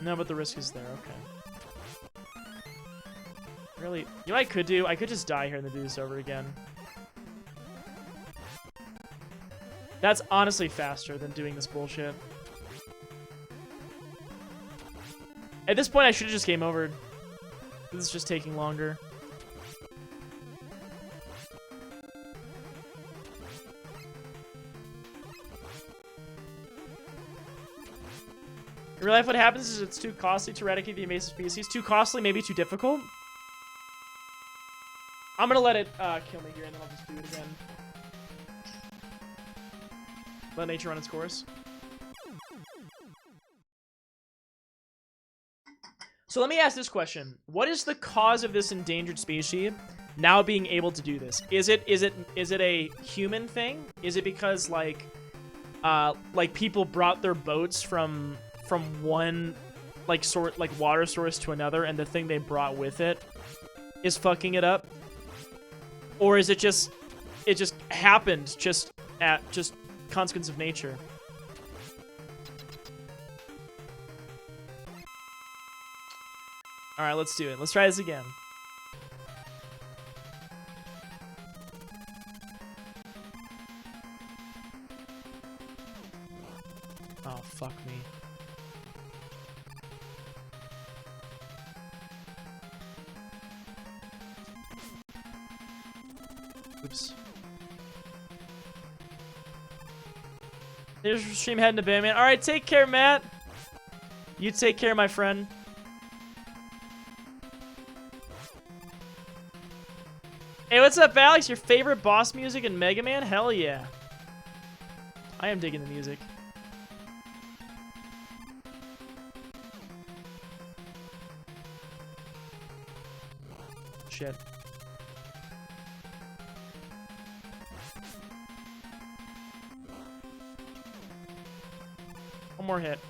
No, but the risk is there. Okay. Really? You know what I could do? I could just die here and then do this over again. That's honestly faster than doing this bullshit. At this point, I should have just game overed. This is just taking longer. In real life, what happens is it's too costly to eradicate the invasive species. Too costly, maybe too difficult. I'm gonna let it kill me here, and then I'll just do it again. Let nature run its course. So let me ask this question. What is the cause of this endangered species now being able to do this? Is it a human thing? Is it because like people brought their boats from one like water source to another, and the thing they brought with it is fucking it up? Or is it just happened just consequence of nature? All right, let's do it. Let's try this again. Oh, fuck me. Oops. There's stream heading to bed, man. All right, take care, Matt. You take care, my friend. Hey, what's up, Alex? Your favorite boss music in Mega Man? Hell yeah. I am digging the music. Shit. One more hit.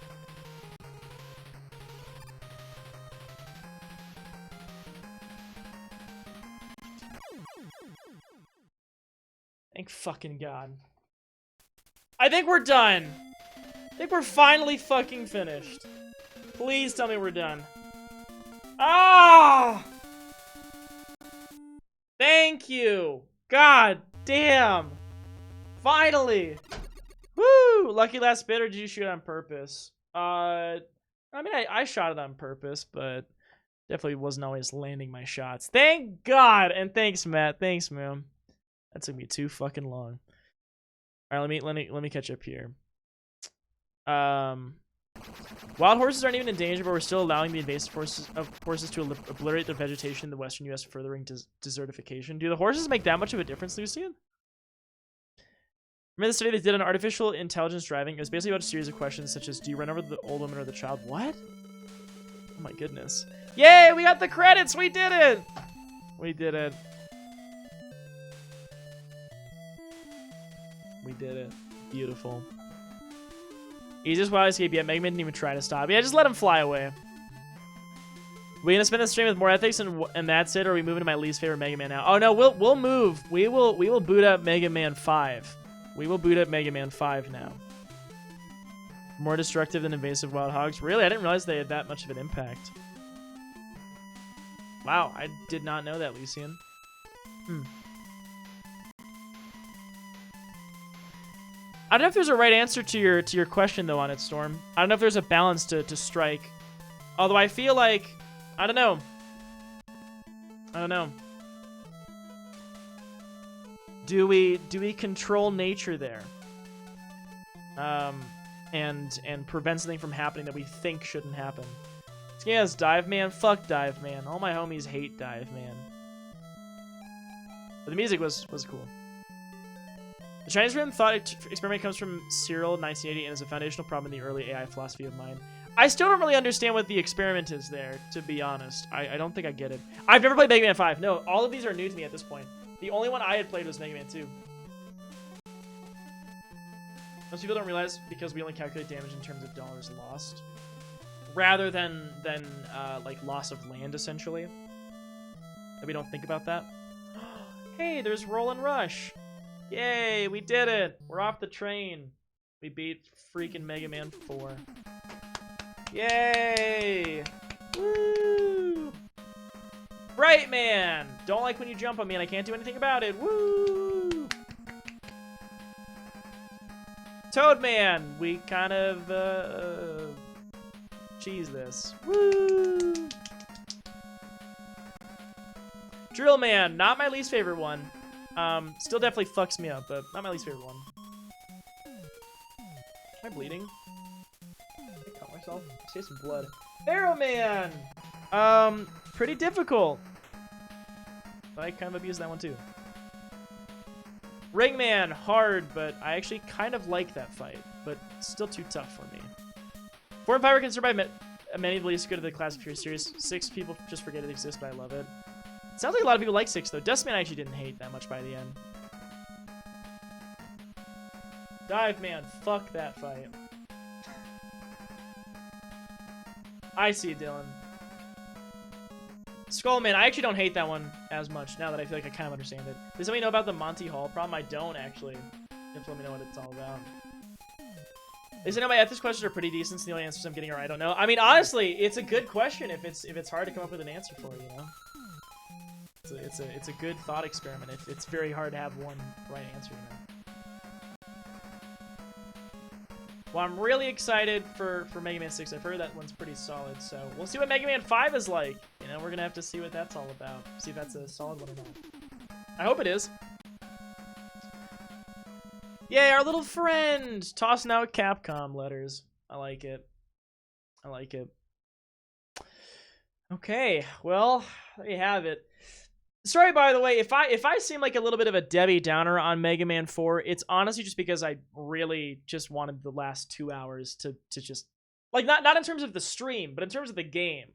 Thank fucking God. I think we're done. I think we're finally fucking finished. Please tell me we're done. Ah! Thank you. God damn. Finally. Woo! Lucky last bit, or did you shoot on purpose? I mean, I shot it on purpose, but definitely wasn't always landing my shots. Thank God, and thanks, Matt. Thanks, man. That took me too fucking long. All right, let me catch up here. Wild horses aren't even in danger, but we're still allowing the invasive horses to obliterate their vegetation in the western U.S., furthering desertification. Do the horses make that much of a difference, Lucian? Remember the study they did on artificial intelligence driving? It was basically about a series of questions such as, do you run over the old woman or the child? What? Oh my goodness. Yay, we got the credits! We did it! We did it. We did it. Beautiful. Easiest wild escape yet. Mega Man didn't even try to stop. Yeah, just let him fly away. We gonna spend the stream with more ethics and that's it, or are we moving to my least favorite Mega Man now? Oh no, we'll move. We will boot up Mega Man 5. We will boot up Mega Man 5 now. More destructive than invasive wild hogs. Really? I didn't realize they had that much of an impact. Wow, I did not know that, Lucian. I don't know if there's a right answer to your question though on it, Storm. I don't know if there's a balance to strike. Although I feel like, I don't know. Do we control nature there? And prevent something from happening that we think shouldn't happen. This game has Dive Man. Fuck Dive Man. All my homies hate Dive Man. But the music was cool. The Chinese random thought experiment comes from Cyril 1980 and is a foundational problem in the early AI philosophy of mind. I still don't really understand what the experiment is there, to be honest. I don't think I get it. I've never played Mega Man 5. No, all of these are new to me at this point. The only one I had played was Mega Man 2. Most people don't realize because we only calculate damage in terms of dollars lost, rather than like loss of land, essentially. That we don't think about that. Hey, there's Roll and Rush. Yay, we did it. We're off the train. We beat freaking Mega Man 4. Yay! Woo! Bright Man! Don't like when you jump on me and I can't do anything about it. Woo! Toad Man! We kind of, cheese this. Woo! Drill Man, not my least favorite one. Still definitely fucks me up, but not my least favorite one. Am I bleeding? I cut myself. I see some blood. Arrow Man! Pretty difficult. But I kind of abused that one too. Ring Man, hard, but I actually kind of like that fight, but still too tough for me. 4 and 5 are considered by many the least good of the Classic Fury series. 6 people just forget it exists, but I love it. Sounds like a lot of people like 6 though. Dustman I actually didn't hate that much by the end. Dive Man, fuck that fight. I see Dylan. Skullman, I actually don't hate that one as much now that I feel like I kind of understand it. Does somebody know about the Monty Hall problem? I don't actually. You have to let me know what it's all about. They said, no, my ethics questions are pretty decent, so the only answers I'm getting are I don't know. I mean, honestly, it's a good question if it's hard to come up with an answer for it, you know? It's a good thought experiment if it's very hard to have one right answer, you know? Well, I'm really excited for Mega Man 6. I've heard that one's pretty solid, so we'll see what Mega Man 5 is like. You know, we're gonna have to see what that's all about. See if that's a solid one or not. I hope it is. Yay, our little friend! Tossing out Capcom letters. I like it. I like it. Okay, well, there you have it. Sorry, by the way, if I seem like a little bit of a Debbie Downer on Mega Man 4, it's honestly just because I really just wanted the last 2 hours to just... Like, not in terms of the stream, but in terms of the game.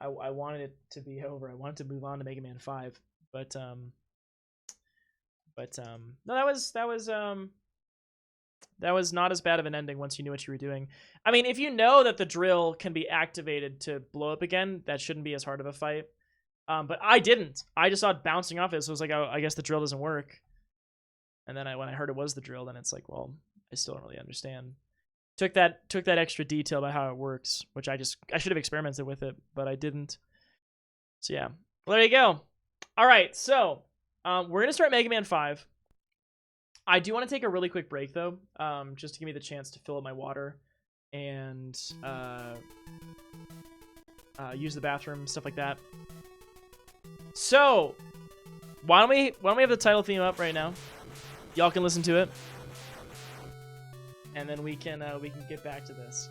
I wanted it to be over. I wanted to move on to Mega Man 5. But no, that was not as bad of an ending once you knew what you were doing. I mean, if you know that the drill can be activated to blow up again, that shouldn't be as hard of a fight. But I didn't. I just saw it bouncing off it, so I was like, oh, I guess the drill doesn't work. And then when I heard it was the drill, then it's like, well, I still don't really understand. Took that extra detail about how it works, which I should have experimented with it, but I didn't. So yeah, well, there you go. All right, so we're gonna start Mega Man 5. I do want to take a really quick break though, just to give me the chance to fill up my water and use the bathroom, stuff like that. So, why don't we have the title theme up right now? Y'all can listen to it, and then we can get back to this.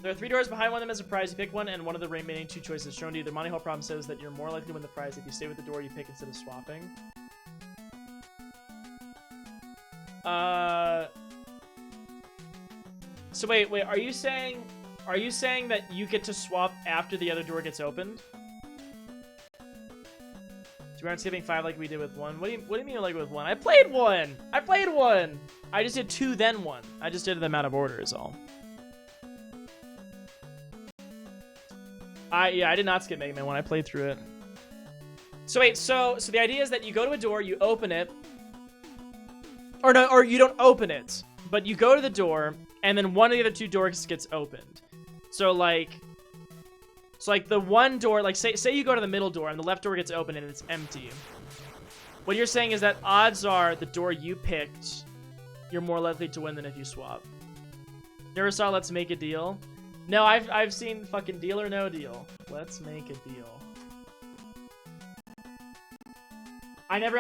There are 3 doors. Behind one of them is a prize. You pick one, and one of the remaining 2 choices shown to you. The Monty Hall problem says that you're more likely to win the prize if you stay with the door you pick instead of swapping. So wait, are you saying that you get to swap after the other door gets opened? So we aren't skipping 5 like we did with 1. What do you mean like with 1? I played 1! I just did 2 then 1. I just did them out of order is all. I did not skip Mega Man 1. I played through it. So wait, so the idea is that you go to a door, you open it. Or you don't open it, but you go to the door, and then one of the other 2 doors gets opened. So like the one door, like say you go to the middle door and the left door gets open and it's empty. What you're saying is that odds are the door you picked, you're more likely to win than if you swap. Never saw Let's Make a Deal? No, I've seen fucking Deal or No Deal. Let's Make a Deal. I never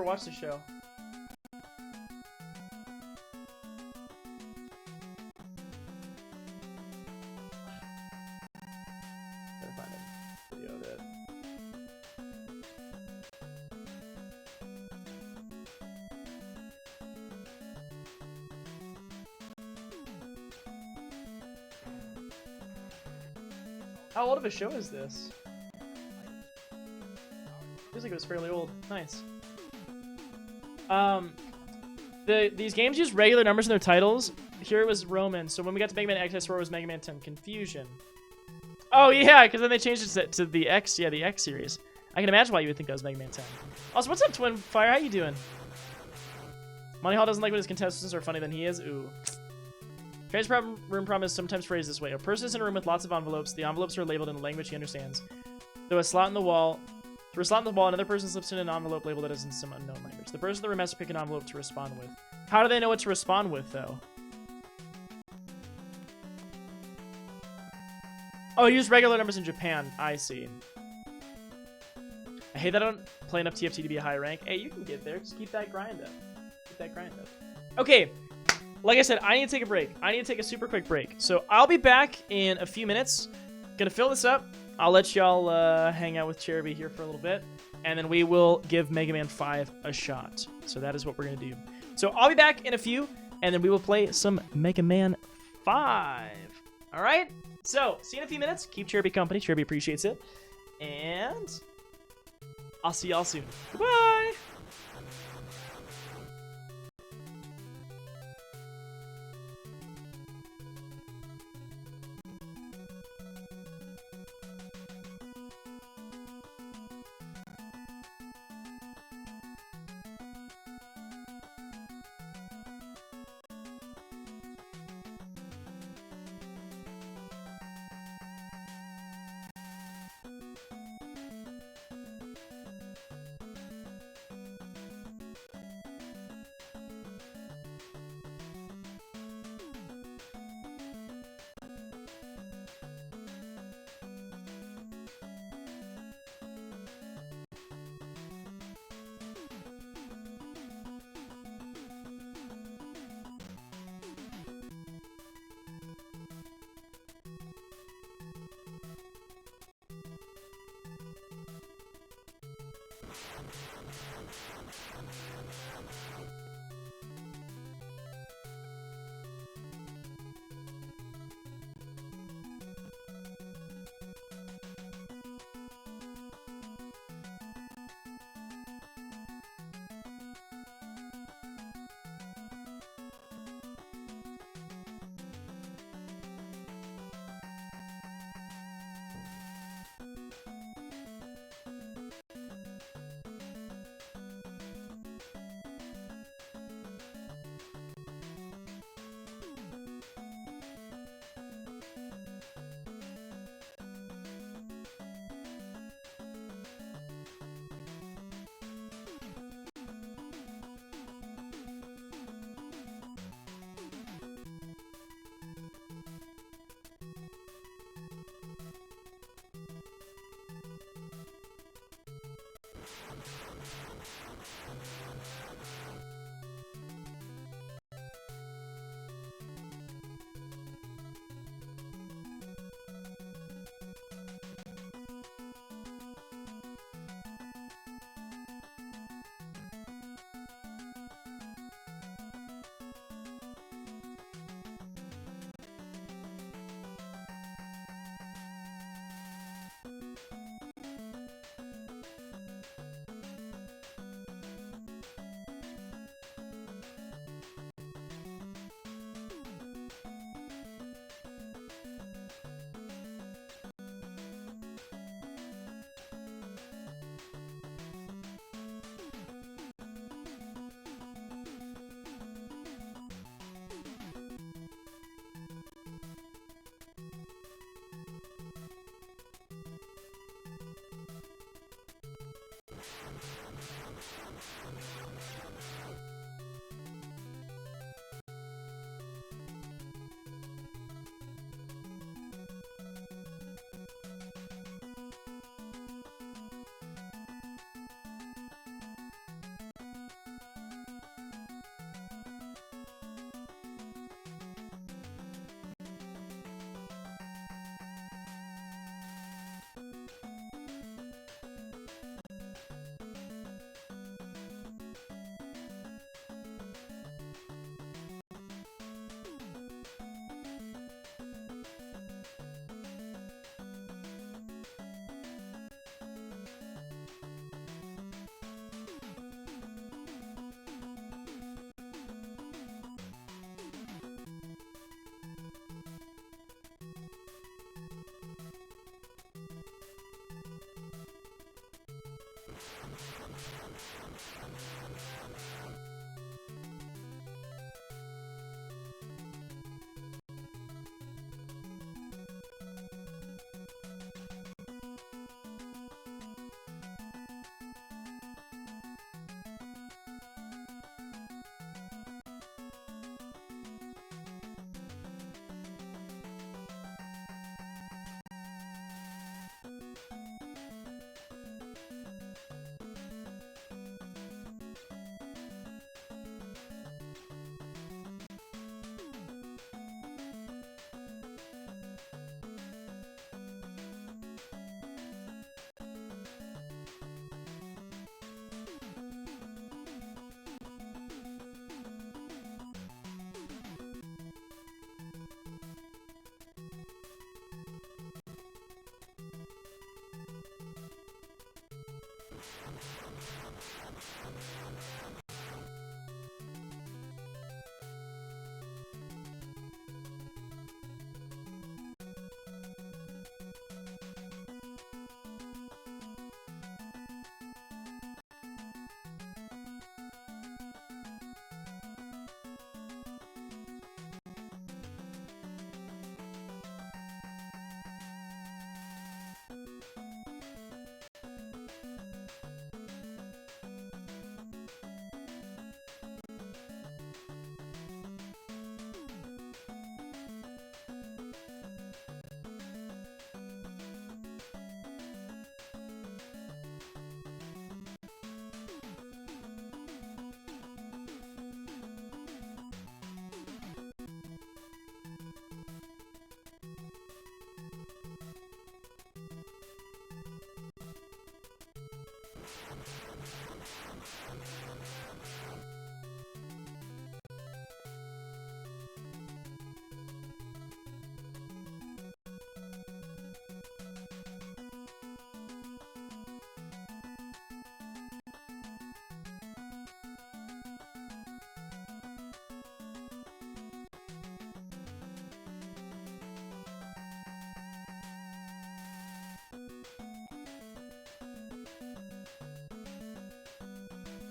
watched the show. How old of a show is this? Feels like it was fairly old. Nice. These games use regular numbers in their titles. Here it was Roman, so when we got to Mega Man X, I swore it was Mega Man 10. Confusion. Oh yeah, because then they changed it to the X. Yeah, the X series. I can imagine why you would think that was Mega Man 10. Also, what's up, Twin Fire? How you doing? Money Hall doesn't like when his contestants are funny than he is. Ooh. Room problem is sometimes phrased this way. A person is in a room with lots of envelopes. The envelopes are labeled in a language he understands. Through a slot in the wall, another person slips in an envelope labeled that is in some unknown language. The person in the room has to pick an envelope to respond with. How do they know what to respond with, though? Oh, use regular numbers in Japan. I see. I hate that I don't play enough TFT to be a high rank. Hey, you can get there. Just keep that grind up. Keep that grind up. Okay. Like I said, I need to take a break. I need to take a super quick break. So I'll be back in a few minutes. Gonna fill this up. I'll let y'all hang out with Cheruby here for a little bit. And then we will give Mega Man 5 a shot. So that is what we're gonna do. So I'll be back in a few, and then we will play some Mega Man 5. All right? So, see you in a few minutes. Keep Cheruby company. Cheruby appreciates it. And I'll see y'all soon. Goodbye!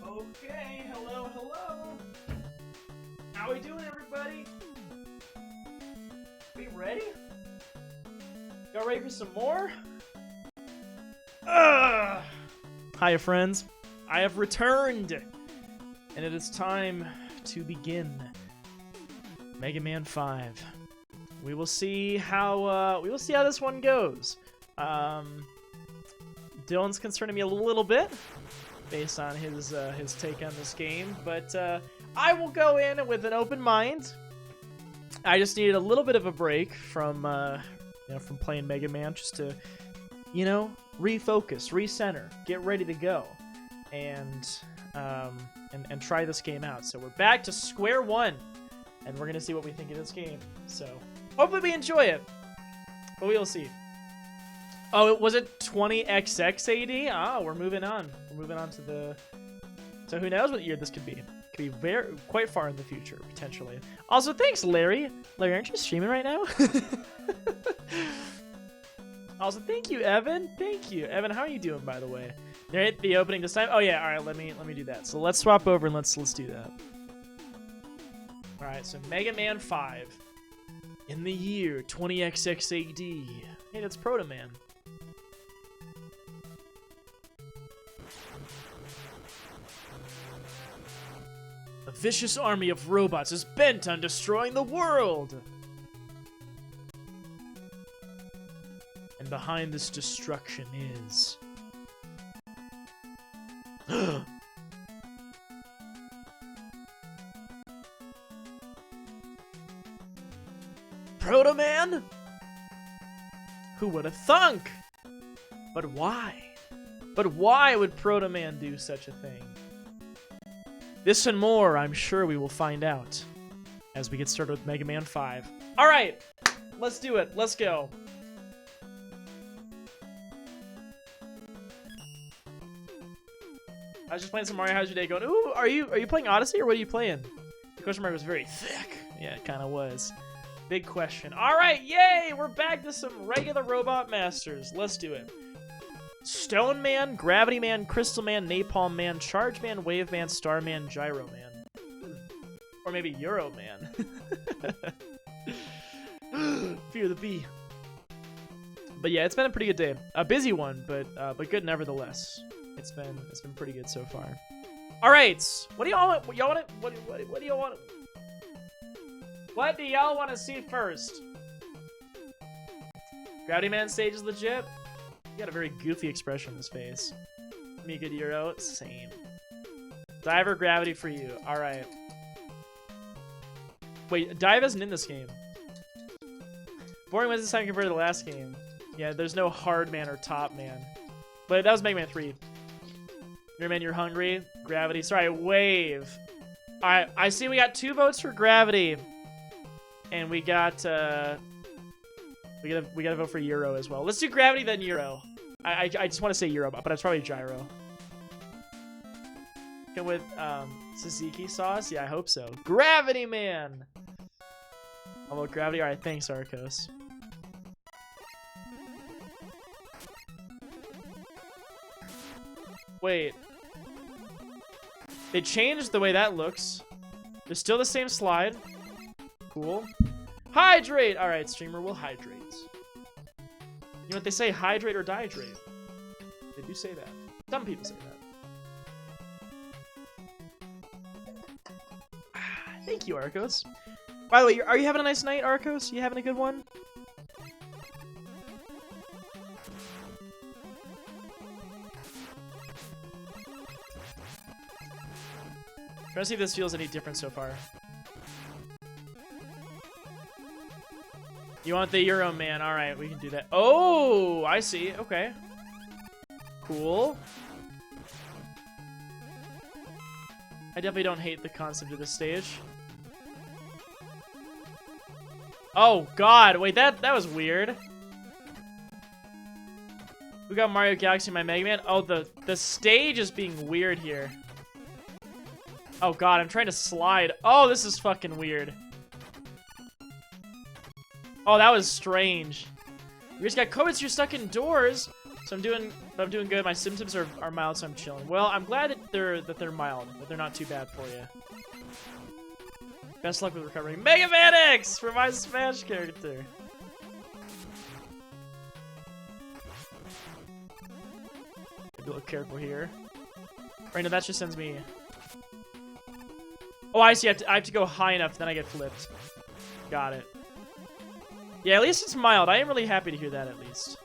Okay, hello, hello. How we doing, everybody? We ready? Y'all ready for some more? Hiya, friends. I have returned, and it is time to begin Mega Man 5. We will see how this one goes. Dylan's concerning me a little bit, based on his take on this game, but I will go in with an open mind. I just needed a little bit of a break from from playing Mega Man, just to refocus, recenter, get ready to go, and try this game out. So we're back to square one, and we're gonna see what we think of this game. So hopefully we enjoy it, but we'll see. Oh, was it 20XX AD? Ah, we're moving on. We're moving on to the... So who knows what year this could be. It could be quite far in the future, potentially. Also, thanks, Larry. Larry, aren't you streaming right now? Also, thank you, Evan. Thank you. Evan, how are you doing, by the way? You hit the opening this time? Oh, yeah. All right, let me do that. So let's swap over and let's do that. All right, so Mega Man 5. In the year 20XX AD. Hey, that's Proto Man. A vicious army of robots is bent on destroying the world! And behind this destruction is... Proto Man? Who would have thunk? But why? But why would Proto Man do such a thing? This and more, I'm sure we will find out as we get started with Mega Man 5. Alright, let's do it. Let's go. I was just playing some Mario. How's your day going? Ooh, are you playing Odyssey or what are you playing? The question mark was very thick. Yeah, it kind of was. Big question. Alright, yay! We're back to some regular Robot Masters. Let's do it. Stone Man, Gravity Man, Crystal Man, Napalm Man, Charge Man, Wave Man, Star Man, Gyro Man. Or maybe Euro Man. Fear the bee. But yeah, it's been a pretty good day. A busy one, but good nevertheless. It's been pretty good so far. All right, what do y'all want? What do y'all want? What do y'all want to see first? Gravity Man stage is legit. You got a very goofy expression on his face. Give me a good Euro. Same. Diver Gravity for you. All right. Wait, Dive isn't in this game. Boring was this time compared to the last game. Yeah, there's no hard man or top man. But that was Mega Man 3. Your man, you're hungry. Gravity. Sorry, Wave. Alright, I see we got 2 votes for Gravity. And we got we gotta vote for Euro as well. Let's do Gravity then Euro. I just want to say Euro, but it's probably Gyro. Come with tzatziki sauce? Yeah, I hope so. Gravity Man! Oh, Gravity. Alright, thanks, Arcos. Wait. They changed the way that looks. There's still the same slide. Cool. Hydrate! Alright, streamer will hydrate. You know what they say? Hydrate or dihydrate. They do say that. Some people say that. Thank you, Arcos. By the way, are you having a nice night, Arcos? You having a good one? Trying to see if this feels any different so far. You want the Euro Man? All right, we can do that. Oh, I see. Okay. Cool. I definitely don't hate the concept of this stage. Oh God! Wait, that was weird. We got Mario Galaxy, my Mega Man. Oh, the stage is being weird here. Oh God, I'm trying to slide. Oh, this is fucking weird. Oh, that was strange. We just got COVID, so you're stuck indoors. So I'm doing good. My symptoms are mild, so I'm chilling. Well, I'm glad that they're mild, that they're not too bad for you. Best luck with recovering. Mega Man X for my Smash character. Be a little careful here. Right, no, that just sends me. Oh, I see. I have to go high enough, then I get flipped. Got it. Yeah, at least it's mild. I am really happy to hear that, at least.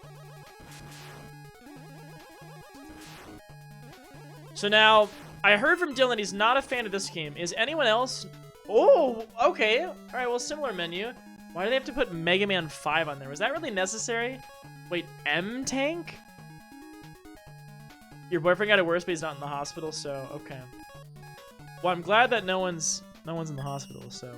So now, I heard from Dylan he's not a fan of this game. Is anyone else? Oh, okay. All right, well, similar menu. Why do they have to put Mega Man 5 on there? Was that really necessary? Wait, M-Tank? Your boyfriend got it worse, but he's not in the hospital, so okay. Well, I'm glad that no one's in the hospital, so.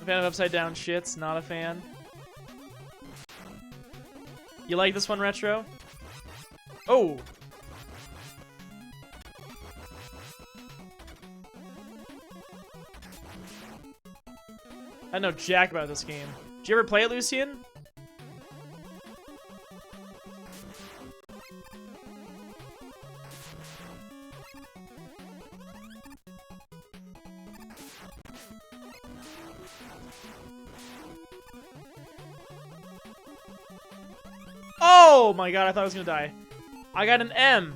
A fan of upside down shits, not a fan. You like this one, Retro? Oh! I know jack about this game. Did you ever play it, Lucian? Oh my god, I thought I was gonna die. I got an M.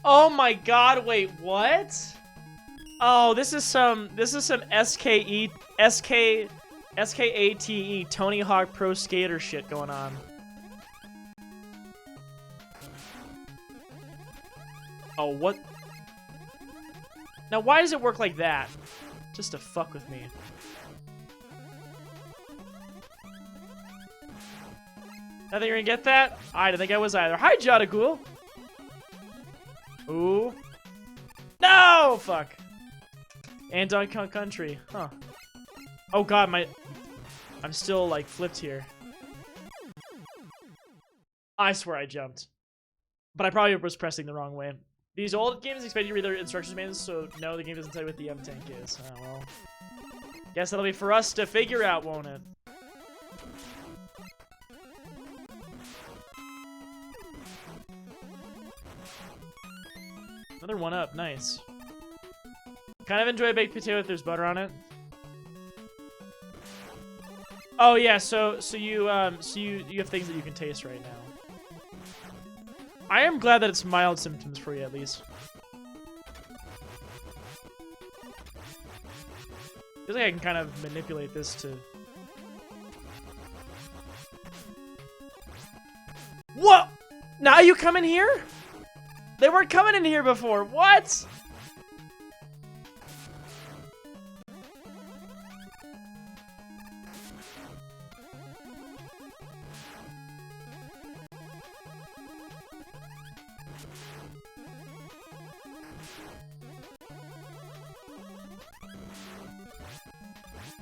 Oh my god, wait, what? Oh, this is some SKATE Tony Hawk Pro Skater shit going on. Oh, what? Now, why does it work like that? Just to fuck with me. I think you're gonna get that? I didn't think I was either. Hi, Jadagul. Ooh. No! Fuck. And Donkey Kong Country. Huh. Oh god, I'm still, like, flipped here. I swear I jumped. But I probably was pressing the wrong way. These old games expect you to read their instructions manuals, so no, the game doesn't tell you what the M-Tank is. Oh, well. Guess that'll be for us to figure out, won't it? Another one up, nice. Kind of enjoy a baked potato if there's butter on it. Oh yeah, so you have things that you can taste right now. I am glad that it's mild symptoms for you at least. Feels like I can kind of manipulate this to. What? Now you come in here? They weren't coming in here before. What?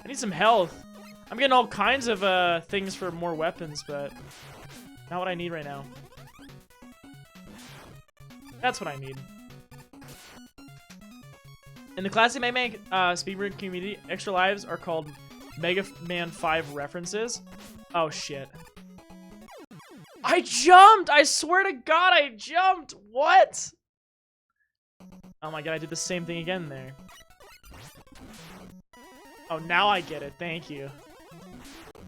I need some health. I'm getting all kinds of things for more weapons, but not what I need right now. That's what I need. In the classic Mega Man speedrun community, extra lives are called Mega Man 5 references. Oh shit. I jumped! I swear to God, I jumped! What? Oh my God, I did the same thing again there. Oh, now I get it. Thank you.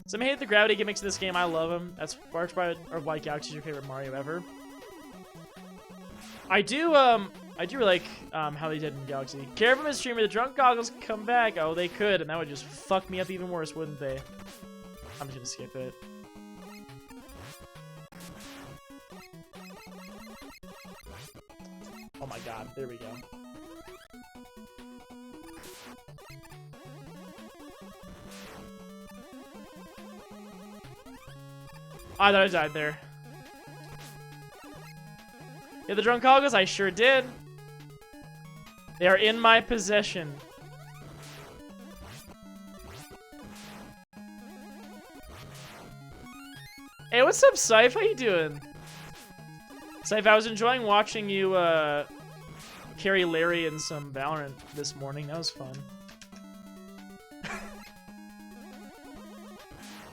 Some hate the gravity gimmicks of this game. I love them. That's why Galaxy's your favorite Mario ever. I do like how they did in Galaxy. Care from his streamer, the drunk goggles come back. Oh, they could, and that would just fuck me up even worse, wouldn't they? I'm just gonna skip it. Oh my God, there we go. I thought I died there. Yeah, the drunk goggles, I sure did. They are in my possession. Hey, what's up, Syph? How you doing? Syph, I was enjoying watching you carry Larry in some Valorant this morning. That was fun.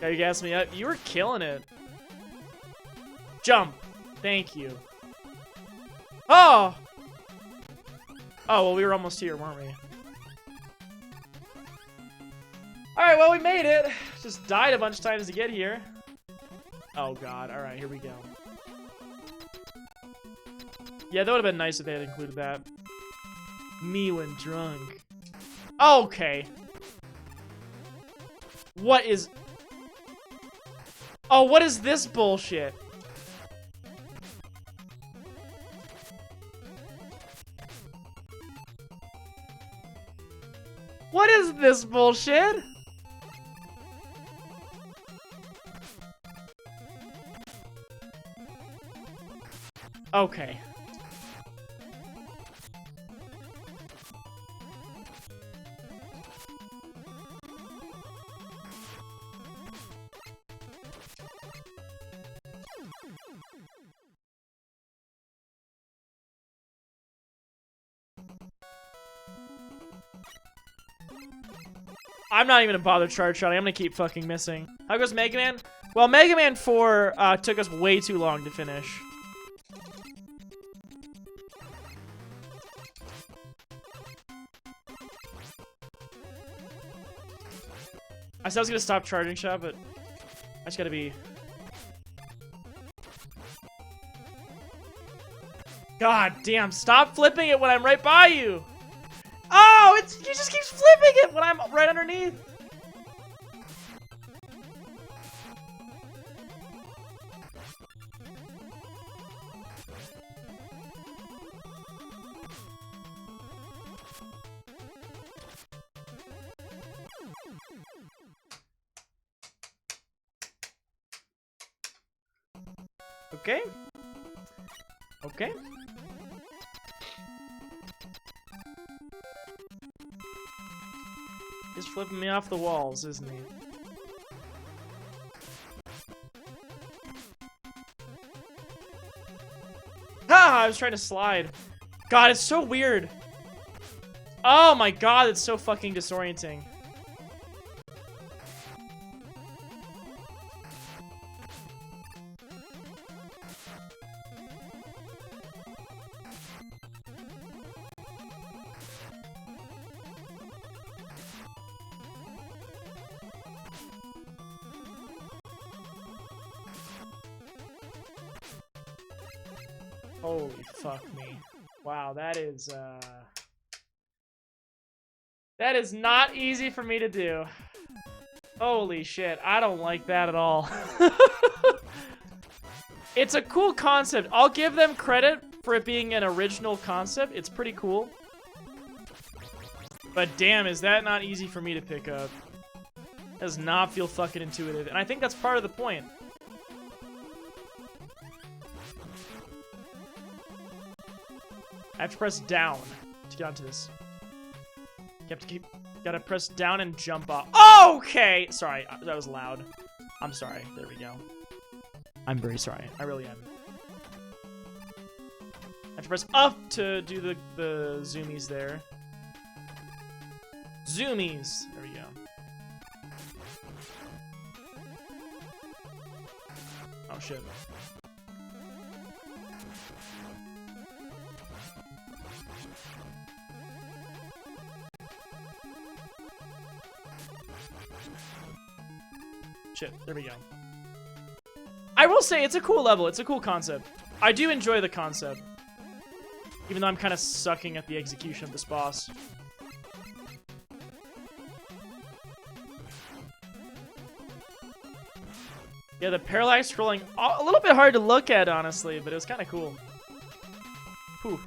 Yeah, you gassed me up. You were killing it. Jump. Thank you. Oh! Oh, well, we were almost here, weren't we? Alright, well, we made it. Just died a bunch of times to get here. Oh, God. Alright, here we go. Yeah, that would have been nice if they had included that. Me when drunk. Okay. What is... Oh, what is this bullshit? What is this bullshit? Okay. I'm not even gonna bother charge shotting. I'm gonna keep fucking missing. How goes Mega Man? Well, Mega Man 4 took us way too long to finish. I said I was gonna stop charging shot, but I just gotta be... God damn, stop flipping it when I'm right by you! Oh, he just keeps flipping it when I'm right underneath. Okay. Okay. He's flipping me off the walls, isn't he? Ah, I was trying to slide. God, it's so weird. Oh my God, it's so fucking disorienting. Holy fuck me. Wow, that is not easy for me to do. Holy shit, I don't like that at all. It's a cool concept. I'll give them credit for it being an original concept. It's pretty cool. But damn, is that not easy for me to pick up. It does not feel fucking intuitive. And I think that's part of the point. I have to press down to get onto this. You have to gotta press down and jump off. Okay! Sorry, that was loud. I'm sorry. There we go. I'm very sorry. I really am. I have to press up to do the zoomies there. Zoomies! There we go. Oh, shit. Shit, there we go. I will say, it's a cool level. It's a cool concept. I do enjoy the concept. Even though I'm kind of sucking at the execution of this boss. Yeah, the parallax scrolling, a little bit hard to look at, honestly, but it was kind of cool. Whew.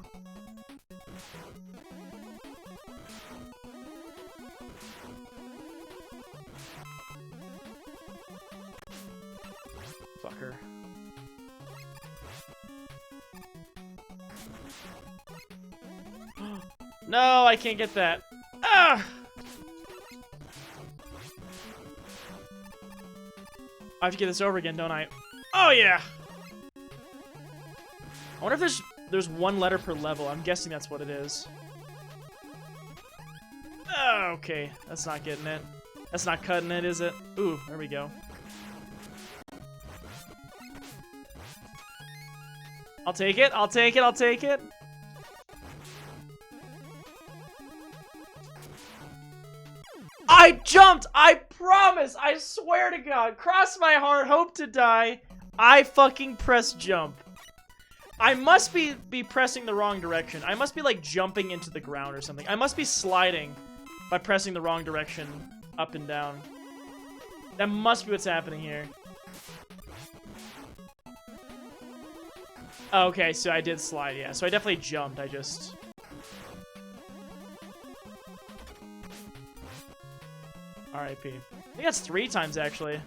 Fucker. No, I can't get that. Ah! I have to get this over again, don't I? Oh, yeah! I wonder if there's one letter per level. I'm guessing that's what it is. Oh, okay. That's not getting it. That's not cutting it, is it? Ooh, there we go. I'll take it. I'll take it. I'll take it. I jumped! I promise! I swear to God. Cross my heart, hope to die. I fucking pressed jump. I must be pressing the wrong direction. I must be, like, jumping into the ground or something. I must be sliding by pressing the wrong direction up and down. That must be what's happening here. Okay, so I did slide, yeah. So I definitely jumped. I just... R.I.P. I think that's 3 times, actually.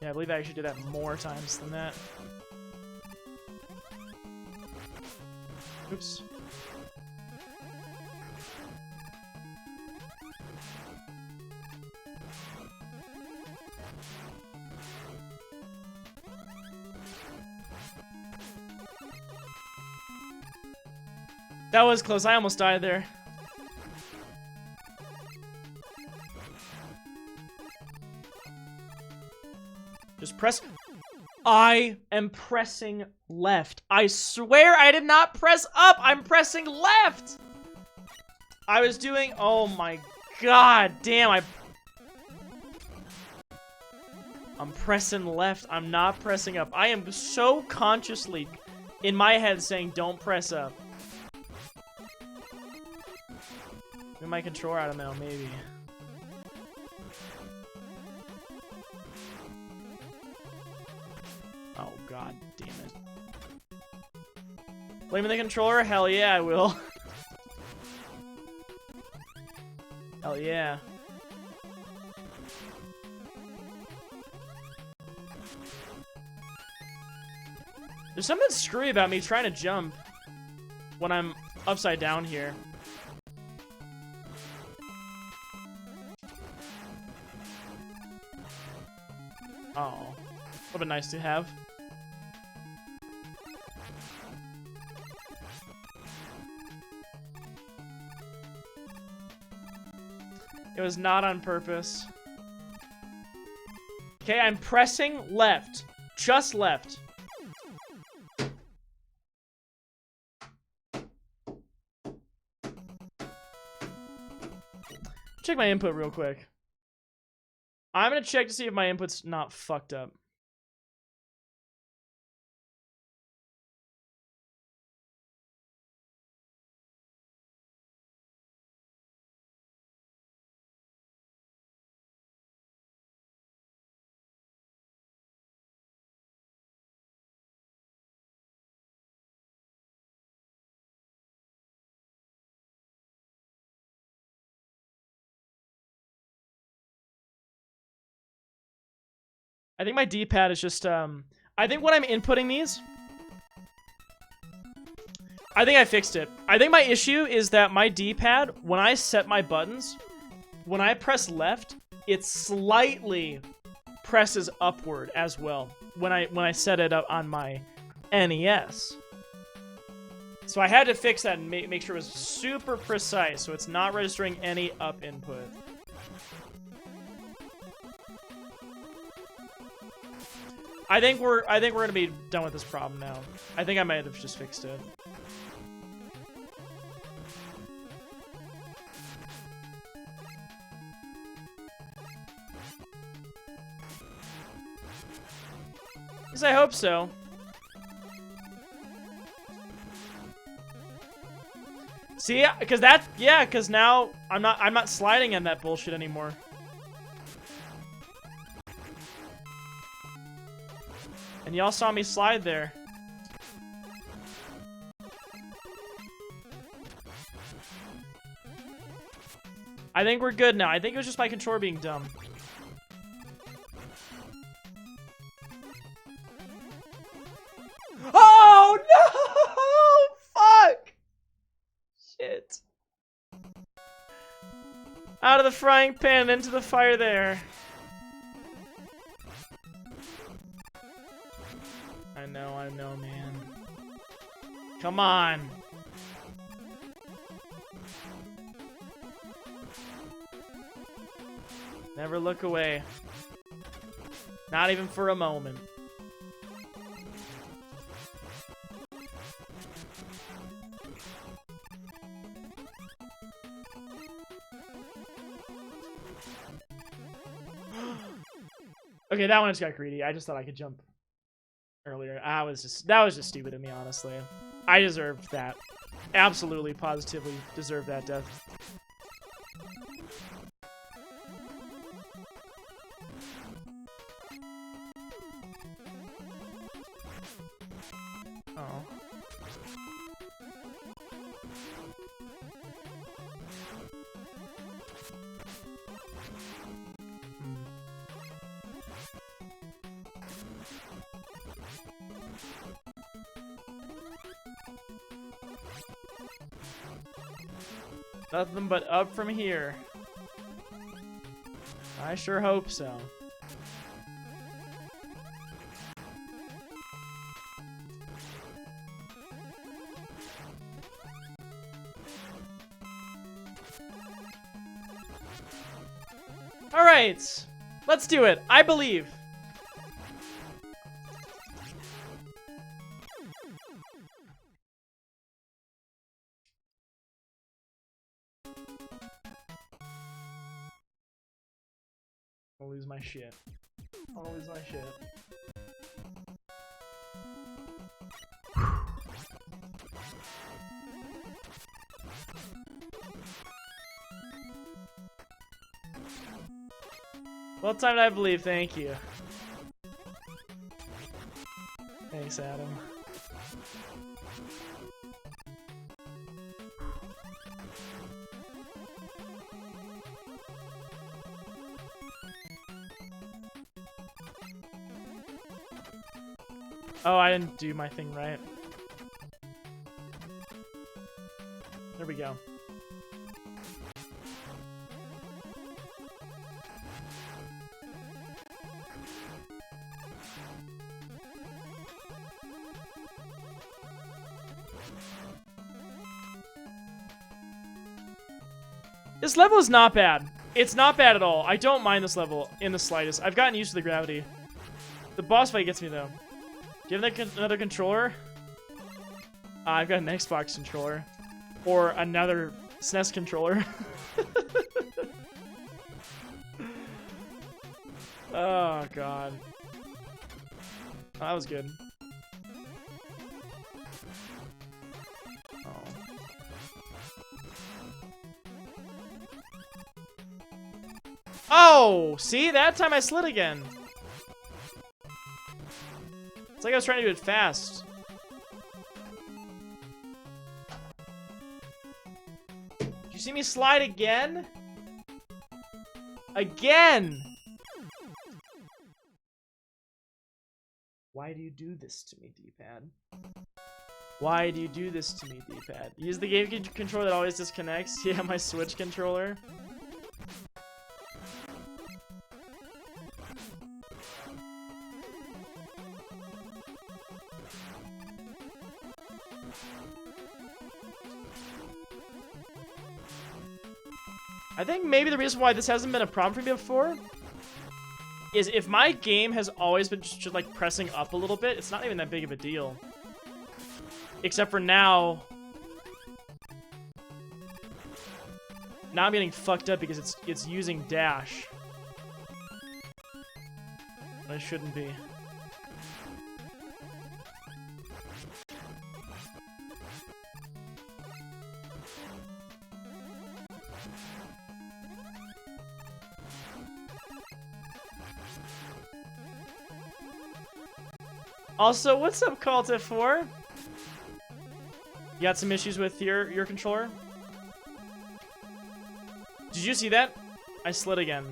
Yeah, I believe I actually did that more times than that. Oops. That was close. I almost died there. Just press. I am pressing left. I swear I did not press up. I'm pressing left. I was doing. Oh my god. Damn. I'm pressing left. I'm not pressing up. I am so consciously in my head saying don't press up. Maybe my controller, I don't know, maybe. Oh, god damn it. Blaming the controller? Hell yeah, I will. Hell yeah. There's something screwy about me trying to jump when I'm upside down here. Oh, would have been nice to have. It was not on purpose. Okay, I'm pressing left. Just left. Check my input real quick. I'm gonna check to see if my input's not fucked up. I think my D-pad is just, I think when I'm inputting these, I think I fixed it. I think my issue is that my D-pad, when I set my buttons, when I press left, it slightly presses upward as well when I set it up on my NES. So I had to fix that and make sure it was super precise, so it's not registering any up input. I think we're gonna be done with this problem now. I think I might have just fixed it. Yes, I hope so. See, because now I'm not sliding on that bullshit anymore. And y'all saw me slide there. I think we're good now. I think it was just my controller being dumb. Oh no! Fuck! Shit. Out of the frying pan into the fire there. I know, man. Come on. Never look away. Not even for a moment. Okay, that one just got greedy. I just thought I could jump earlier. That was just stupid of me, honestly. I deserved that. Absolutely, positively deserved that death. Oh. Nothing but up from here. I sure hope so. All right, let's do it. I believe. I'll lose my shit. I'll lose my shit. Well timed, I believe. Thank you. Thanks, Adam. Oh, I didn't do my thing right. There we go. This level is not bad. It's not bad at all. I don't mind this level in the slightest. I've gotten used to the gravity. The boss fight gets me, though. Do you have another controller? I've got an Xbox controller. Or another SNES controller. Oh, God. Oh, that was good. Oh. Oh! See? That time I slid again. It's like I was trying to do it fast. Did you see me slide again? Again! Why do you do this to me, D-pad? Why do you do this to me, D-pad? Use the game controller that always disconnects? Yeah, my Switch controller. I think maybe the reason why this hasn't been a problem for me before is if my game has always been just like pressing up a little bit, it's not even that big of a deal. Except for now. Now I'm getting fucked up because it's using dash. But it shouldn't be. Also, what's up, Calta4? You got some issues with your controller? Did you see that? I slid again.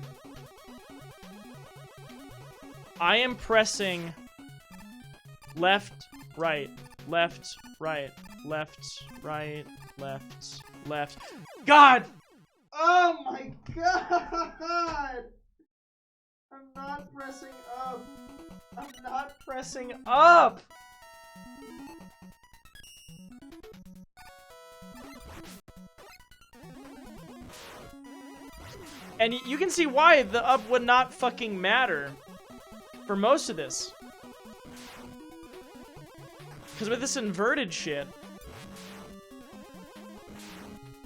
I am pressing left, right, left, right, left, right, left, left. God! Oh my God! I'm not pressing up. I'm not pressing up! And you can see why the up would not fucking matter for most of this. Because with this inverted shit,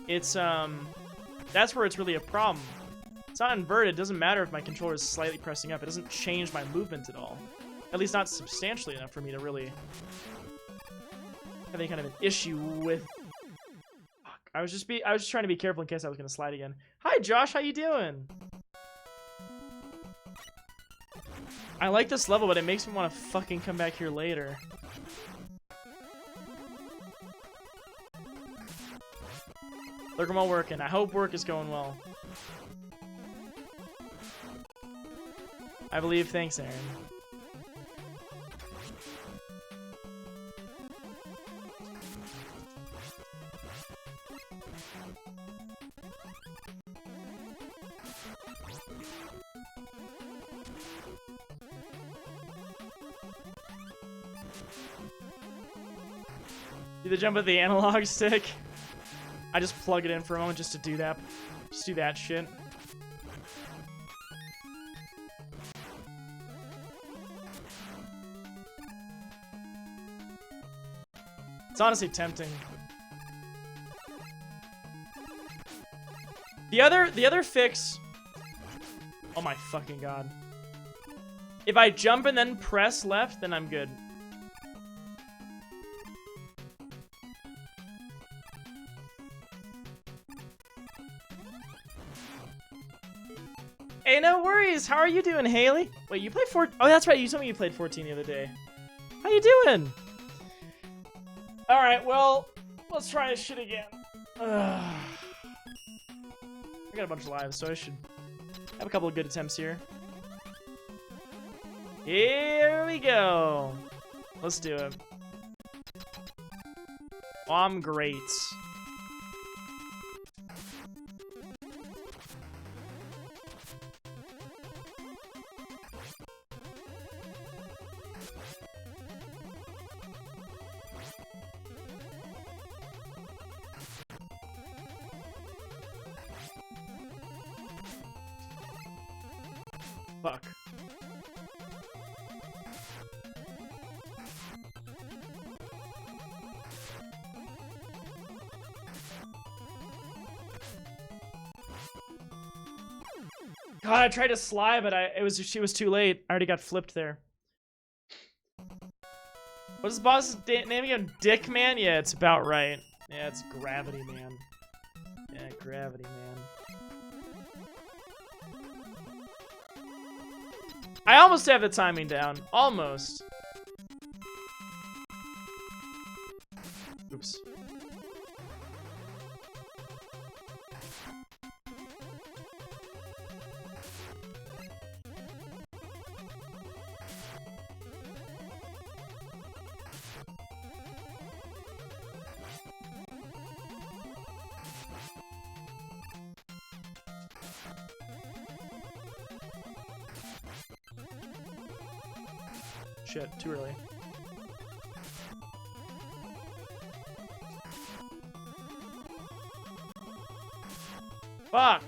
it's, that's where it's really a problem. It's not inverted, it doesn't matter if my controller is slightly pressing up. It doesn't change my movement at all. At least not substantially enough for me to really have any kind of an issue with... Fuck. I was just trying to be careful in case I was gonna slide again. Hi Josh, how you doing? I like this level, but it makes me want to fucking come back here later. Look, I'm all working. I hope work is going well. I believe. Thanks, Aaron. Do the jump with the analog stick? I just plug it in for a moment just to do that. Just do that shit. It's honestly tempting. The other fix... Oh my fucking god. If I jump and then press left, then I'm good. Hey, no worries. How are you doing, Haley? Wait, you played 14? Oh, that's right. You told me you played 14 the other day. How you doing? All right, well, let's try this shit again. I got a bunch of lives, so I should have a couple of good attempts here. Here we go. Let's do it. Oh, I'm great. Fuck. God, I tried to slide, but she was too late. I already got flipped there. What's this boss's name again? Dick Man? Yeah, it's about right. Yeah, it's Gravity Man. Yeah, Gravity Man. I almost have the timing down. Almost. Oops. Shit, too early. Fuck!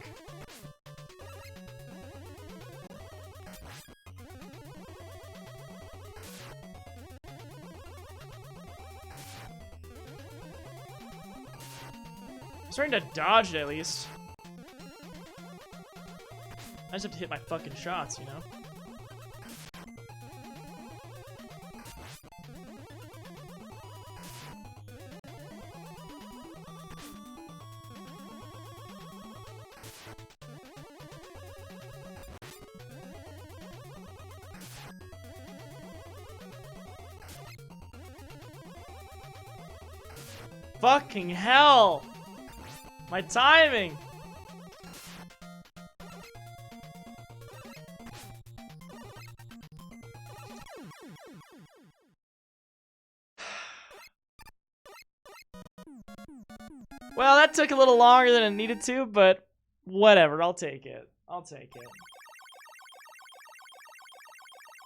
I'm starting to dodge it at least. I just have to hit my fucking shots, you know? Fucking hell! My timing! Well, that took a little longer than it needed to, but whatever, I'll take it. I'll take it.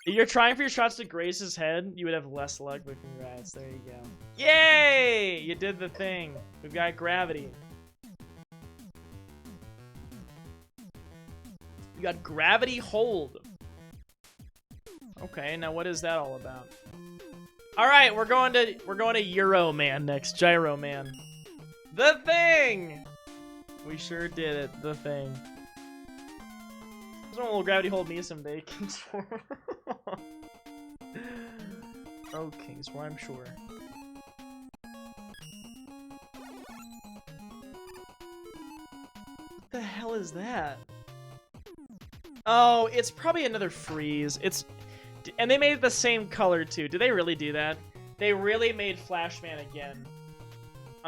If you're trying for your shots to graze his head, you would have less luck, but congrats. There you go. Yay! You did the thing. We've got gravity. You got gravity hold. Okay, now what is that all about? All right, we're going to Euro Man next. Gyro Man. The thing. We sure did it. The thing. This one will gravity hold me someday. Oh, Kings, well, I'm sure. What the hell is that? Oh, it's probably another freeze. And they made the same color too. Did they really do that? They really made Flashman again.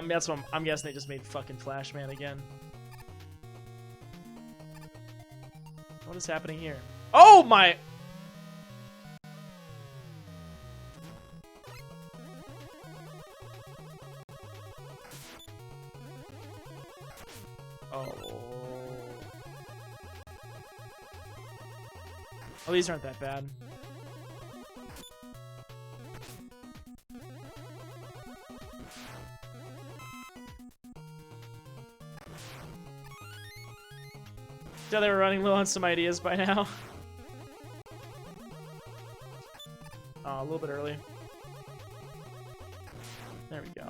That's what I'm guessing. They just made fucking Flashman again. What is happening here? Oh my! Oh. Oh, these aren't that bad. Yeah, they were running low on some ideas by now. Oh, a little bit early. There we go.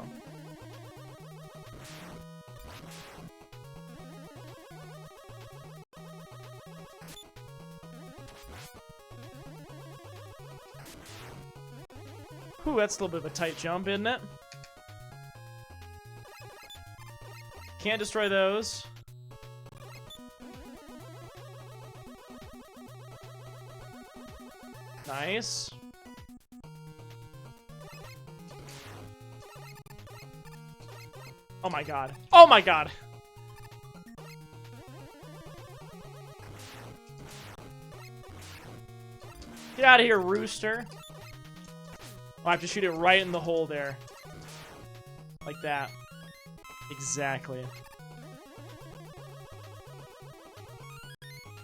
Whew, that's a little bit of a tight jump, isn't it? Can't destroy those. Nice. Oh my god. Oh my god! Get out of here, rooster. Oh, I have to shoot it right in the hole there. Like that. Exactly.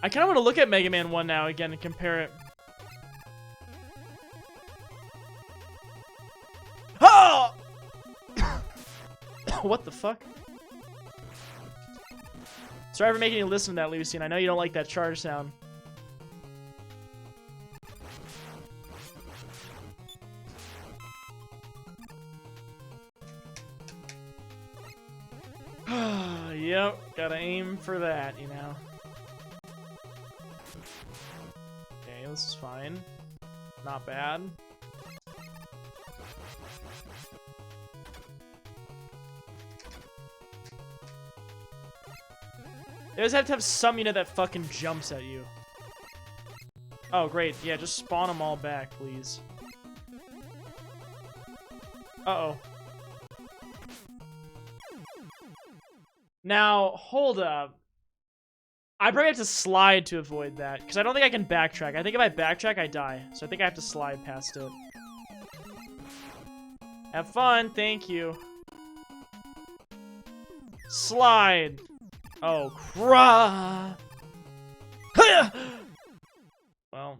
I kind of want to look at Mega Man 1 now again and compare it. Oh! What the fuck? Sorry for making you listen to that, Lucian. I know you don't like that charge sound. Yep, gotta aim for that, you know. this is fine. Not bad. You always have to have some unit that fucking jumps at you. Oh, great. Yeah, just spawn them all back, please. Uh-oh. Now, hold up. I probably have to slide to avoid that, because I don't think I can backtrack. I think if I backtrack, I die. So I think I have to slide past it. Have fun, thank you. Slide. Oh, crap. Well,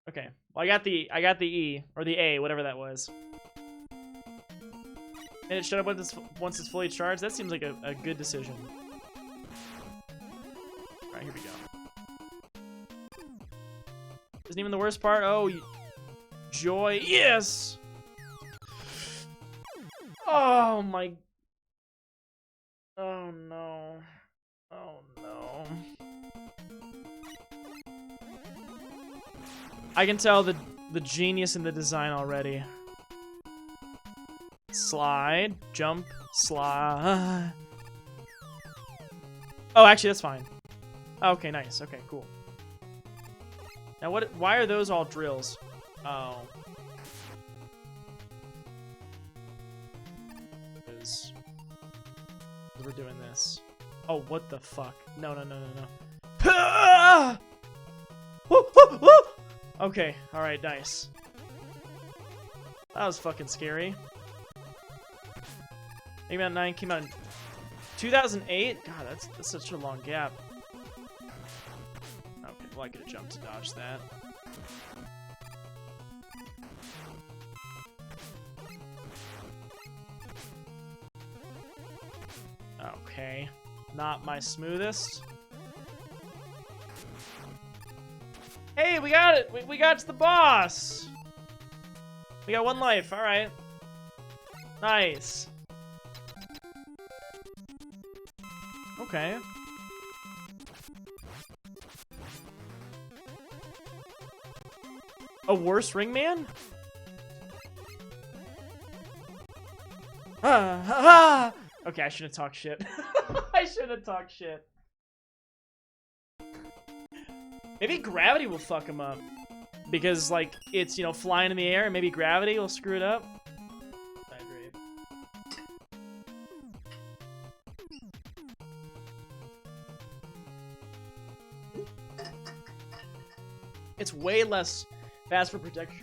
okay. Well, I got the E, or the A, whatever that was. And it showed up once it's fully charged. That seems like a good decision. Alright, here we go. Isn't even the worst part. Oh, joy. Yes! Oh, my... Oh, no. Oh, no. I can tell the genius in the design already. Slide, jump, slide. Oh, actually, that's fine. Okay, nice. Okay, cool. Now, why are those all drills? Oh. Because we're doing this. Oh, what the fuck? No, no, no, no, no. Okay, alright, nice. That was fucking scary. MM9 came out in 2008? God, that's such a long gap. Okay, well, I could have jumped to dodge that. Okay. Not my smoothest. Hey, we got it! We got to the boss! We got 1 life, alright. Nice. Okay. A worse ringman? Okay, I shouldn't have talked shit. I shouldn't have talked shit. Maybe gravity will fuck him up. Because, like, it's, you know, flying in the air, and maybe gravity will screw it up. I agree. It's way less fast for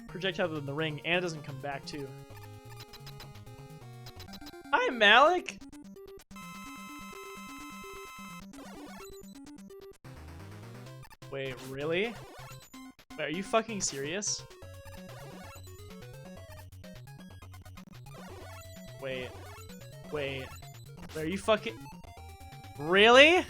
projectile than the ring, and it doesn't come back, too. Hi, Malik! Wait, really? Wait, are you fucking serious? Wait. Wait. Wait, are you fucking... Really?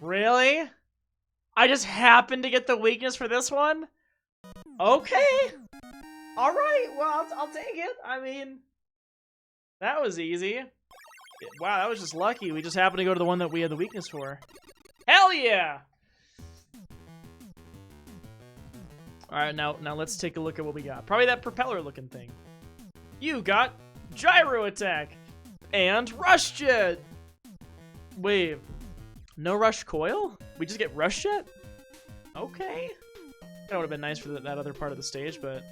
Really? I just happened to get the weakness for this one? Okay. All right. Well, I'll take it. I mean, that was easy. Wow, that was just lucky. We just happened to go to the one that we had the weakness for. Hell yeah! All right, now let's take a look at what we got. Probably that propeller-looking thing. You got gyro attack and rush jet. Wait, no rush coil? We just get rush jet? Okay. That would have been nice for that other part of the stage, but...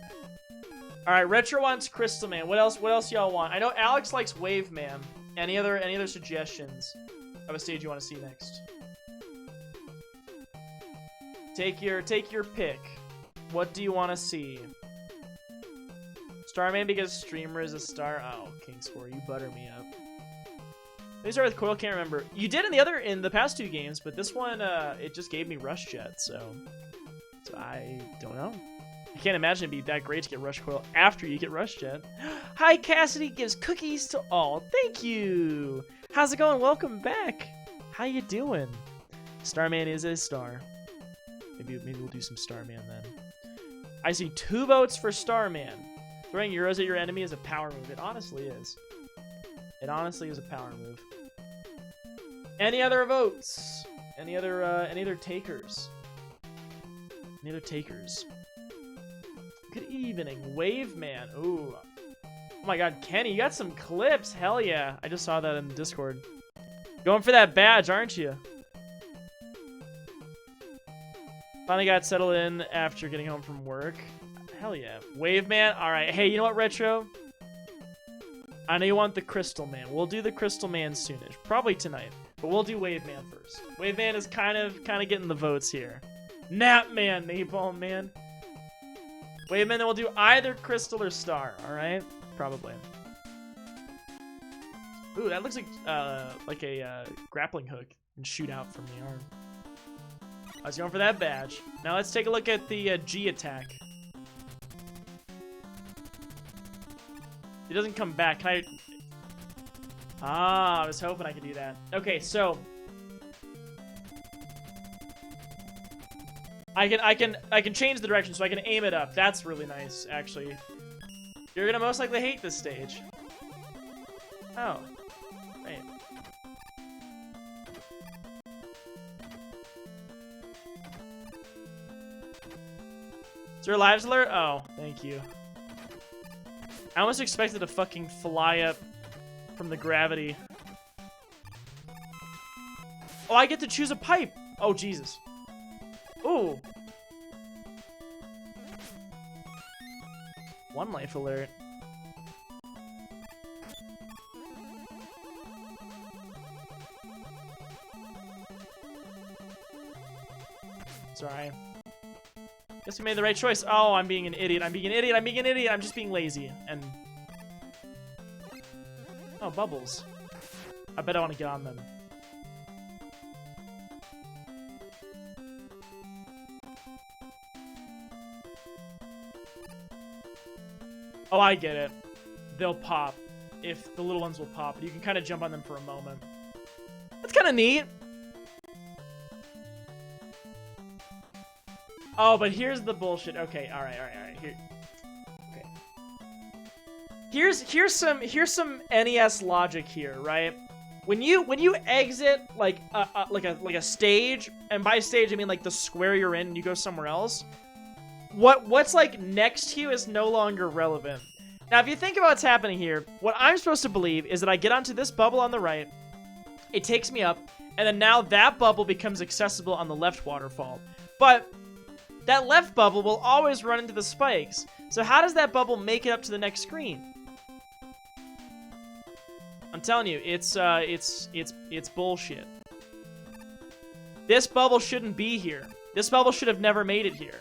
Alright, Retro wants Crystal Man. What else y'all want? I know Alex likes Wave Man. Any other suggestions of a stage you want to see next? Take your pick. What do you want to see? Starman because streamer is a star. Oh, King4, you butter me up. Let me start with Coil, can't remember. You did in the past 2 games, but this one, it just gave me Rush Jet, so I don't know. I can't imagine it'd be that great to get Rush Coil after you get Rush Jet. Hi, Cassidy gives cookies to all. Thank you. How's it going? Welcome back. How you doing? Starman is a star. Maybe we'll do some Starman then. I see 2 votes for Starman. Throwing euros at your enemy is a power move. It honestly is. It honestly is a power move. Any other votes? Any other takers? Any other takers? Good evening, Wave Man. Ooh. Oh my god, Kenny, you got some clips. Hell yeah. I just saw that in Discord. Going for that badge, aren't you? Finally got settled in after getting home from work. Hell yeah. Wave Man. All right. Hey, you know what, Retro? I know you want the Crystal Man. We'll do the Crystal Man soonish. Probably tonight. But we'll do Wave Man first. Wave Man is kind of getting the votes here. Nap Man, Napalm Man. Wave Man, then we'll do either Crystal or Star. All right? Probably. Ooh, that looks like a grappling hook and shoot out from the arm. I was going for that badge. Now let's take a look at the G attack. It doesn't come back. Can I? Ah, I was hoping I could do that. Okay, so I can change the direction, so I can aim it up. That's really nice, actually. You're gonna most likely hate this stage. Oh, right. Is there a lives alert? Oh, thank you. I almost expected to fucking fly up from the gravity. Oh, I get to choose a pipe. Oh, Jesus. Ooh. 1 life alert. Sorry. Guess we made the right choice. Oh, I'm being an idiot. I'm being an idiot. I'm being an idiot. I'm just being lazy. And oh, bubbles. I bet I want to get on them. Oh, I get it. They'll pop. If the little ones will pop. You can kind of jump on them for a moment. That's kind of neat. Oh, but here's the bullshit. Okay, all right. Here, okay. Here's some NES logic here, right? When you exit like a stage, and by stage I mean like the square you're in, and you go somewhere else. What's like next to you is no longer relevant. Now, if you think about what's happening here, what I'm supposed to believe is that I get onto this bubble on the right, it takes me up, and then now that bubble becomes accessible on the left waterfall. But that left bubble will always run into the spikes. So how does that bubble make it up to the next screen? I'm telling you, it's bullshit. This bubble shouldn't be here. This bubble should have never made it here.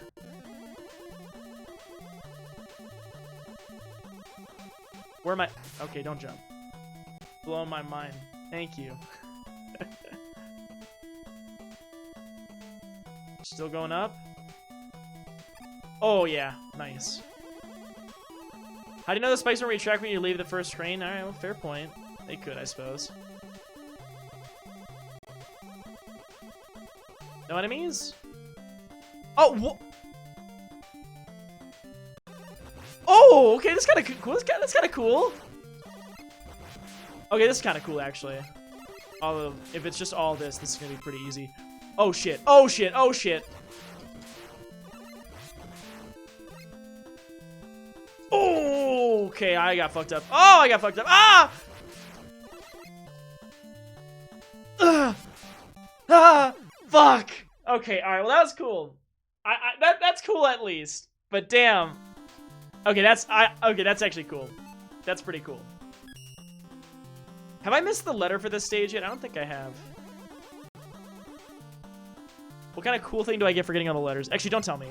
Where am I? Okay, don't jump. Blowing my mind. Thank you. Still going up? Oh, yeah. Nice. How do you know the spikes don't retract when you leave the first screen? Alright, well, fair point. They could, I suppose. No enemies? Oh, oh, okay, that's kind of cool. That's kind of cool. Okay, this is kind of cool, actually. Although, if it's just all this is going to be pretty easy. Oh, shit. Oh, shit. Oh, shit. Oh, okay, I got fucked up. Oh, I got fucked up. Ah! Ugh. Ah! Fuck! Okay, alright, well, that was cool. That's cool at least. But damn. Okay, that's actually cool. That's pretty cool. Have I missed the letter for this stage yet? I don't think I have. What kind of cool thing do I get for getting all the letters? Actually, don't tell me.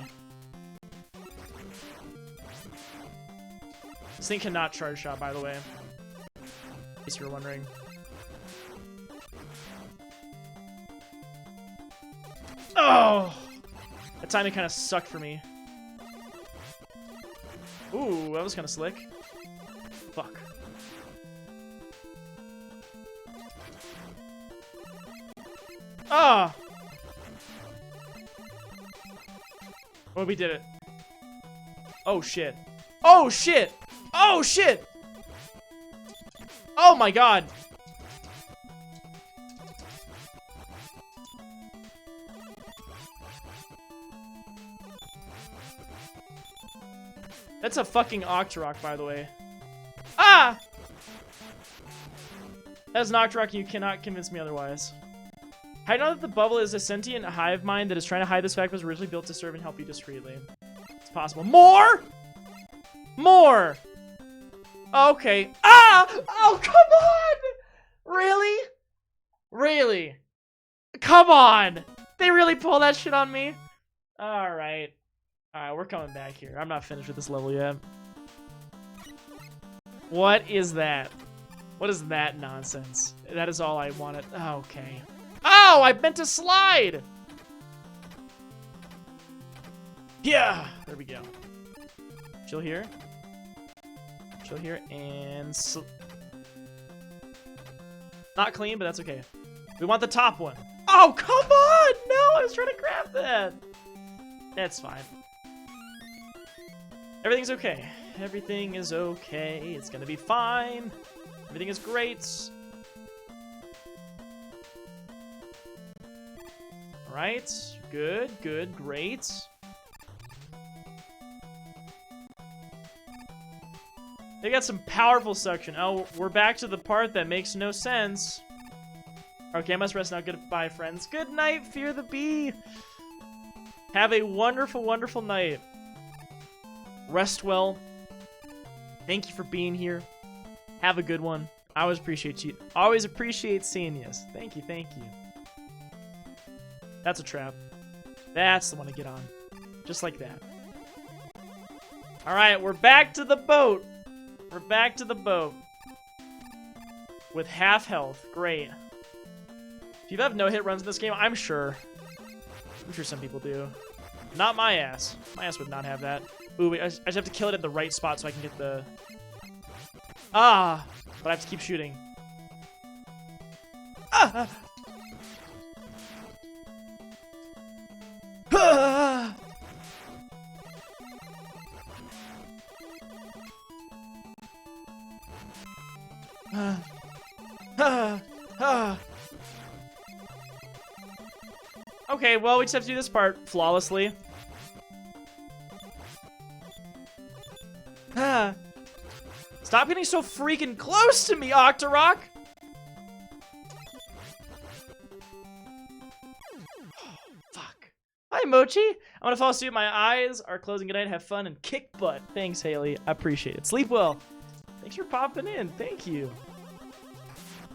This thing cannot charge shot, by the way. In case you were wondering. Oh! That timing kind of sucked for me. Ooh, that was kind of slick. Fuck. Ah! Oh, we did it. Oh, shit. Oh, shit. Oh, shit. Oh, my God. That's a fucking Octorok, by the way. Ah! That's an Octorok, you cannot convince me otherwise. How do you know that the bubble is a sentient hive mind that is trying to hide this fact but was originally built to serve and help you discreetly? It's possible. More? More! Okay. Ah! Oh, come on! Really? Really? Come on! They really pull that shit on me? Alright. Alright, we're coming back here. I'm not finished with this level yet. What is that? What is that nonsense? That is all I wanted. Okay. Oh, I meant to slide! Yeah! There we go. Chill here. Chill here, and... Not clean, but that's okay. We want the top one. Oh, come on! No, I was trying to grab that! That's fine. Everything's okay. Everything is okay. It's gonna be fine. Everything is great. Alright. Good, good, great. They got some powerful suction. Oh, we're back to the part that makes no sense. Okay, I must rest now. Goodbye, friends. Good night, Fear the Bee. Have a wonderful, wonderful night. Rest well. Thank you for being here. Have a good one. I always appreciate you. Always appreciate seeing you. Thank you, thank you. That's a trap. That's the one to get on. Just like that. Alright, we're back to the boat. We're back to the boat. With half health. Great. Do you have no-hit runs in this game? I'm sure. I'm sure some people do. Not my ass. My ass would not have that. Ooh, wait, I just have to kill it at the right spot so I can get the... Ah! But I have to keep shooting. Ah! Ah! Ah! Ah! Ah! Okay, well, we just have to do this part flawlessly. Ah. Stop getting so freaking close to me, Octorok! Oh, fuck. Hi, Mochi. I'm gonna fall asleep. My eyes are closing. Good night. Have fun and kick butt. Thanks, Haley. I appreciate it. Sleep well. Thanks for popping in. Thank you.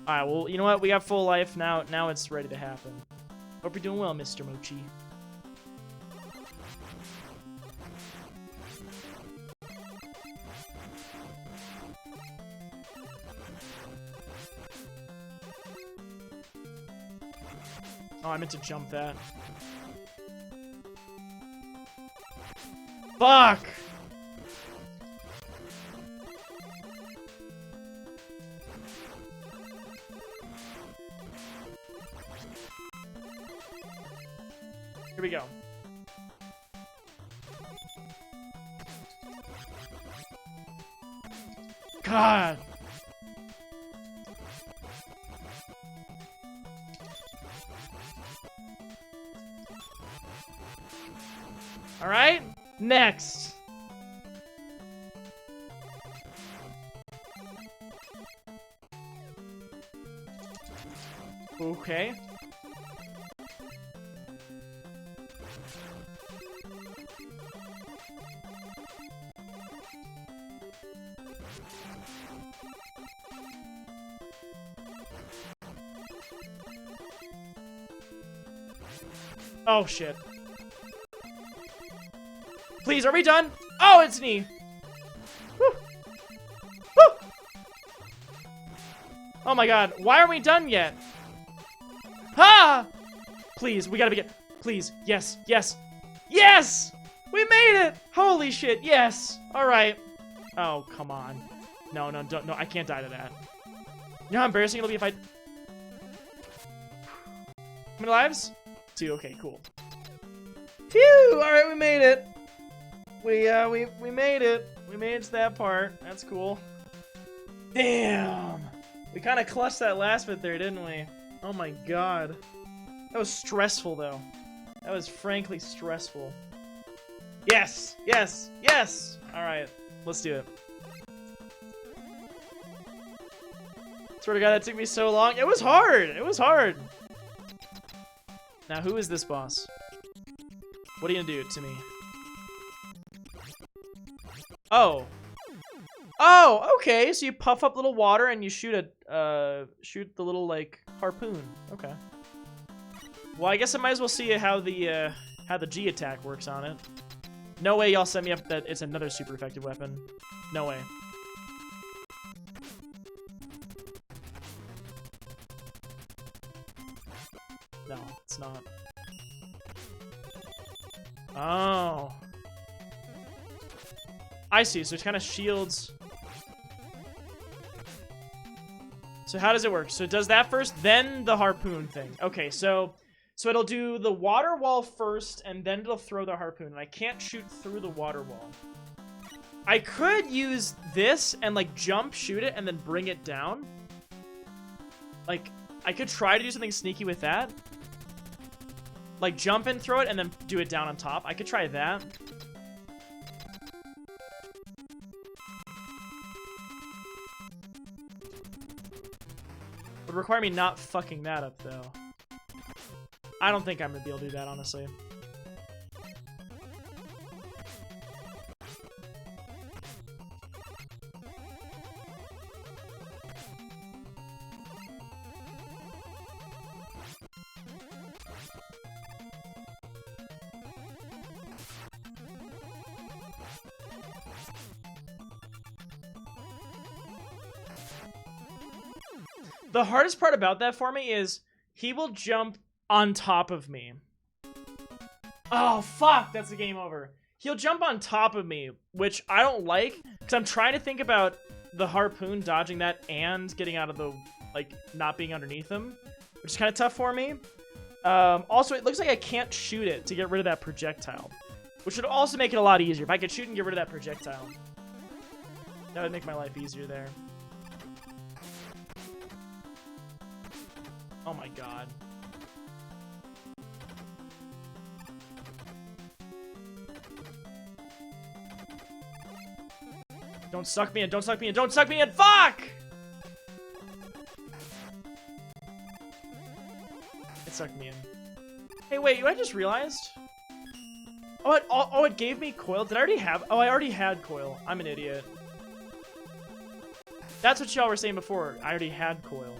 Alright, well, you know what? We got full life now. Now it's ready to happen. Hope you're doing well, Mr. Mochi. Oh, I meant to jump that. Fuck! Here we go. God! Alright, next. Okay. Oh, shit. Please, are we done? Oh, it's me. Woo. Woo. Oh my god, why aren't we done yet? Ha! Please, we gotta begin. Please, yes, yes, yes! We made it! Holy shit, yes! Alright. Oh, come on. No, no, don't, no, I can't die to that. You know how embarrassing it'll be if I... How many lives? 2, okay, cool. Phew! Alright, we made it. We made it. We made it to that part. That's cool. Damn. We kind of clutched that last bit there, didn't we? Oh my god. That was stressful, though. That was frankly stressful. Yes! Yes! Yes! Alright, let's do it. Swear to god, that took me so long. It was hard! It was hard! Now, who is this boss? What are you gonna do to me? Oh. Oh, okay, so you puff up little water and you shoot shoot the little, like, harpoon. Okay. Well, I guess I might as well see how the G attack works on it. No way y'all set me up that it's another super effective weapon. No way. No, it's not. Oh. I see, so it kind of shields. So how does it work? So it does that first, then the harpoon thing. Okay, so it'll do the water wall first, and then it'll throw the harpoon. And I can't shoot through the water wall. I could use this and, like, jump, shoot it, and then bring it down. Like, I could try to do something sneaky with that. Like, jump and throw it, and then do it down on top. I could try that. Would require me not fucking that up, though. I don't think I'm gonna be able to do that, honestly. The hardest part about that for me is he will jump on top of me. Oh, fuck. That's the game over. He'll jump on top of me, which I don't like, because I'm trying to think about the harpoon, dodging that, and getting out of the, like, not being underneath him, which is kind of tough for me. Also, it looks like I can't shoot it to get rid of that projectile, which would also make it a lot easier. If I could shoot and get rid of that projectile, that would make my life easier there. Oh my god. Don't suck me in, don't suck me in, don't suck me in, fuck! It sucked me in. Hey, wait, you know what I just realized? Oh, it gave me coil. Did I already have? Oh, I already had coil. I'm an idiot. That's what y'all were saying before. I already had coil.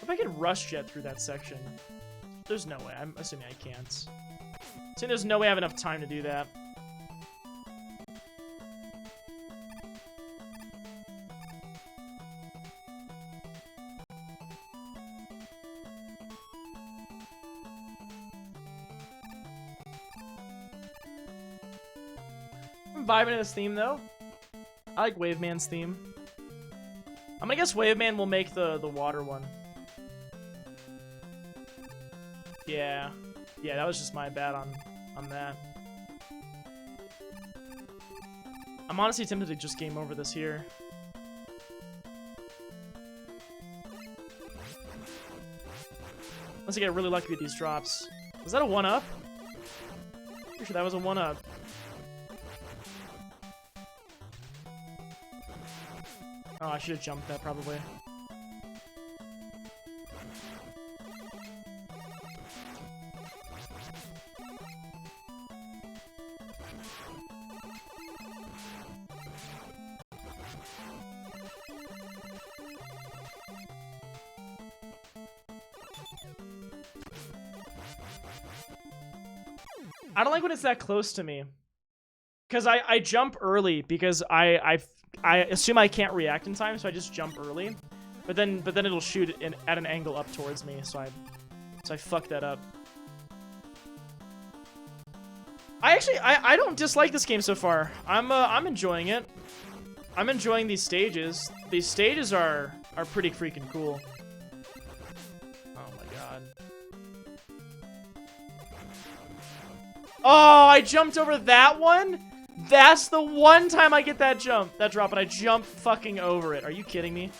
If I could rush jet through that section. There's no way. I'm assuming I can't. Assuming there's no way I have enough time to do that. I'm vibing to this theme, though. I like Waveman's theme. I'm gonna guess Waveman will make the water one. Yeah. Yeah, that was just my bad on that. I'm honestly tempted to just game over this here. Unless I get really lucky with these drops. Was that a 1-up? Pretty sure that was a 1-up. Oh, I should have jumped that probably. I don't like when it's that close to me. Because I jump early because I assume I can't react in time, so I just jump early. But then it'll shoot at an angle up towards me, so I fuck that up. I don't dislike this game so far. I'm enjoying it. I'm enjoying these stages. These stages are pretty freaking cool. Oh my god. Oh, I jumped over that one? That's the one time I get that jump, that drop, and I jump fucking over it. Are you kidding me?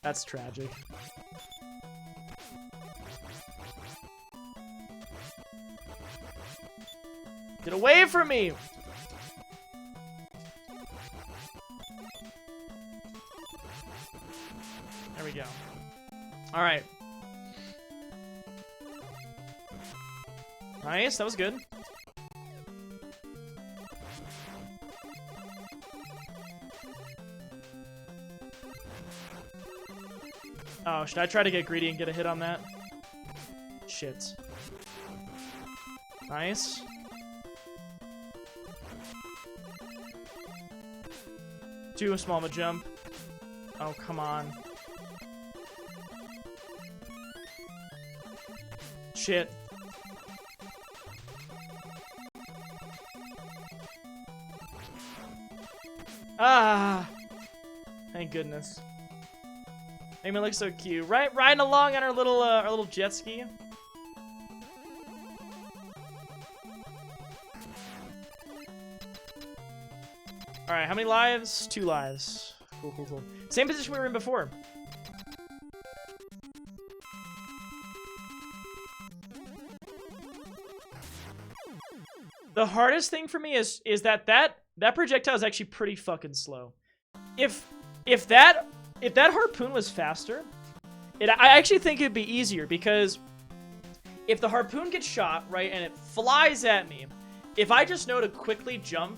That's tragic. Get away from me! There we go. Alright. Nice, that was good. Oh, should I try to get greedy and get a hit on that? Shit. Nice. Too small of a jump. Oh, come on. Shit. Ah! Thank goodness. Make me look so cute. Riding along on our little jet ski. All right, how many lives? 2 lives. Cool, cool, cool. Same position we were in before. The hardest thing for me is that projectile is actually pretty fucking slow. If that harpoon was faster, I actually think it'd be easier, because if the harpoon gets shot, right, and it flies at me, if I just know to quickly jump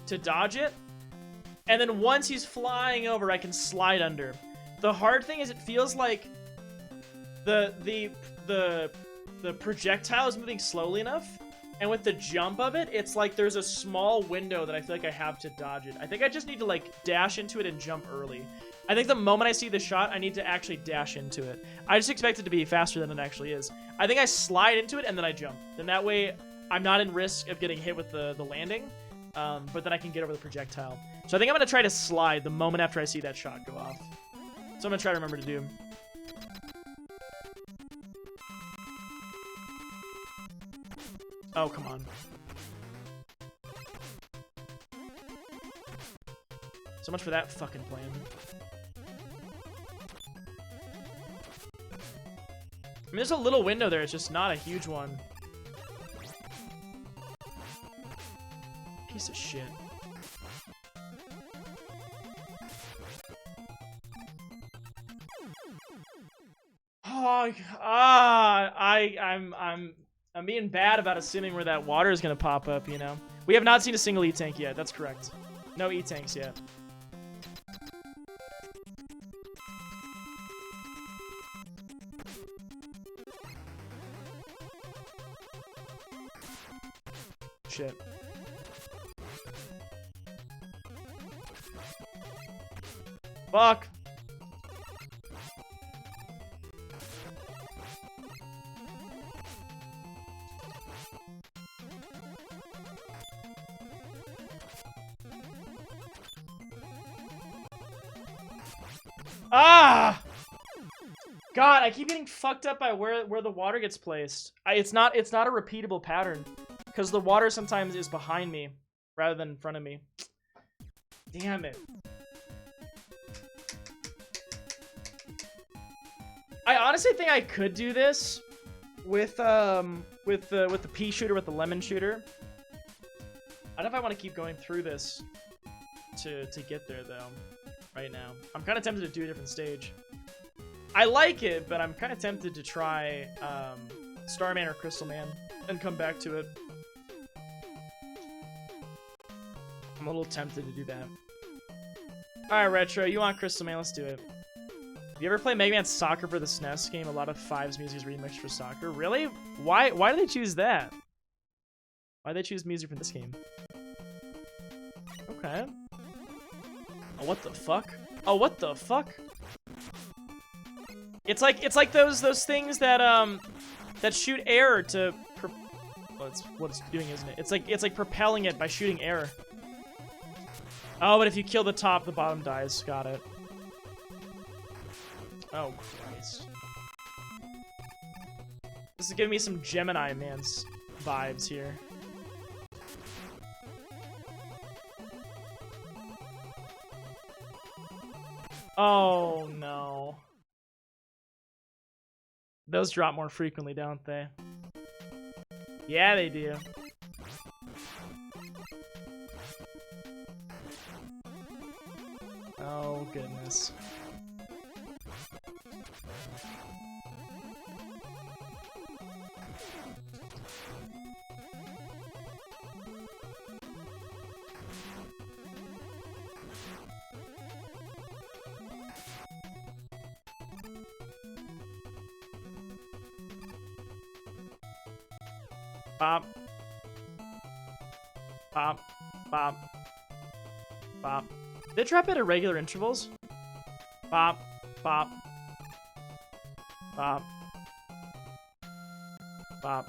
to dodge it, and then once he's flying over, I can slide under. The hard thing is it feels like the projectile is moving slowly enough, and with the jump of it, it's like there's a small window that I feel like I have to dodge it. I think I just need to like dash into it and jump early. I think the moment I see the shot, I need to actually dash into it. I just expect it to be faster than it actually is. I think I slide into it and then I jump. Then that way, I'm not in risk of getting hit with the landing, but then I can get over the projectile. So I think I'm going to try to slide the moment after I see that shot go off. So I'm going to try to remember to do. Oh, come on. So much for that fucking plan. I mean, there's a little window there. It's just not a huge one. Piece of shit. Oh, I'm being bad about assuming where that water is gonna pop up, you know? We have not seen a single E-tank yet, that's correct. No E-tanks yet. Shit. Fuck! Ah! God, I keep getting fucked up by where the water gets placed. It's not a repeatable pattern, because the water sometimes is behind me rather than in front of me. Damn it. I honestly think I could do this with the pea shooter, with the lemon shooter. I don't know if I want to keep going through this to get there though. Right now, I'm kind of tempted to do a different stage. I like it, but I'm kind of tempted to try Starman or Crystal Man and come back to it. I'm a little tempted to do that. Alright, Retro, you want Crystal Man? Let's do it. Have you ever played Mega Man Soccer for the SNES game? A lot of 5's music is remixed for soccer. Really? Why do they choose that? Why do they choose music for this game? Okay. Oh, what the fuck? Oh, what the fuck? It's like those things that that shoot air to well, it's what it's doing, isn't it? It's like propelling it by shooting air. Oh, but if you kill the top, the bottom dies. Got it. Oh, Christ. This is giving me some Gemini Man's vibes here. Oh, no. Those drop more frequently, don't they? Yeah, they do. Oh, goodness. Bop. Bop. Bop. Bop. They drop at irregular intervals. Bop. Bop. Bop. Bop.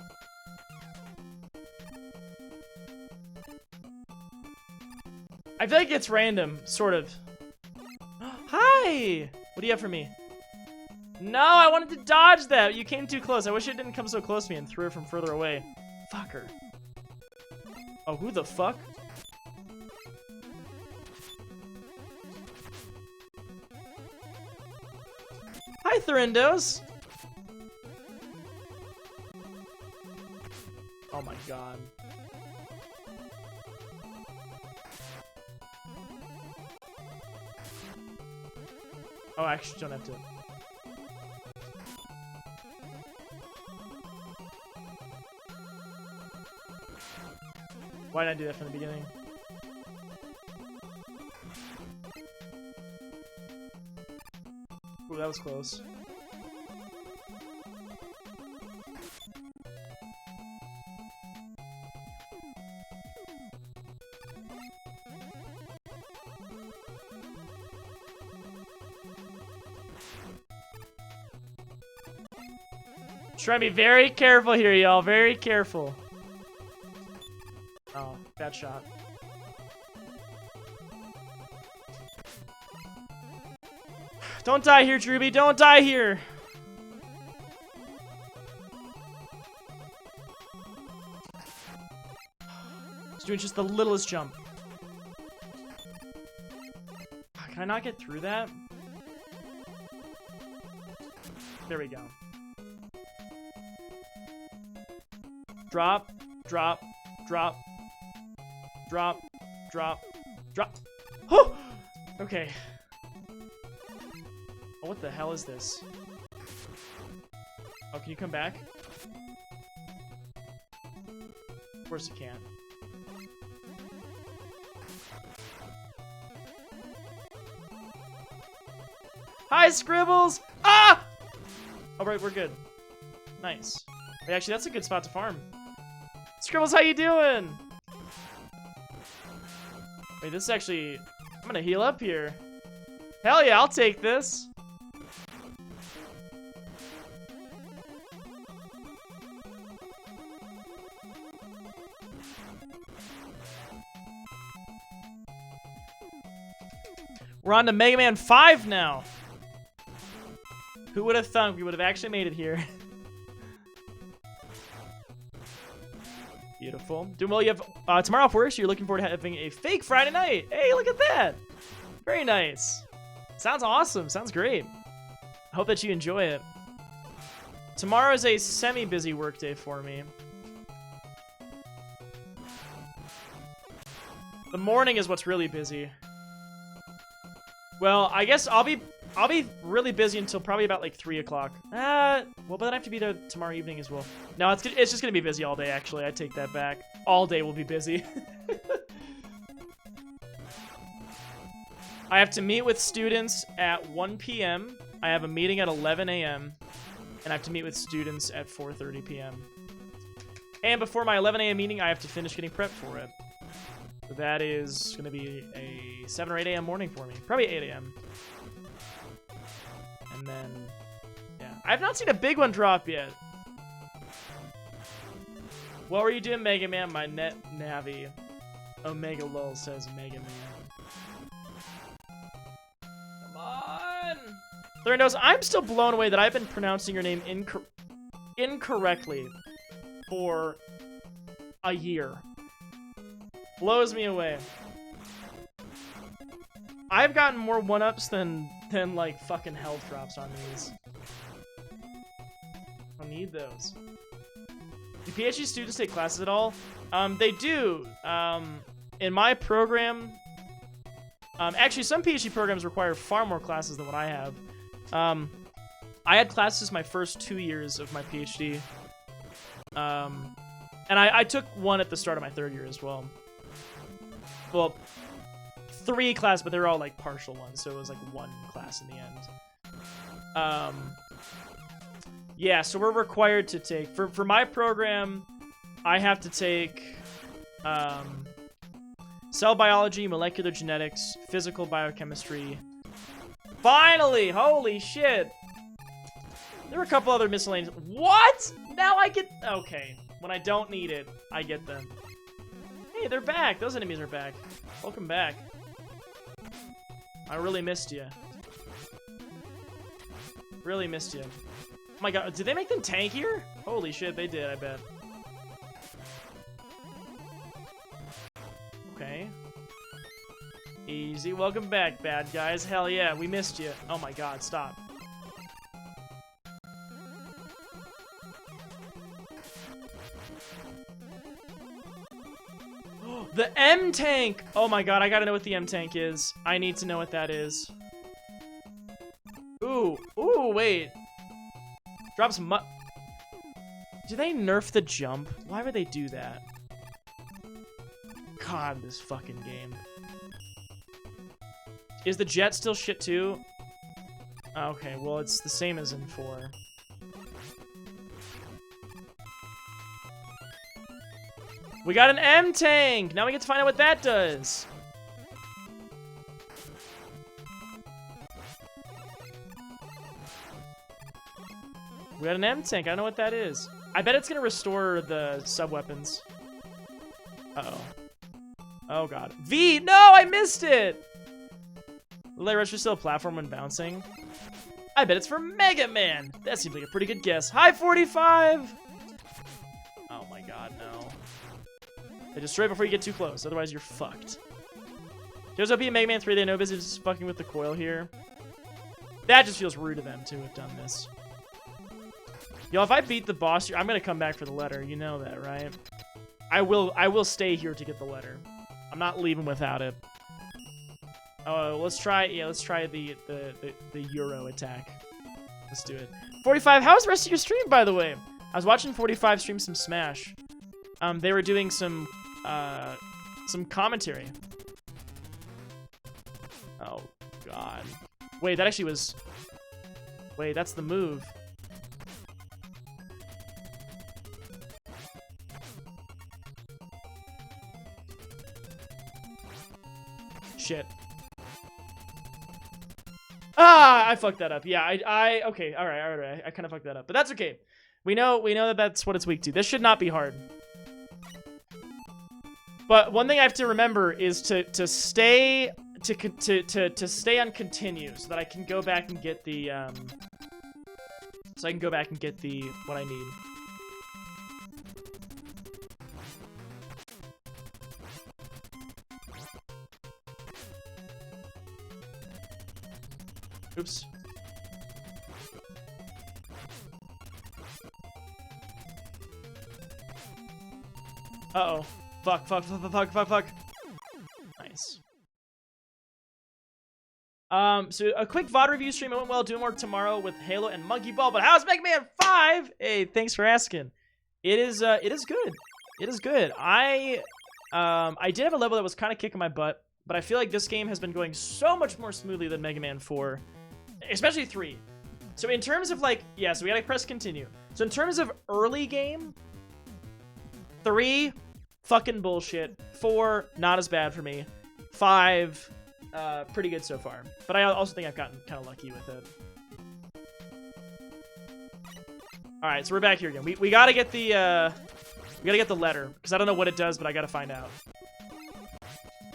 I feel like it's random, sort of. Hi! What do you have for me? No, I wanted to dodge that. You came too close. I wish it didn't come so close to me and threw it from further away. Fucker. Oh, who the fuck? Hi, Thorindos. Oh my god. Oh, I actually don't have to. Why did I do that from the beginning? Ooh, that was close. Try to be very careful here, y'all. Very careful. Oh, bad shot. Don't die here, Drewby. Don't die here. He's doing just the littlest jump. Can I not get through that? There we go. Drop, drop, drop, drop, drop, drop. Oh! Okay. Oh, what the hell is this? Oh, can you come back? Of course you can. Hi, Scribbles! Ah! Alright, we're good. Nice. Wait, actually, that's a good spot to farm. Scribbles, how you doing? Wait, this is actually... I'm gonna heal up here. Hell yeah, I'll take this. We're on to Mega Man 5 now. Who would have thunk we would have actually made it here? Beautiful. Doing well. You have tomorrow off work, so you're looking forward to having a fake Friday night. Hey, look at that. Very nice. Sounds awesome. Sounds great. I hope that you enjoy it. Tomorrow is a semi-busy work day for me. The morning is what's really busy. Well, I guess I'll be really busy until probably about like 3 o'clock. Well, but then I have to be there tomorrow evening as well. No, it's just gonna be busy all day. Actually, I take that back. All day will be busy. I have to meet with students at 1 p.m. I have a meeting at 11 a.m. and I have to meet with students at 4:30 p.m. And before my 11 a.m. meeting, I have to finish getting prepped for it. So that is gonna be a 7 or 8 a.m. morning for me. Probably 8 a.m. And then, yeah. I've not seen a big one drop yet. What were you doing, Mega Man? My net Navi. Omega Lol says Mega Man. Come on! Thorndos, I'm still blown away that I've been pronouncing your name incorrectly for a year. Blows me away. I've gotten more one-ups than like fucking health drops on these. I need those. Do PhD students take classes at all? They do. In my program, actually some PhD programs require far more classes than what I have. I had classes my first 2 years of my PhD. And I took one at the start of my 3rd year as well. Well, 3 classes, but they were all like partial ones, so it was like 1 class in the end. Yeah, so we're required to take, for my program, I have to take cell biology, molecular genetics, physical biochemistry. Finally! Holy shit! There were a couple other miscellaneous. What? Now I get, okay. When I don't need it, I get them. Hey, they're back. Those enemies are back. Welcome back. I really missed you. Really missed you. Oh my god, did they make them tankier? Holy shit, they did, I bet. Okay. Easy. Welcome back, bad guys. Hell yeah, we missed you. Oh my god, stop. The M tank! Oh my god, I gotta know what the M tank is. I need to know what that is. Ooh, wait. Drop some Do they nerf the jump? Why would they do that? God, this fucking game. Is the jet still shit too? Okay, well, it's the same as in 4. We got an M tank! Now we get to find out what that does. We got an M tank. I don't know what that is. I bet it's gonna restore the sub weapons. Uh-oh. Oh god. V! No, I missed it! Relay Rush is still a platform when bouncing. I bet it's for Mega Man. That seems like a pretty good guess. Hi, 45! Oh my god, no. They destroy it before you get too close, otherwise you're fucked. There's OP in Mega Man 3, they know business just fucking with the coil here. That just feels rude of them to have done this. Yo, if I beat the boss here, I'm gonna come back for the letter. You know that, right? I will stay here to get the letter. I'm not leaving without it. Oh, let's try the Euro attack. Let's do it. 45, how's the rest of your stream, by the way? I was watching 45 stream some Smash. They were doing some commentary. Oh, God. Wait, that actually was... Wait, that's the move. Shit. Ah, I fucked that up. Yeah, okay, all right. I kind of fucked that up, but that's okay. We know that that's what it's weak to. This should not be hard. But one thing I have to remember is to stay on continue so that I can go back and get the what I need. Oops. Uh-oh. Fuck. Nice. So a quick VOD review stream. It went well. Doing more tomorrow with Halo and Monkey Ball. But how's Mega Man 5? Hey, thanks for asking. It is good. It is good. I did have a level that was kind of kicking my butt, but I feel like this game has been going so much more smoothly than Mega Man 4. Especially 3. So in terms of like, yeah, so we gotta press continue. So in terms of early game, 3, fucking bullshit. 4, not as bad for me. 5, pretty good so far. But I also think I've gotten kind of lucky with it. All right, so we're back here again. We gotta get the letter because I don't know what it does, but I gotta find out.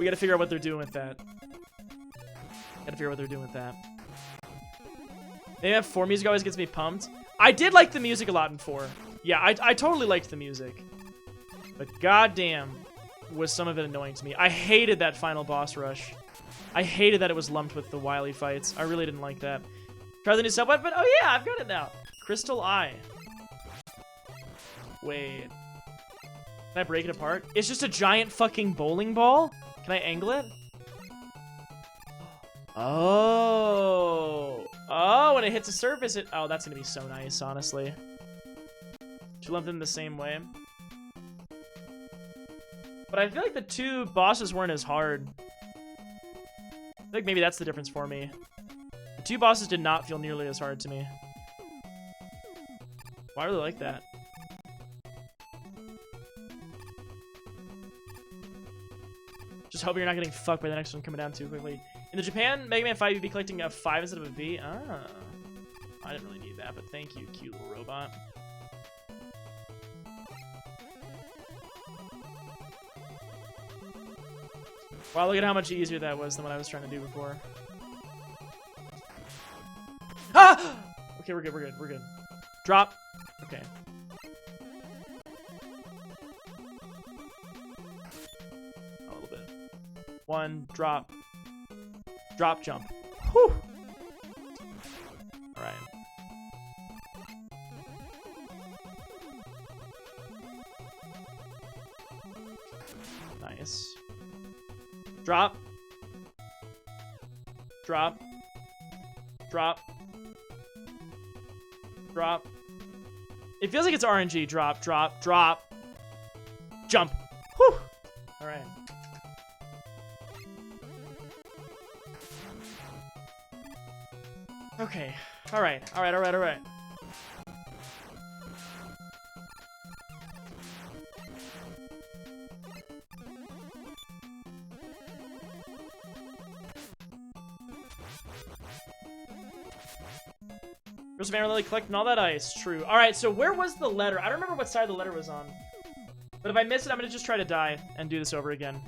We gotta figure out what they're doing with that. Gotta figure out what they're doing with that. MM4 music always gets me pumped. I did like the music a lot in 4. Yeah, I totally liked the music. But goddamn, was some of it annoying to me. I hated that final boss rush. I hated that it was lumped with the Wily fights. I really didn't like that. Try the new sub weapon? Oh yeah, I've got it now. Crystal Eye. Wait. Can I break it apart? It's just a giant fucking bowling ball? Can I angle it? Oh. Oh, when it hits a surface, it... Oh, that's gonna be so nice, honestly. To lump them the same way. But I feel like the 2 bosses weren't as hard. I think maybe that's the difference for me. The 2 bosses did not feel nearly as hard to me. Well, I really like that. Just hoping you're not getting fucked by the next one coming down too quickly. In the Japan Mega Man 5, you'd be collecting a 5 instead of a V. Ah. I didn't really need that, but thank you, cute little robot. Wow, look at how much easier that was than what I was trying to do before. Ah! Okay, we're good, we're good, we're good. Drop. Okay. A little bit. 1, drop. Drop, jump. Whew! Alright. Nice. Drop. Drop. Drop. Drop. It feels like it's RNG. Drop, drop, drop. Jump. Whew! Alright. Okay. Alright. Alright, alright, alright. First man really collecting all that ice. True. Alright, so where was the letter? I don't remember what side the letter was on. But if I miss it, I'm gonna just try to die and do this over again.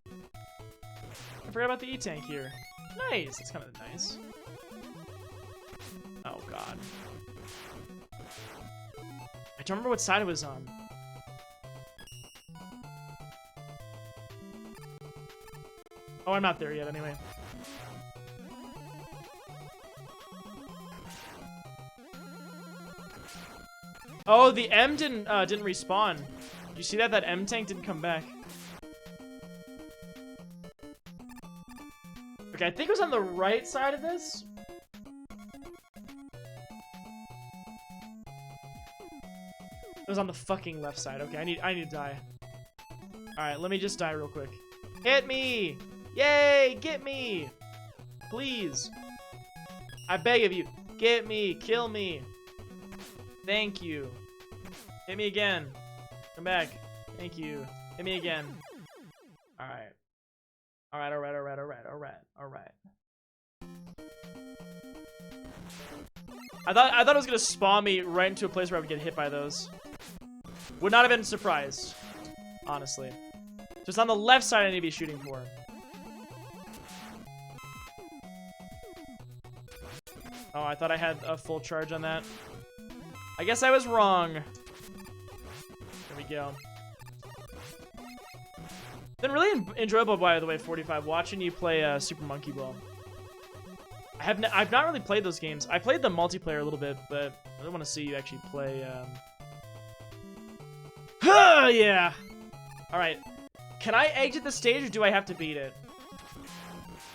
I forgot about the E-tank here. Nice. That's kind of nice. Oh, God. I don't remember what side it was on. Oh, I'm not there yet anyway. Oh, the M didn't respawn. Did you see that? That M tank didn't come back. Okay, I think it was on the right side of this. It was on the fucking left side. Okay, I need to die. Alright, let me just die real quick. Hit me! Yay! Get me! Please. I beg of you. Get me! Kill me! Thank you. Hit me again. Come back. Thank you. Hit me again. Alright. Alright, alright, alright, alright, alright, alright. I thought it was gonna spawn me right into a place where I would get hit by those. Would not have been surprised. Honestly. Just on the left side I need to be shooting for. Oh, I thought I had a full charge on that. I guess I was wrong. There we go. Been really enjoyable, by the way, 45, watching you play Super Monkey Ball. I've not really played those games. I played the multiplayer a little bit, but I don't want to see you actually play. Yeah. All right. Can I exit the stage, or do I have to beat it?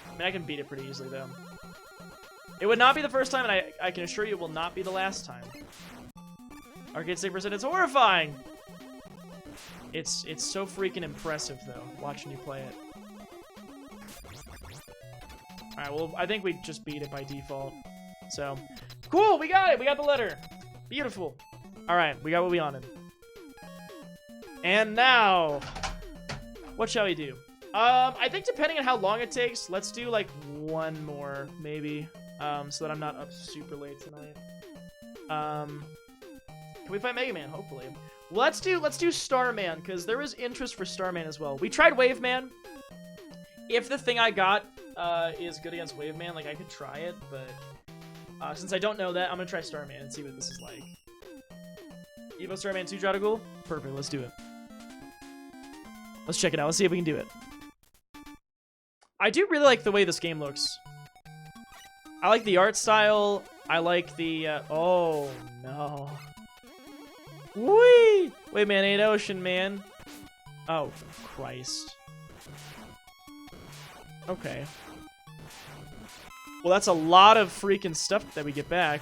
I mean, I can beat it pretty easily, though. It would not be the first time, and I can assure you it will not be the last time. Arcade Saver said it's horrifying. It's so freaking impressive, though, watching you play it. Alright, well, I think we just beat it by default. So, cool, we got it! We got the letter! Beautiful. Alright, we got what we wanted. And now, what shall we do? I think depending on how long it takes, let's do, like, one more, maybe. So that I'm not up super late tonight. Can we fight Mega Man? Hopefully. Let's do Starman, because there was interest for Starman as well. We tried Waveman. If the thing I got is good against Waveman, like I could try it, but since I don't know that, I'm gonna try Starman and see what this is like. Evo Starman 2 Draudigul? Perfect, let's do it. Let's check it out. Let's see if we can do it. I do really like the way this game looks. I like the art style. I like the, oh, no. Whee! Wait, man, ain't ocean, man. Oh, Christ. Okay. Well, that's a lot of freaking stuff that we get back.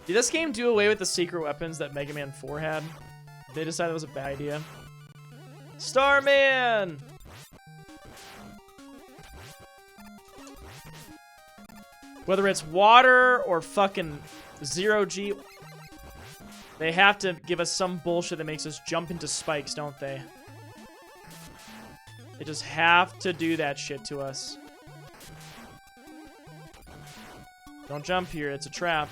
Did this game do away with the secret weapons that Mega Man 4 had? They decided it was a bad idea. Starman! Whether it's water or fucking 0G, they have to give us some bullshit that makes us jump into spikes, don't they? They just have to do that shit to us. Don't jump here, it's a trap.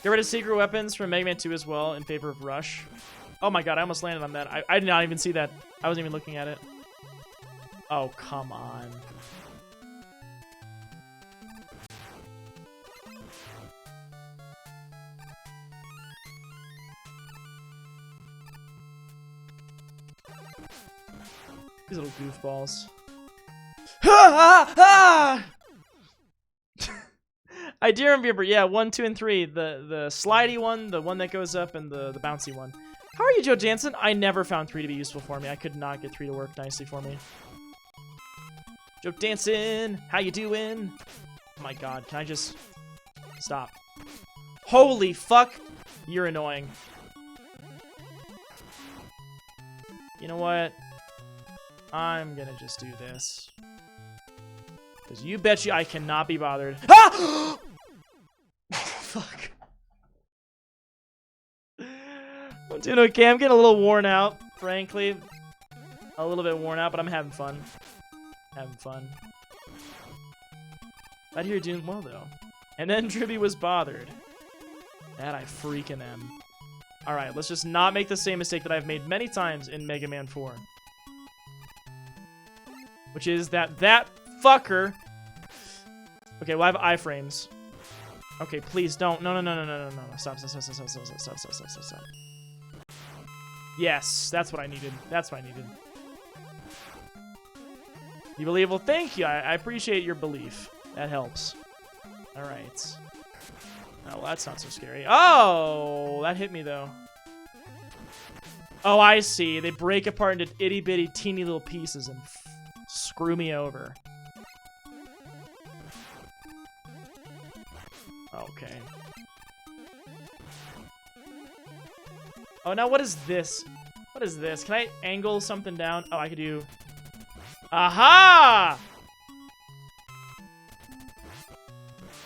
Get rid of secret weapons from Mega Man 2 as well in favor of Rush. Oh my god, I almost landed on that. I did not even see that. I wasn't even looking at it. Oh, come on. These little goofballs. I do remember, yeah, 1, 2, and 3. The slidey one, the one that goes up, and the bouncy one. How are you, Joe Jansen? I never found 3 to be useful for me. I could not get 3 to work nicely for me. Joe Jansen, how you doing? Oh my god, can I just stop? Holy fuck, you're annoying. You know what? I'm gonna just do this. Because you bet you I cannot be bothered. Ah! Fuck. I'm doing okay. I'm getting a little worn out, frankly. A little bit worn out, but I'm having fun. Having fun. Glad you're doing well, though. And then Dribby was bothered. That I freaking am. Alright, let's just not make the same mistake that I've made many times in Mega Man 4. Which is that fucker... Okay, well, I have iframes. Okay, please don't. No. Stop. Yes, that's what I needed. That's what I needed. You believe? Well, thank you. I appreciate your belief. That helps. All right. Oh, well, that's not so scary. Oh, that hit me, though. Oh, I see. They break apart into itty-bitty, teeny little pieces and screw me over. Okay. Oh, now what is this? What is this? Can I angle something down? Oh, I could do... Aha!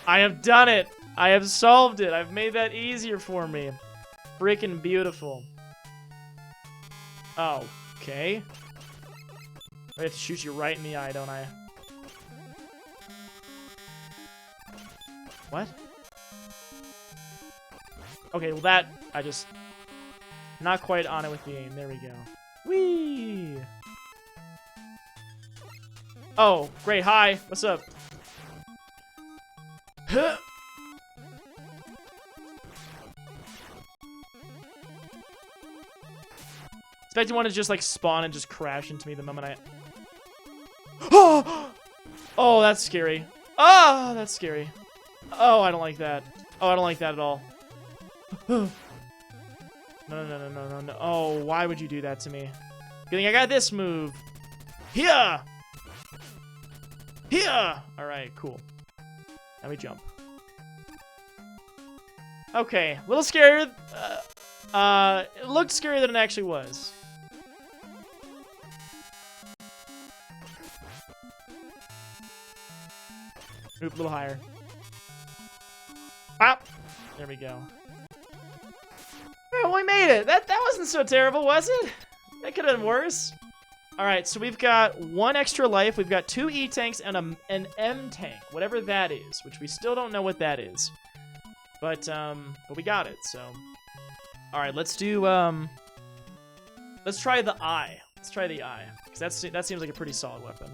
I have done it. I have solved it. I've made that easier for me. Freaking beautiful. Oh, okay. I have to shoot you right in the eye, don't I? What? Okay, well that, I just... Not quite on it with the aim. There we go. Whee! Oh, great. Hi. What's up? Huh. Expecting one to just like spawn and just crash into me the moment I... Oh, that's scary. Oh, that's scary. Oh, I don't like that. Oh, I don't like that at all. No. Oh, why would you do that to me? Good thing I got this move. Here! Here! Alright, cool. Now we jump. Okay, a little scarier. It looked scarier than it actually was. Oop, a little higher. Pop! There we go. Well, we made it. That wasn't so terrible, was it? That could have been worse. All right, so we've got 1 extra life. We've got 2 E-tanks and an M tank, whatever that is, which we still don't know what that is. But we got it, so. All right, let's do, let's try the eye. Let's try the eye, because that seems like a pretty solid weapon.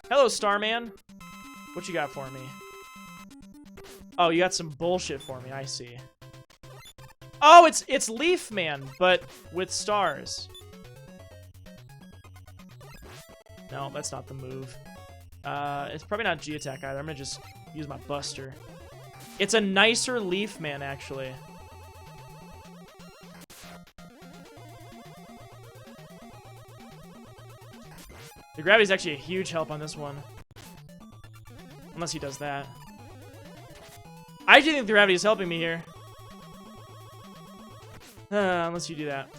Hello, Starman. What you got for me? Oh, you got some bullshit for me, I see. Oh, it's Leaf Man, but with stars. No, that's not the move. It's probably not G-Attack either. I'm gonna just use my Buster. It's a nicer Leaf Man, actually. The gravity's actually a huge help on this one. Unless he does that. I actually think the gravity is helping me here. Unless you do that.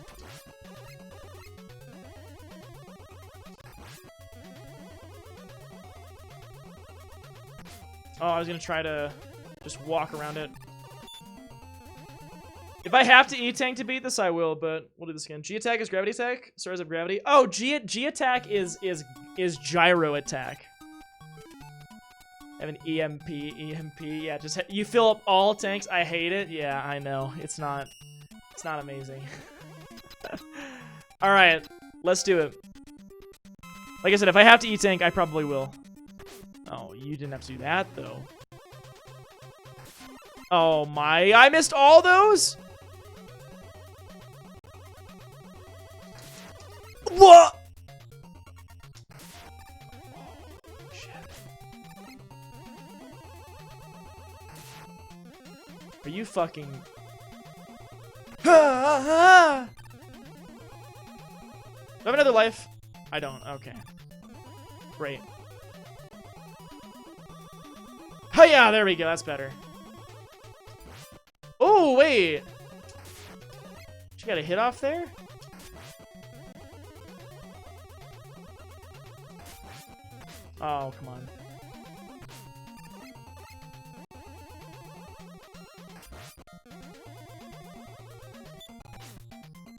Oh, I was gonna try to just walk around it. If I have to E-Tank to beat this, I will, but we'll do this again. G-Attack is Gravity Attack. Stars of Gravity. Oh, G-Attack is Gyro Attack. I have an EMP. Yeah, just you fill up all tanks. I hate it. Yeah, I know. It's not amazing. All right, let's do it. Like I said, if I have to E-Tank, I probably will. Oh, you didn't have to do that, though. Oh my, I missed all those? What? Oh, shit. Are you fucking... Do I have another life? I don't. Okay. Great. Oh yeah, there we go. That's better. Oh, wait. She got a hit off there? Oh, come on.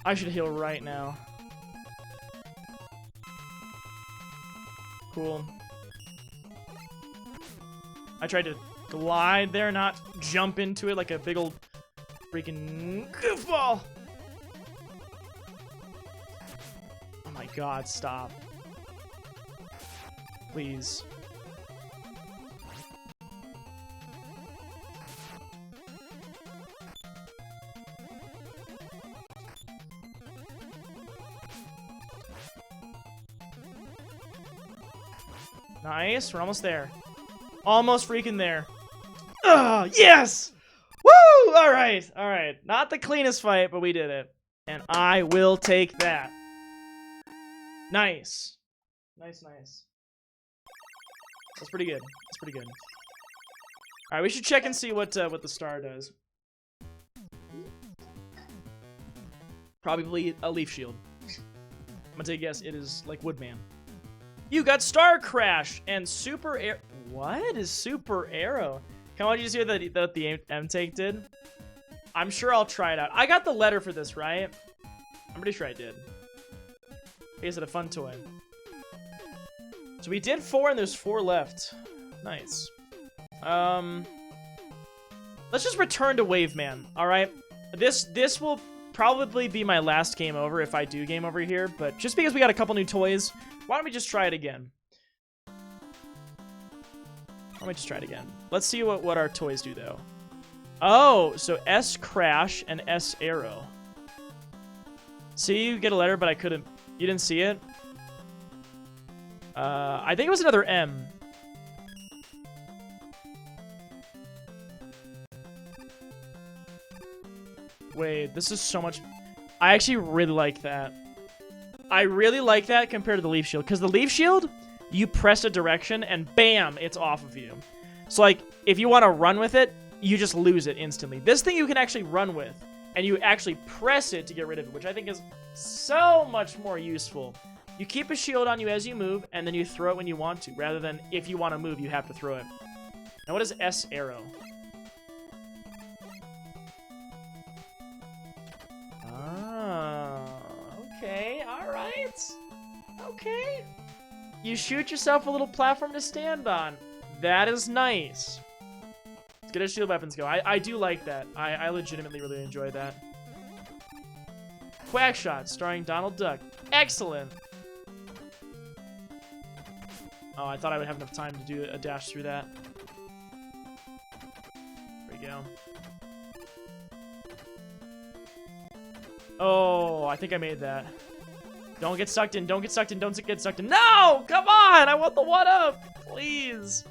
I should heal right now. Cool. I tried to glide there, not jump into it like a big old freaking goofball. Oh my god, stop. Please. Nice, we're almost there. Almost freaking there. Oh, yes! Woo! Alright, alright. Not the cleanest fight, but we did it. And I will take that. Nice. Nice, nice. That's pretty good. That's pretty good. Alright, we should check and see what the star does. Probably a leaf shield. I'm gonna take a guess. It is like Woodman. You got Star Crash and Super Air. What is Super Arrow? Can I just hear that the M-Tank did? I'm sure I'll try it out. I got the letter for this, right? I'm pretty sure I did. I guess it's a fun toy. So we did 4 and there's 4 left. Nice. Let's just return to Waveman, alright? This will probably be my last game over if I do game over here, but just because we got a couple new toys, why don't we just try it again? Let me just try it again. Let's see what our toys do, though. Oh, so S Crash and S Arrow. See, you get a letter, but I couldn't. You didn't see it? I think it was another M. Wait, this is so much... I actually really like that. I really like that compared to the Leaf Shield. Because the Leaf Shield, you press a direction and bam, it's off of you. So like, if you want to run with it, you just lose it instantly. This thing you can actually run with. And you actually press it to get rid of it, which I think is so much more useful. You keep a shield on you as you move, and then you throw it when you want to, rather than if you want to move, you have to throw it. Now what is S Arrow? Ah, okay, alright. You shoot yourself a little platform to stand on. That is nice. As good as shield weapons go. I do like that. I legitimately really enjoy that. Quackshot, starring Donald Duck. Excellent. Oh, I thought I would have enough time to do a dash through that. There we go. Oh, I think I made that. Don't get sucked in. Don't get sucked in. Don't get sucked in. No! Come on! I want the 1-up! Please!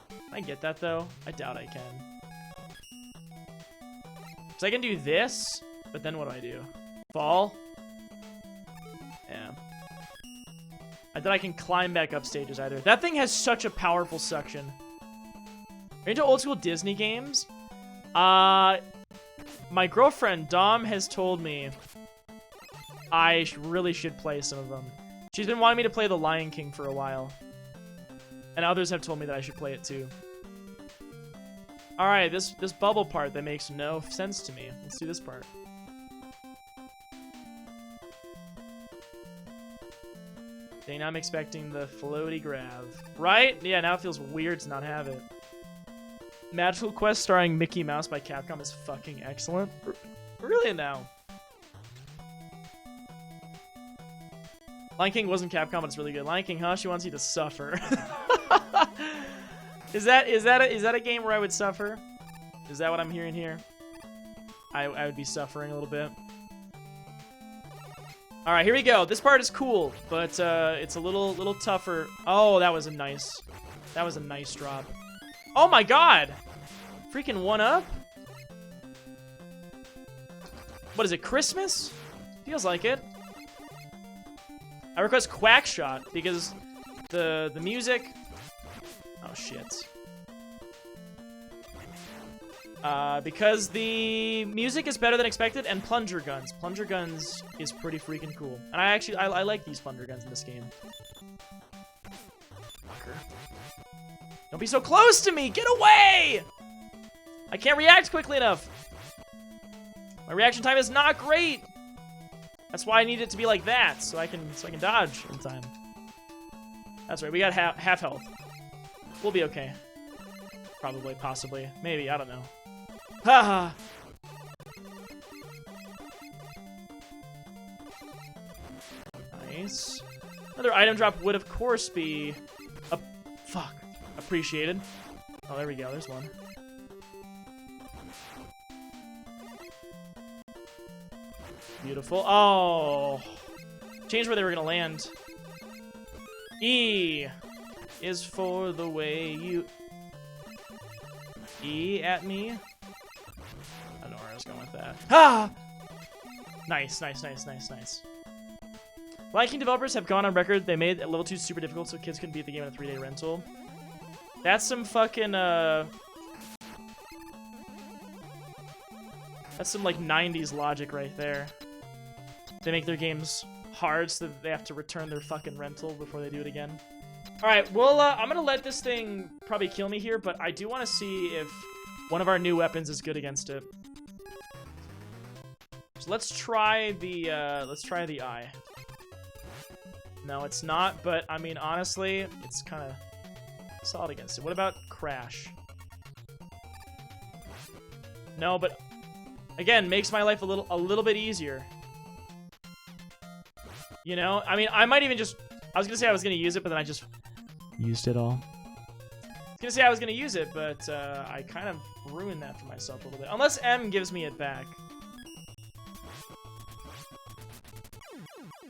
Can I get that, though? I doubt I can. So I can do this, but then what do I do? Fall? Yeah. I thought I can climb back up stages either. That thing has such a powerful suction. Are you into old school Disney games? My girlfriend, Dom, has told me I really should play some of them. She's been wanting me to play The Lion King for a while. And others have told me that I should play it too. Alright, this bubble part that makes no sense to me. Let's do this part. Dang, I'm expecting the floaty grab. Right? Yeah, now it feels weird to not have it. Magical Quest starring Mickey Mouse by Capcom is fucking excellent. Really now? Lion King wasn't Capcom, but it's really good. Lion King, huh? She wants you to suffer. Is that a game where I would suffer? Is that what I'm hearing here? I would be suffering a little bit. All right, here we go. This part is cool, but it's a little tougher. Oh, that was a nice drop. Oh my god! Freaking 1-up? What is it, Christmas? Feels like it. I request Quackshot because the music... Oh, shit. Because the music is better than expected, and plunger guns. Plunger guns is pretty freaking cool. And I like these plunger guns in this game. Fucker. Don't be so close to me! Get away! I can't react quickly enough. My reaction time is not great. That's why I need it to be like that, so I can dodge in time. That's right. We got half health. We'll be okay. Probably, possibly, maybe. I don't know. Haha. Nice. Another item drop would, of course, be appreciated. Oh, there we go. There's one. Beautiful. Oh. Changed where they were going to land. E is for the way you... E at me? I don't know where I was going with that. Ah! Nice, nice, nice, nice, nice. Lion King developers have gone on record. They made level 2 super difficult so kids couldn't beat the game in a 3-day rental. That's some fucking, that's some, like, 90s logic right there. They make their games hard so that they have to return their fucking rental before they do it again. Alright, well, I'm gonna let this thing probably kill me here, but I do want to see if one of our new weapons is good against it. So let's try the eye. No, it's not, but, I mean, honestly, it's kind of solid against it. What about Crash? No, but, again, makes my life a little bit easier. You know? I mean, I might even just... I was gonna say I was gonna use it, but then I just... used it all. I was gonna say I was gonna use it, but I kind of ruined that for myself a little bit. Unless M gives me it back.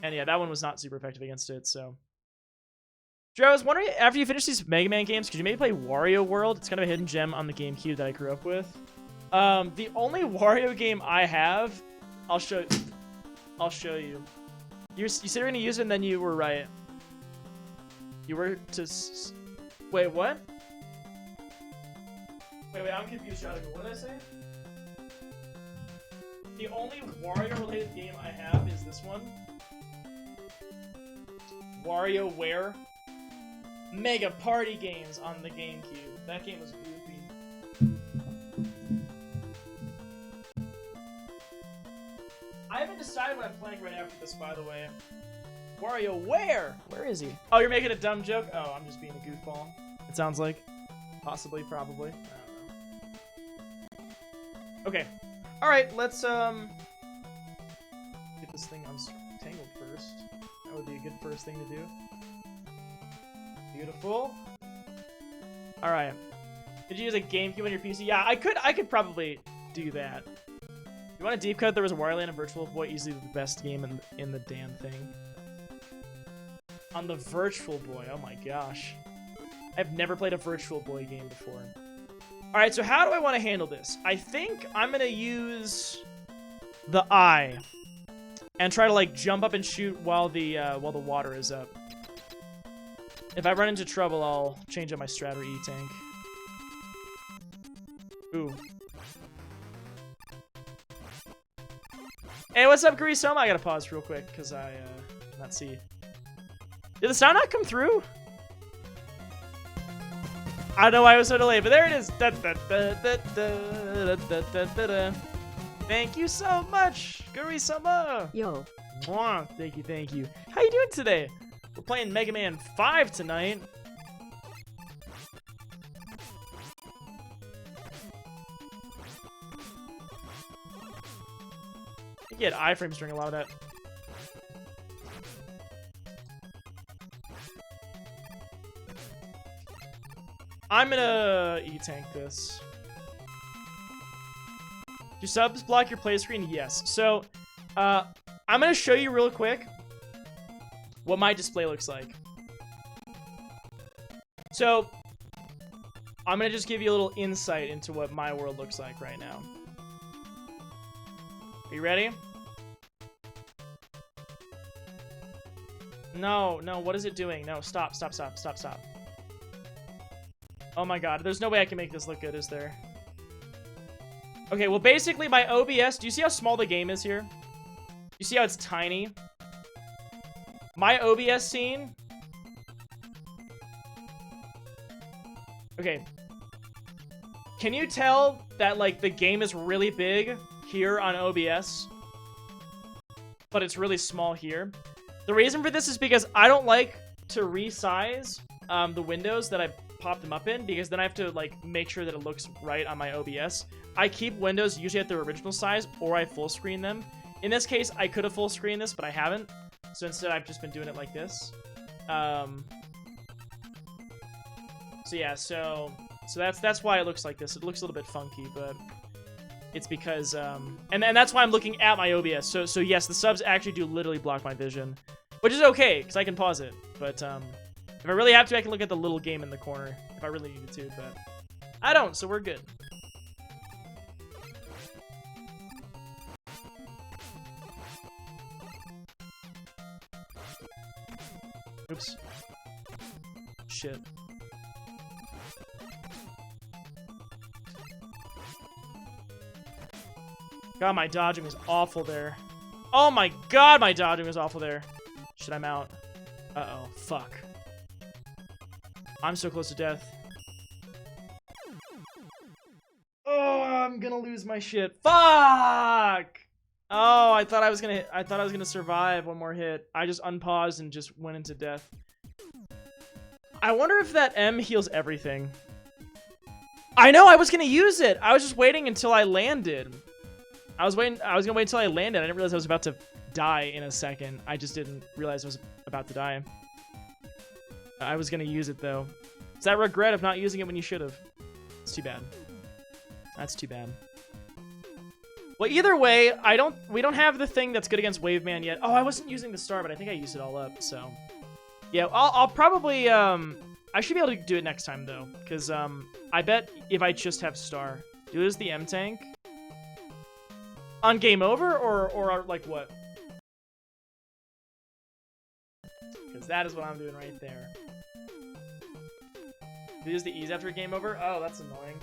And yeah, that one was not super effective against it, so... Drew, I was wondering, after you finish these Mega Man games, could you maybe play Wario World? It's kind of a hidden gem on the GameCube that I grew up with. The only Wario game I have... I'll show you. You said you were gonna use it, and then you were right. You were to... Wait, what? Wait, I'm confused, Shotgun. What did I say? The only Wario-related game I have is this one. WarioWare. Mega Party Games on the GameCube. That game was goofy. I haven't decided what I'm playing right after this, by the way. Wario, where? Where is he? Oh, you're making a dumb joke? Oh, I'm just being a goofball. It sounds like. Possibly, probably. I don't know. Okay. Alright, let's, get this thing untangled first. That would be a good first thing to do. Beautiful. Alright. Did you use a GameCube on your PC? Yeah, I could probably do that. You want a deep cut? There was a Wario Land and Virtual Boy, easily the best game in the damn thing. On the Virtual Boy, oh my gosh. I've never played a Virtual Boy game before. Alright, so how do I want to handle this? I think I'm going to use the eye and try to like jump up and shoot while the water is up. If I run into trouble, I'll change up my strat or E-tank. Ooh. Hey, what's up, Grisoma? I gotta pause real quick because I not see. Did the sound not come through? I don't know why it was so delayed, but there it is. Thank you so much, Grisoma. Yo. Mwah. Thank you. How you doing today? We're playing Mega Man 5 tonight. I think he had iframes during a lot of that. I'm gonna E-tank this. Do subs block your play screen? Yes. So, I'm gonna show you real quick what my display looks like. So, I'm gonna just give you a little insight into what my world looks like right now. Are you ready? No, what is it doing? No, stop. Oh my god, there's no way I can make this look good, is there? Okay, well basically my OBS, do you see how small the game is here? You see how it's tiny? My OBS scene... Okay. Can you tell that, like, the game is really big here on OBS? But it's really small here? The reason for this is because I don't like to resize the windows that I popped them up in, because then I have to, like, make sure that it looks right on my OBS. I keep windows usually at their original size, or I full screen them. In this case, I could have full screened this, but I haven't. So instead, I've just been doing it like this. So yeah, so that's why it looks like this. It looks a little bit funky, but it's because and that's why I'm looking at my OBS. So yes, the subs actually do literally block my vision, which is okay because I can pause it. But if I really have to, I can look at the little game in the corner if I really needed to. But I don't, so we're good. Oops. Shit. God, my dodging was awful there. Oh my god, my dodging was awful there. Shit, I'm out. Uh-oh. Fuck. I'm so close to death. Oh, I'm gonna lose my shit. Fuck! Oh, I thought I was gonna survive one more hit. I just unpaused and just went into death. I wonder if that M heals everything. I know, I was gonna use it. I was just waiting until I landed. I was gonna wait until I landed. I didn't realize I was about to die in a second. I just didn't realize I was about to die. I was gonna use it though. It's that regret of not using it when you should have. It's too bad. That's too bad. Well, either way, we don't have the thing that's good against Waveman yet. Oh, I wasn't using the star, but I think I used it all up, so. Yeah, I'll probably, I should be able to do it next time, though. Because, I bet if I just have star. Do it as the M-Tank? On game over, or like, what? Because that is what I'm doing right there. Do it as the E's after game over? Oh, that's annoying.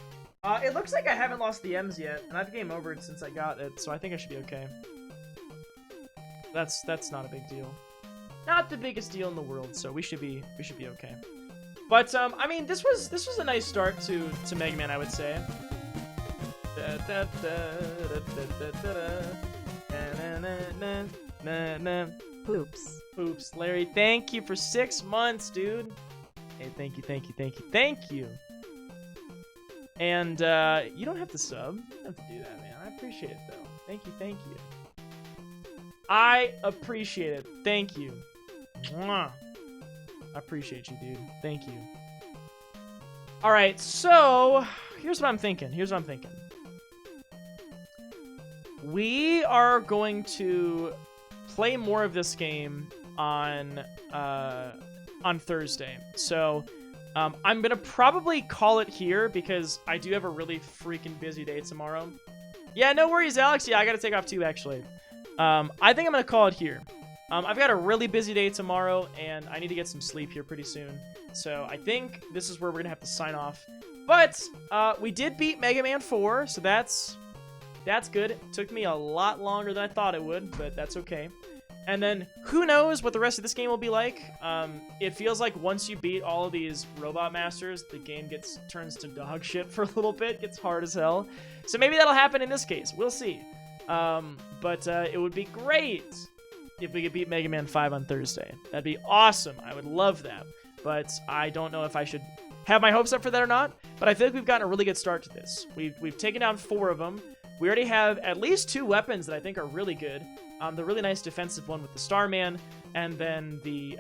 It looks like I haven't lost the M's yet, and I've game overed since I got it, so I think I should be okay. That's not a big deal. Not the biggest deal in the world, so we should be okay. But I mean, this was a nice start to Mega Man, I would say. Poops. Oops, Larry, thank you for 6 months, dude. Hey, thank you, thank you, thank you, thank you. And you don't have to sub. You don't have to do that, man. I appreciate it, though. Thank you, thank you. I appreciate it. Thank you. Mwah. I appreciate you, dude. Thank you. All right, so here's what I'm thinking. We are going to play more of this game on Thursday. So I'm gonna probably call it here because I do have a really freaking busy day tomorrow. Yeah, no worries, Alex. Yeah, I gotta take off too, actually. I think I'm gonna call it here. I've got a really busy day tomorrow, and I need to get some sleep here pretty soon. So I think this is where we're gonna have to sign off. But we did beat Mega Man 4, so that's good. It took me a lot longer than I thought it would, but that's okay. And then who knows what the rest of this game will be like. It feels like once you beat all of these robot masters, the game turns to dog shit for a little bit. Gets hard as hell. So maybe that'll happen in this case. We'll see. But it would be great if we could beat Mega Man 5 on Thursday. That'd be awesome. I would love that. But I don't know if I should have my hopes up for that or not. But I feel like we've gotten a really good start to this. We've taken down 4 of them. We already have at least 2 weapons that I think are really good. The really nice defensive one with the Starman, and then the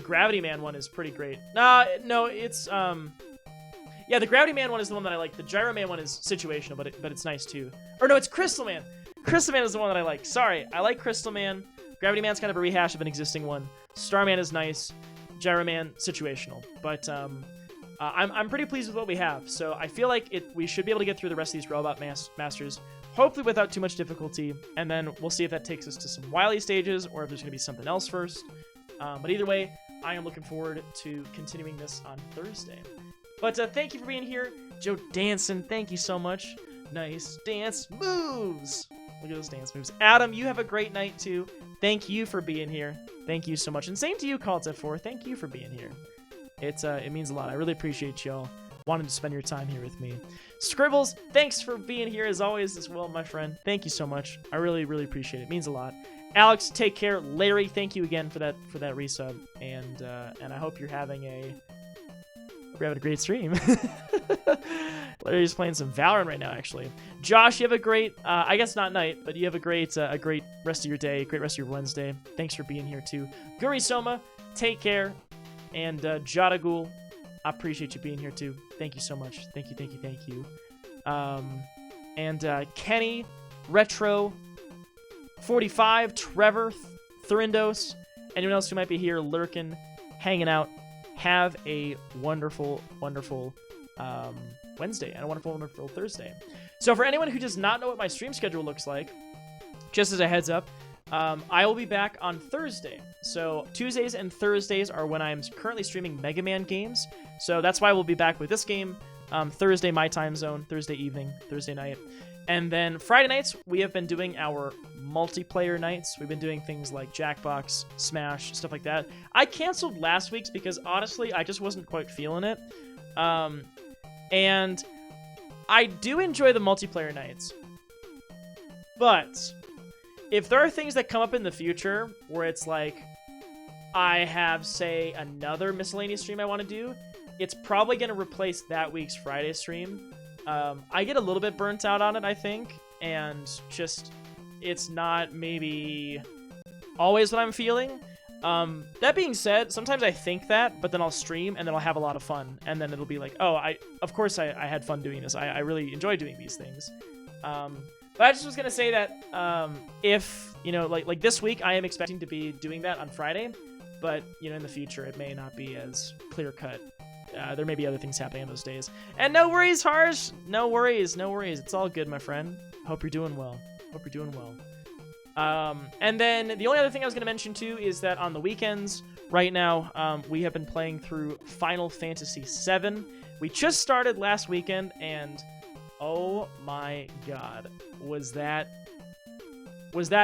Gravity Man one is pretty great. No, it's yeah, the Gravity Man one is the one that I like. The Gyro Man one is situational, but it's nice too. Or no, it's Crystal Man. Crystal Man is the one that I like. Sorry, I like Crystal Man. Gravity Man's kind of a rehash of an existing one. Starman is nice. Gyro Man, situational. But I'm pretty pleased with what we have. So I feel like we should be able to get through the rest of these Robot Masters, hopefully without too much difficulty. And then we'll see if that takes us to some Wily stages or if there's going to be something else first. But either way, I am looking forward to continuing this on Thursday. But thank you for being here. Joe Danson, thank you so much. Nice dance moves. Look at those dance moves. Adam, you have a great night too. Thank you for being here. Thank you so much. And same to you, Cult4. Thank you for being here. It means a lot. I really appreciate y'all wanting to spend your time here with me. Scribbles, thanks for being here as always as well, my friend. Thank you so much. I really, really appreciate it. It means a lot. Alex, take care. Larry, thank you again for that resub. And I hope you're having a great stream. Larry's playing some Valorant right now, actually. Josh, you have a great, I guess not night, but you have a great rest of your day, great rest of your Wednesday. Thanks for being here too. Guri Soma, take care. And Jadagul, I appreciate you being here too. Thank you so much. Thank you, thank you, thank you. And Kenny, Retro, 45, Trevor, Thurindos, anyone else who might be here lurking, hanging out. Have a wonderful, wonderful Wednesday and a wonderful, wonderful Thursday. So for anyone who does not know what my stream schedule looks like, just as a heads up, I will be back on Thursday. So Tuesdays and Thursdays are when I'm currently streaming Mega Man games. So that's why we'll be back with this game Thursday, my time zone, Thursday evening, Thursday night. And then Friday nights, we have been doing our multiplayer nights. We've been doing things like Jackbox, Smash, stuff like that. I canceled last week's because honestly, I just wasn't quite feeling it. And I do enjoy the multiplayer nights. But if there are things that come up in the future where it's like I have, say, another miscellaneous stream I want to do, it's probably going to replace that week's Friday stream. I get a little bit burnt out on it, I think, and just it's not maybe always what I'm feeling. That being said, sometimes I think that, but then I'll stream and then I'll have a lot of fun, and then it'll be like, oh, of course I had fun doing this. I really enjoy doing these things. But I just was gonna say that if like this week, I am expecting to be doing that on Friday, but in the future it may not be as clear cut. There may be other things happening on those days. And no worries, Harsh. No worries, no worries. It's all good, my friend. Hope you're doing well. Hope you're doing well. And then the only other thing I was going to mention too is that on the weekends right now, we have been playing through Final Fantasy VII. We just started last weekend, and oh my god, was that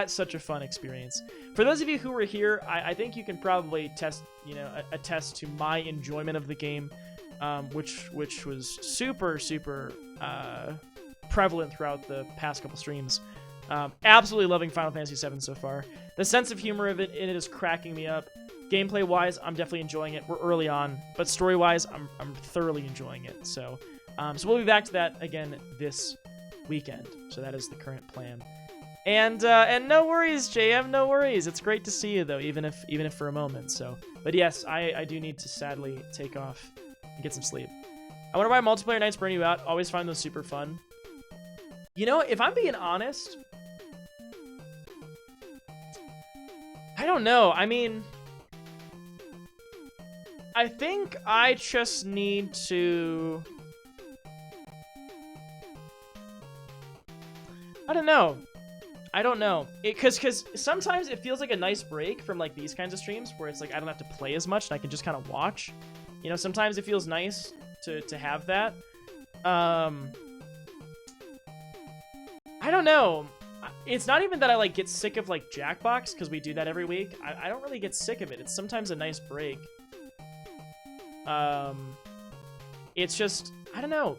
such a fun experience. For those of you who were here, I think you can probably attest to my enjoyment of the game, which was super prevalent throughout the past couple streams. Absolutely loving Final Fantasy VII so far. The sense of humor of it in it is cracking me up. Gameplay-wise, I'm definitely enjoying it. We're early on, but story-wise, I'm thoroughly enjoying it. So we'll be back to that again this weekend. So that is the current plan. And no worries, JM, no worries. It's great to see you though, even if for a moment. So, but yes, I do need to sadly take off and get some sleep. I want to buy multiplayer nights, burn you out. Always find those super fun. You know, if I'm being honest, I don't know. I mean, I think I just need to... I don't know. Because sometimes it feels like a nice break from like these kinds of streams where it's like I don't have to play as much and I can just kind of watch. You know, sometimes it feels nice to have that. I don't know. It's not even that I like get sick of like Jackbox because we do that every week. I don't really get sick of it. It's sometimes a nice break. It's just, I don't know.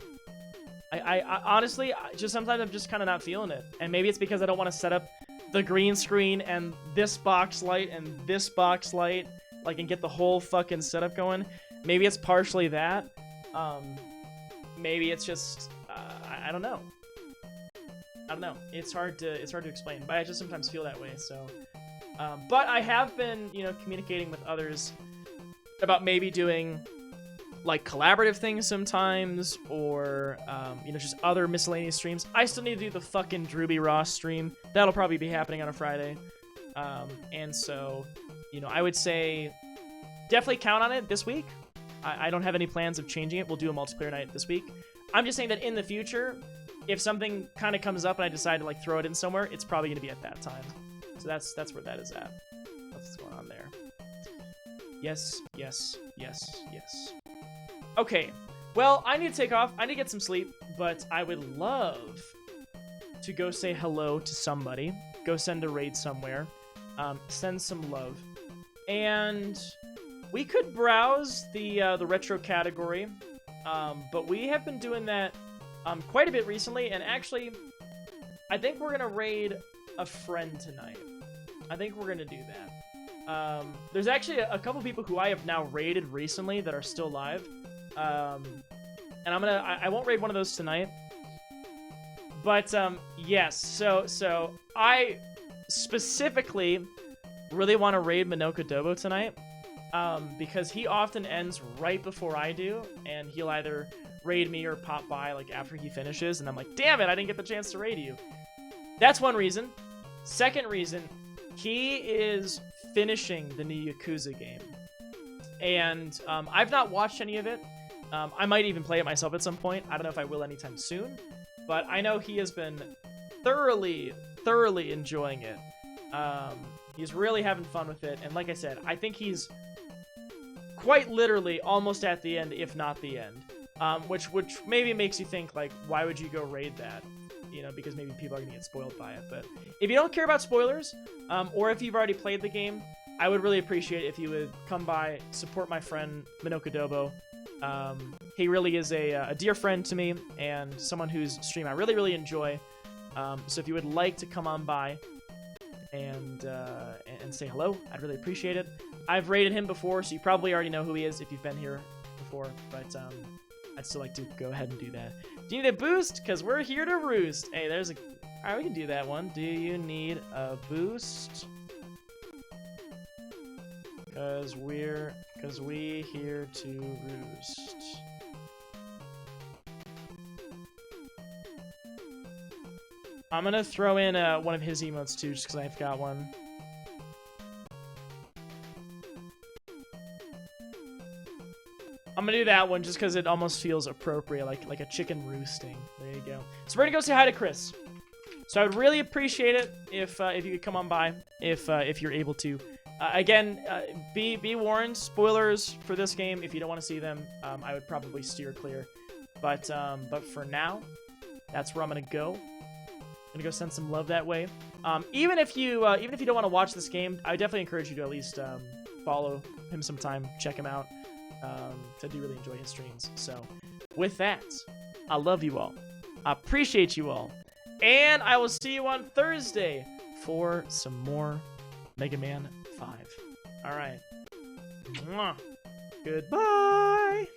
I honestly, just sometimes I'm just kind of not feeling it. And maybe it's because I don't want to set up the green screen and this box light and this box light, like, and get the whole fucking setup going. Maybe it's partially that. Maybe it's just, I don't know. I don't know. It's hard to explain, but I just sometimes feel that way. So, but I have been, you know, communicating with others about maybe doing like collaborative things sometimes, or you know, just other miscellaneous streams. I still need to do the fucking Drewby Ross stream. That'll probably be happening on a Friday. And so, you know, I would say definitely count on it this week. I don't have any plans of changing it. We'll do a multiplayer night this week. I'm just saying that in the future, if something kind of comes up and I decide to like throw it in somewhere, it's probably going to be at that time. So that's where that is at. That's what's going on there. Yes. Okay, well, I need to take off. I need to get some sleep, but I would love to go say hello to somebody. Go send a raid somewhere. Send some love. And we could browse the retro category, but we have been doing that quite a bit recently, and actually, I think we're going to raid a friend tonight. I think we're going to do that. There's actually a couple people who I have now raided recently that are still live. And I won't raid one of those tonight. But, yes, so I specifically really want to raid Minoka Dobo tonight. Because he often ends right before I do, and he'll either raid me or pop by like after he finishes, and I'm like, damn it, I didn't get the chance to raid you. That's one reason. Second reason, he is finishing the new Yakuza game. And I've not watched any of it. I might even play it myself at some point. I don't know if I will anytime soon, but I know he has been thoroughly enjoying it. He's really having fun with it, and like I said, I think he's quite literally almost at the end, if not the end. Which maybe makes you think, like, why would you go raid that? You know, because maybe people are going to get spoiled by it. But if you don't care about spoilers, or if you've already played the game, I would really appreciate it if you would come by, support my friend Minoka Dobo. He really is a dear friend to me, and someone whose stream I really enjoy. So if you would like to come on by and say hello, I'd really appreciate it. I've raided him before, so you probably already know who he is if you've been here before, but I'd still like to go ahead and do that. Do you need a boost? Because we're here to roost. Hey, there's a... Alright, we can do that one. Do you need a boost? Because we here to roost. I'm gonna throw in one of his emotes too, just because I've got one. I'm gonna do that one just because it almost feels appropriate, like a chicken roosting. There you go. So we're gonna go say hi to Chris. So I would really appreciate it if you could come on by, if you're able to. Again, be warned, spoilers for this game. If you don't want to see them, I would probably steer clear. But for now, that's where I'm gonna go. I'm gonna go send some love that way. Even if you don't want to watch this game, I definitely encourage you to at least follow him sometime, check him out. I do really enjoy his streams. So, with that, I love you all. I appreciate you all. And I will see you on Thursday for some more Mega Man 5. All right. Mwah. Goodbye.